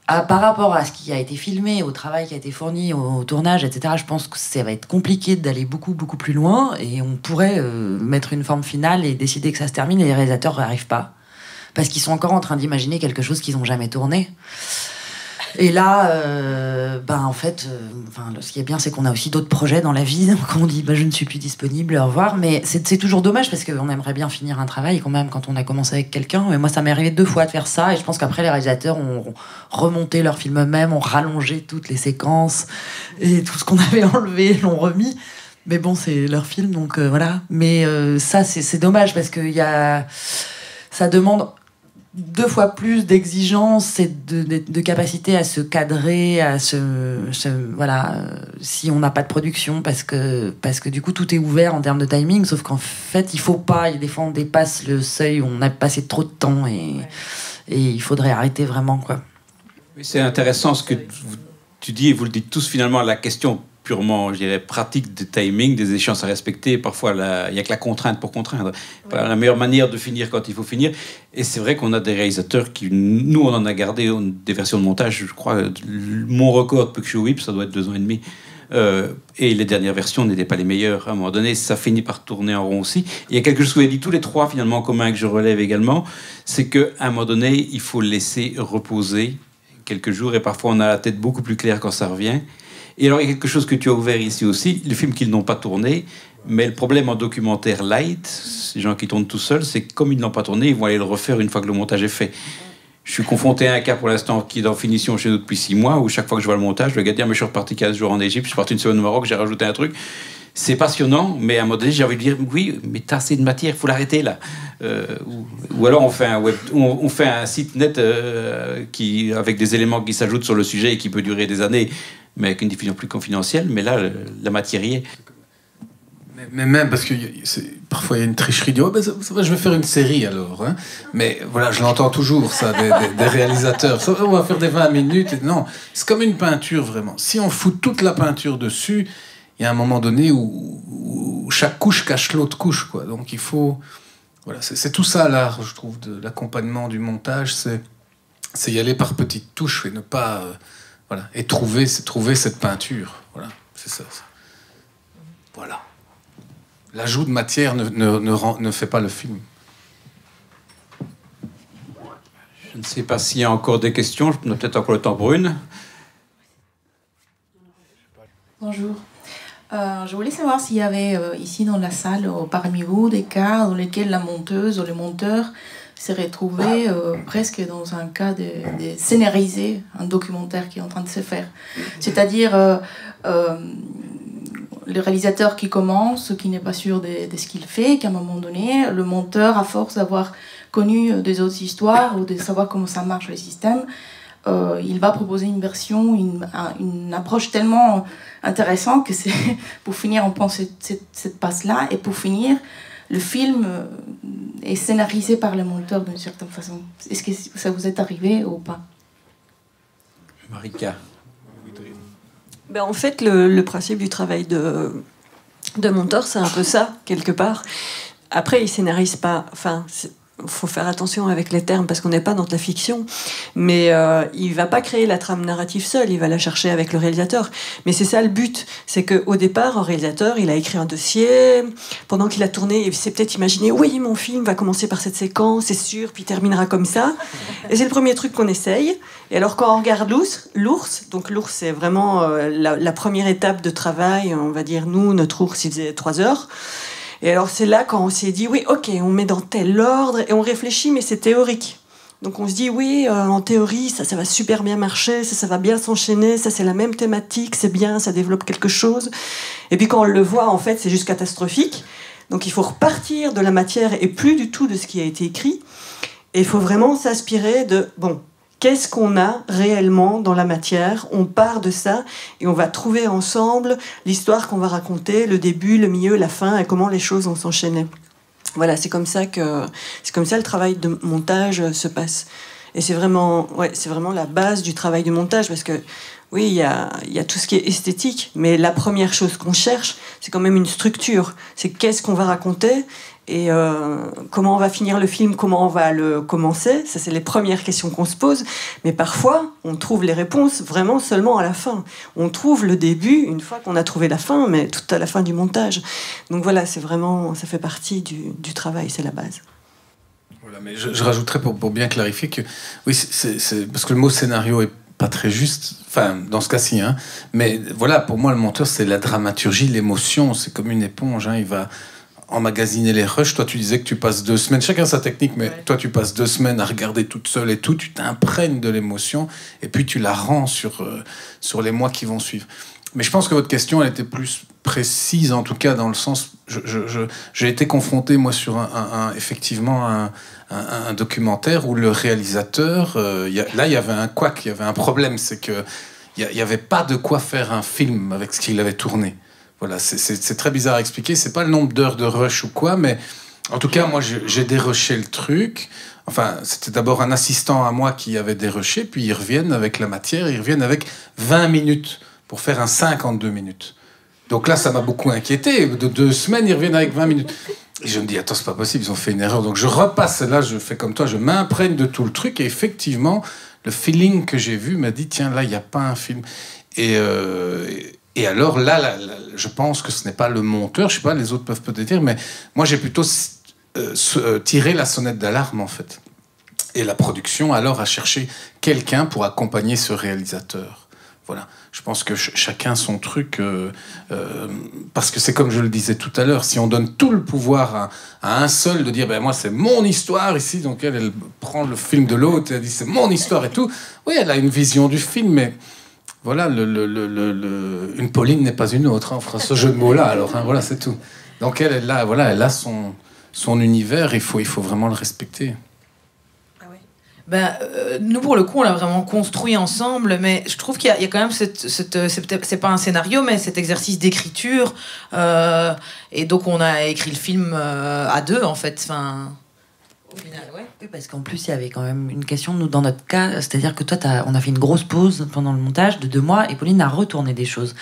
par rapport à ce qui a été filmé, au travail qui a été fourni, au tournage, etc., je pense que ça va être compliqué d'aller beaucoup, beaucoup plus loin. Et on pourrait mettre une forme finale et décider que ça se termine, et les réalisateurs n'arrivent pas. Parce qu'ils sont encore en train d'imaginer quelque chose qu'ils n'ont jamais tourné. Et là, en fait, ce qui est bien, c'est qu'on a aussi d'autres projets dans la vie. Donc on dit, je ne suis plus disponible, au revoir. Mais c'est toujours dommage, parce qu'on aimerait bien finir un travail quand même quand on a commencé avec quelqu'un. Mais moi, ça m'est arrivé 2 fois de faire ça. Et je pense qu'après, les réalisateurs ont remonté leur film eux-mêmes, ont rallongé toutes les séquences. Et tout ce qu'on avait enlevé, l'ont remis. Mais bon, c'est leur film, donc voilà. Mais ça, c'est dommage, parce que ça demande 2 fois plus d'exigences et de capacité à se cadrer, si on n'a pas de production, parce que du coup tout est ouvert en termes de timing, sauf qu'en fait il faut pas, des fois on dépasse le seuil où on a passé trop de temps, et il faudrait arrêter vraiment, quoi. Oui, c'est intéressant ce que tu dis, et vous le dites tous finalement, la question purement, je dirais, pratique de timing, des échéances à respecter. Parfois, il n'y a que la contrainte pour contraindre. Voilà, la meilleure manière de finir quand il faut finir. Et c'est vrai qu'on a des réalisateurs qui... Nous, on en a gardé des versions de montage, je crois. Mon record de Pukshu Whip, ça doit être 2 ans et demi. Et les dernières versions n'étaient pas les meilleures. À un moment donné, ça finit par tourner en rond aussi. Il y a quelque chose que vous avez dit tous les 3, finalement, en commun, que je relève également. C'est qu'à un moment donné, il faut laisser reposer, quelques jours et parfois on a la tête beaucoup plus claire quand ça revient. Et alors il y a quelque chose que tu as ouvert ici aussi, les films qu'ils n'ont pas tournés, mais le problème en documentaire light, ces gens qui tournent tout seuls, c'est que comme ils ne l'ont pas tourné, ils vont aller le refaire une fois que le montage est fait. Je suis confronté à un cas pour l'instant qui est en finition chez nous depuis 6 mois, où chaque fois que je vois le montage, le gars dit « mais je suis reparti 15 jours en Égypte, je suis parti une semaine au Maroc, j'ai rajouté un truc ». C'est passionnant, mais à un moment donné, j'ai envie de dire « oui, mais t'as assez de matière, il faut l'arrêter là ». Ou alors on fait un site net avec des éléments qui s'ajoutent sur le sujet et qui peut durer des années, mais avec une diffusion plus confidentielle, mais là, la matière y est. Mais même parce que parfois il y a une tricherie du « oh ben ça va, je vais faire une série alors hein. ». Mais voilà, je l'entends toujours ça des réalisateurs. Ça, on va faire des 20 minutes. Non, c'est comme une peinture vraiment. Si on fout toute la peinture dessus, il y a un moment donné où chaque couche cache l'autre couche, quoi. Donc il faut... Voilà, c'est tout ça l'art, je trouve, de l'accompagnement du montage. C'est y aller par petites touches et ne pas... voilà, et trouver cette peinture. Voilà, c'est ça. Voilà. L'ajout de matière ne fait pas le film. Je ne sais pas s'il y a encore des questions. On a peut-être encore le temps pour une. Bonjour. Je voulais savoir s'il y avait ici dans la salle, parmi vous, des cas dans lesquels la monteuse ou le monteur s'est retrouvé presque dans un cas de scénariser un documentaire qui est en train de se faire. C'est-à-dire... le réalisateur qui commence, qui n'est pas sûr de ce qu'il fait, qu'à un moment donné, le monteur, à force d'avoir connu des autres histoires ou de savoir comment ça marche le système, il va proposer une version, une approche tellement intéressante que c'est, pour finir, on prend cette passe-là, et pour finir, le film est scénarisé par le monteur d'une certaine façon. Est-ce que ça vous est arrivé ou pas? Marika. Ben en fait, le principe du travail de monteur, c'est un peu ça, quelque part. Après, il scénarise pas... Enfin, faut faire attention avec les termes, parce qu'on n'est pas dans de la fiction. Mais il va pas créer la trame narrative seul, il va la chercher avec le réalisateur. Mais c'est ça le but. C'est qu'au départ, un réalisateur, il a écrit un dossier. Pendant qu'il a tourné, il s'est peut-être imaginé « oui, mon film va commencer par cette séquence, c'est sûr, puis il terminera comme ça ». Et c'est le premier truc qu'on essaye. Et alors quand on regarde l'ours, donc l'ours c'est vraiment la première étape de travail, on va dire nous, notre ours il faisait 3 heures. Et alors c'est là quand on s'est dit oui ok, on met dans tel ordre et on réfléchit mais c'est théorique. Donc on se dit oui, en théorie ça va super bien marcher, ça va bien s'enchaîner, ça c'est la même thématique, c'est bien, ça développe quelque chose. Et puis quand on le voit en fait c'est juste catastrophique. Donc il faut repartir de la matière et plus du tout de ce qui a été écrit. Et il faut vraiment s'inspirer de bon, qu'est-ce qu'on a réellement dans la matière? On part de ça et on va trouver ensemble l'histoire qu'on va raconter, le début, le milieu, la fin et comment les choses vont s'enchaîner. Voilà, c'est comme ça le travail de montage se passe. Et c'est vraiment la base du travail du montage parce que oui, il y a tout ce qui est esthétique, mais la première chose qu'on cherche, c'est quand même une structure. C'est qu'est-ce qu'on va raconter et comment on va finir le film, comment on va le commencer. Ça, c'est les premières questions qu'on se pose. Mais parfois, on trouve les réponses vraiment seulement à la fin. On trouve le début une fois qu'on a trouvé la fin, mais tout à la fin du montage. Donc voilà, c'est vraiment, ça fait partie du travail, c'est la base. Voilà, mais je rajouterais pour bien clarifier que oui, c'est parce que le mot scénario est pas très juste, enfin dans ce cas-ci, hein. Mais voilà, pour moi le monteur c'est la dramaturgie, l'émotion, c'est comme une éponge, hein. Il va emmagasiner les rushs. Toi tu disais que tu passes 2 semaines, chacun sa technique, mais ouais. Toi tu passes 2 semaines à regarder toute seule et tout, tu t'imprègnes de l'émotion et puis tu la rends sur les mois qui vont suivre. Mais je pense que votre question elle était plus précise, en tout cas dans le sens, j'ai été confronté moi sur effectivement un documentaire où le réalisateur, là il y avait un couac, il y avait un problème, c'est que il y avait pas de quoi faire un film avec ce qu'il avait tourné. Voilà, c'est très bizarre à expliquer, c'est pas le nombre d'heures de rush ou quoi, mais en tout cas moi j'ai dérushé le truc. Enfin, c'était d'abord un assistant à moi qui avait dérushé, puis ils reviennent avec la matière, ils reviennent avec 20 minutes pour faire un 52 minutes. Donc là, ça m'a beaucoup inquiété. De 2 semaines, ils reviennent avec 20 minutes. Et je me dis, attends, c'est pas possible, ils ont fait une erreur. Donc je repasse, là, je fais comme toi, je m'imprègne de tout le truc. Et effectivement, le feeling que j'ai vu m'a dit, tiens, là, il n'y a pas un film. Et alors là, je pense que ce n'est pas le monteur, je sais pas, les autres peuvent peut-être dire, mais moi, j'ai plutôt tiré la sonnette d'alarme, en fait. Et la production, alors, a cherché quelqu'un pour accompagner ce réalisateur. Voilà. Je pense que chacun son truc, parce que c'est comme je le disais tout à l'heure, si on donne tout le pouvoir à un seul de dire, ben moi c'est mon histoire ici, donc elle prend le film de l'autre, elle dit c'est mon histoire et tout. Oui, elle a une vision du film, mais voilà, une Pauline n'est pas une autre. Hein, on fera ce jeu de mots-là, alors, hein, voilà, c'est tout. Donc elle a son univers, il faut vraiment le respecter. Nous, pour le coup, on l'a vraiment construit ensemble, mais je trouve qu'il y a quand même c'est pas un scénario, mais cet exercice d'écriture. Et donc, on a écrit le film à deux, en fait. Enfin, au final, ouais. Oui, parce qu'en plus, il y avait quand même une question, nous, dans notre cas, c'est-à-dire que toi, on a fait une grosse pause pendant le montage de 2 mois, et Pauline a retourné des choses.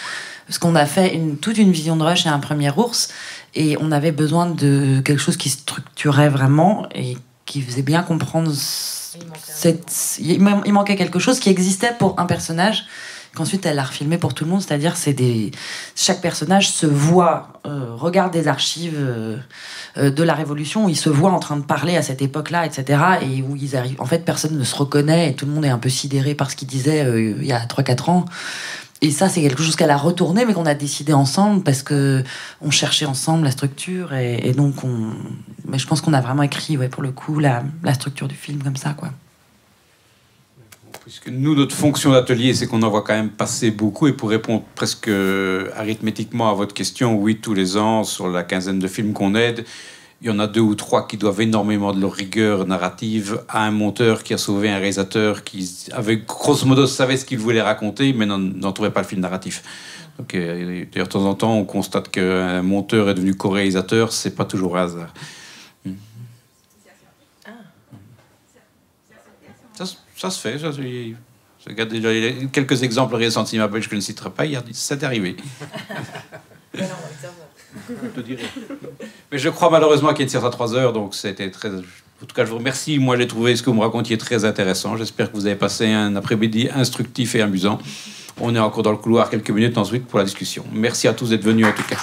Parce qu'on a fait toute une vision de rush et un premier ours, et on avait besoin de quelque chose qui structurait vraiment, et qui faisait bien comprendre... Il manquait quelque chose qui existait pour un personnage qu'ensuite elle a refilmé pour tout le monde, c'est-à-dire chaque personnage se voit, regarde des archives de la Révolution où il se voit en train de parler à cette époque-là, etc. et où ils arrivent, en fait personne ne se reconnaît et tout le monde est un peu sidéré par ce qu'il disait il y a 3-4 ans. Et ça, c'est quelque chose qu'elle a retourné, mais qu'on a décidé ensemble parce que on cherchait ensemble la structure et donc mais je pense qu'on a vraiment écrit, ouais, pour le coup, la structure du film comme ça, quoi. Puisque nous, notre fonction d'atelier, c'est qu'on en voit quand même passer beaucoup. Et pour répondre presque arithmétiquement à votre question, oui, tous les ans, sur la quinzaine de films qu'on aide, il y en a 2 ou 3 qui doivent énormément de leur rigueur narrative à un monteur qui a sauvé un réalisateur qui, avec grosso modo, savait ce qu'il voulait raconter, mais n'en trouvait pas le fil narratif. Donc, d'ailleurs, de temps en temps, on constate qu'un monteur est devenu co-réalisateur, c'est pas toujours un hasard. Ça se fait. Je regarde déjà quelques exemples récents de cinéma belge que je ne citerai pas. C'est arrivé. Mais je crois malheureusement qu'il y a une séance à 3 heures, donc c'était très... En tout cas, je vous remercie. Moi, j'ai trouvé ce que vous me racontiez très intéressant. J'espère que vous avez passé un après-midi instructif et amusant. On est encore dans le couloir quelques minutes ensuite pour la discussion. Merci à tous d'être venus en tout cas.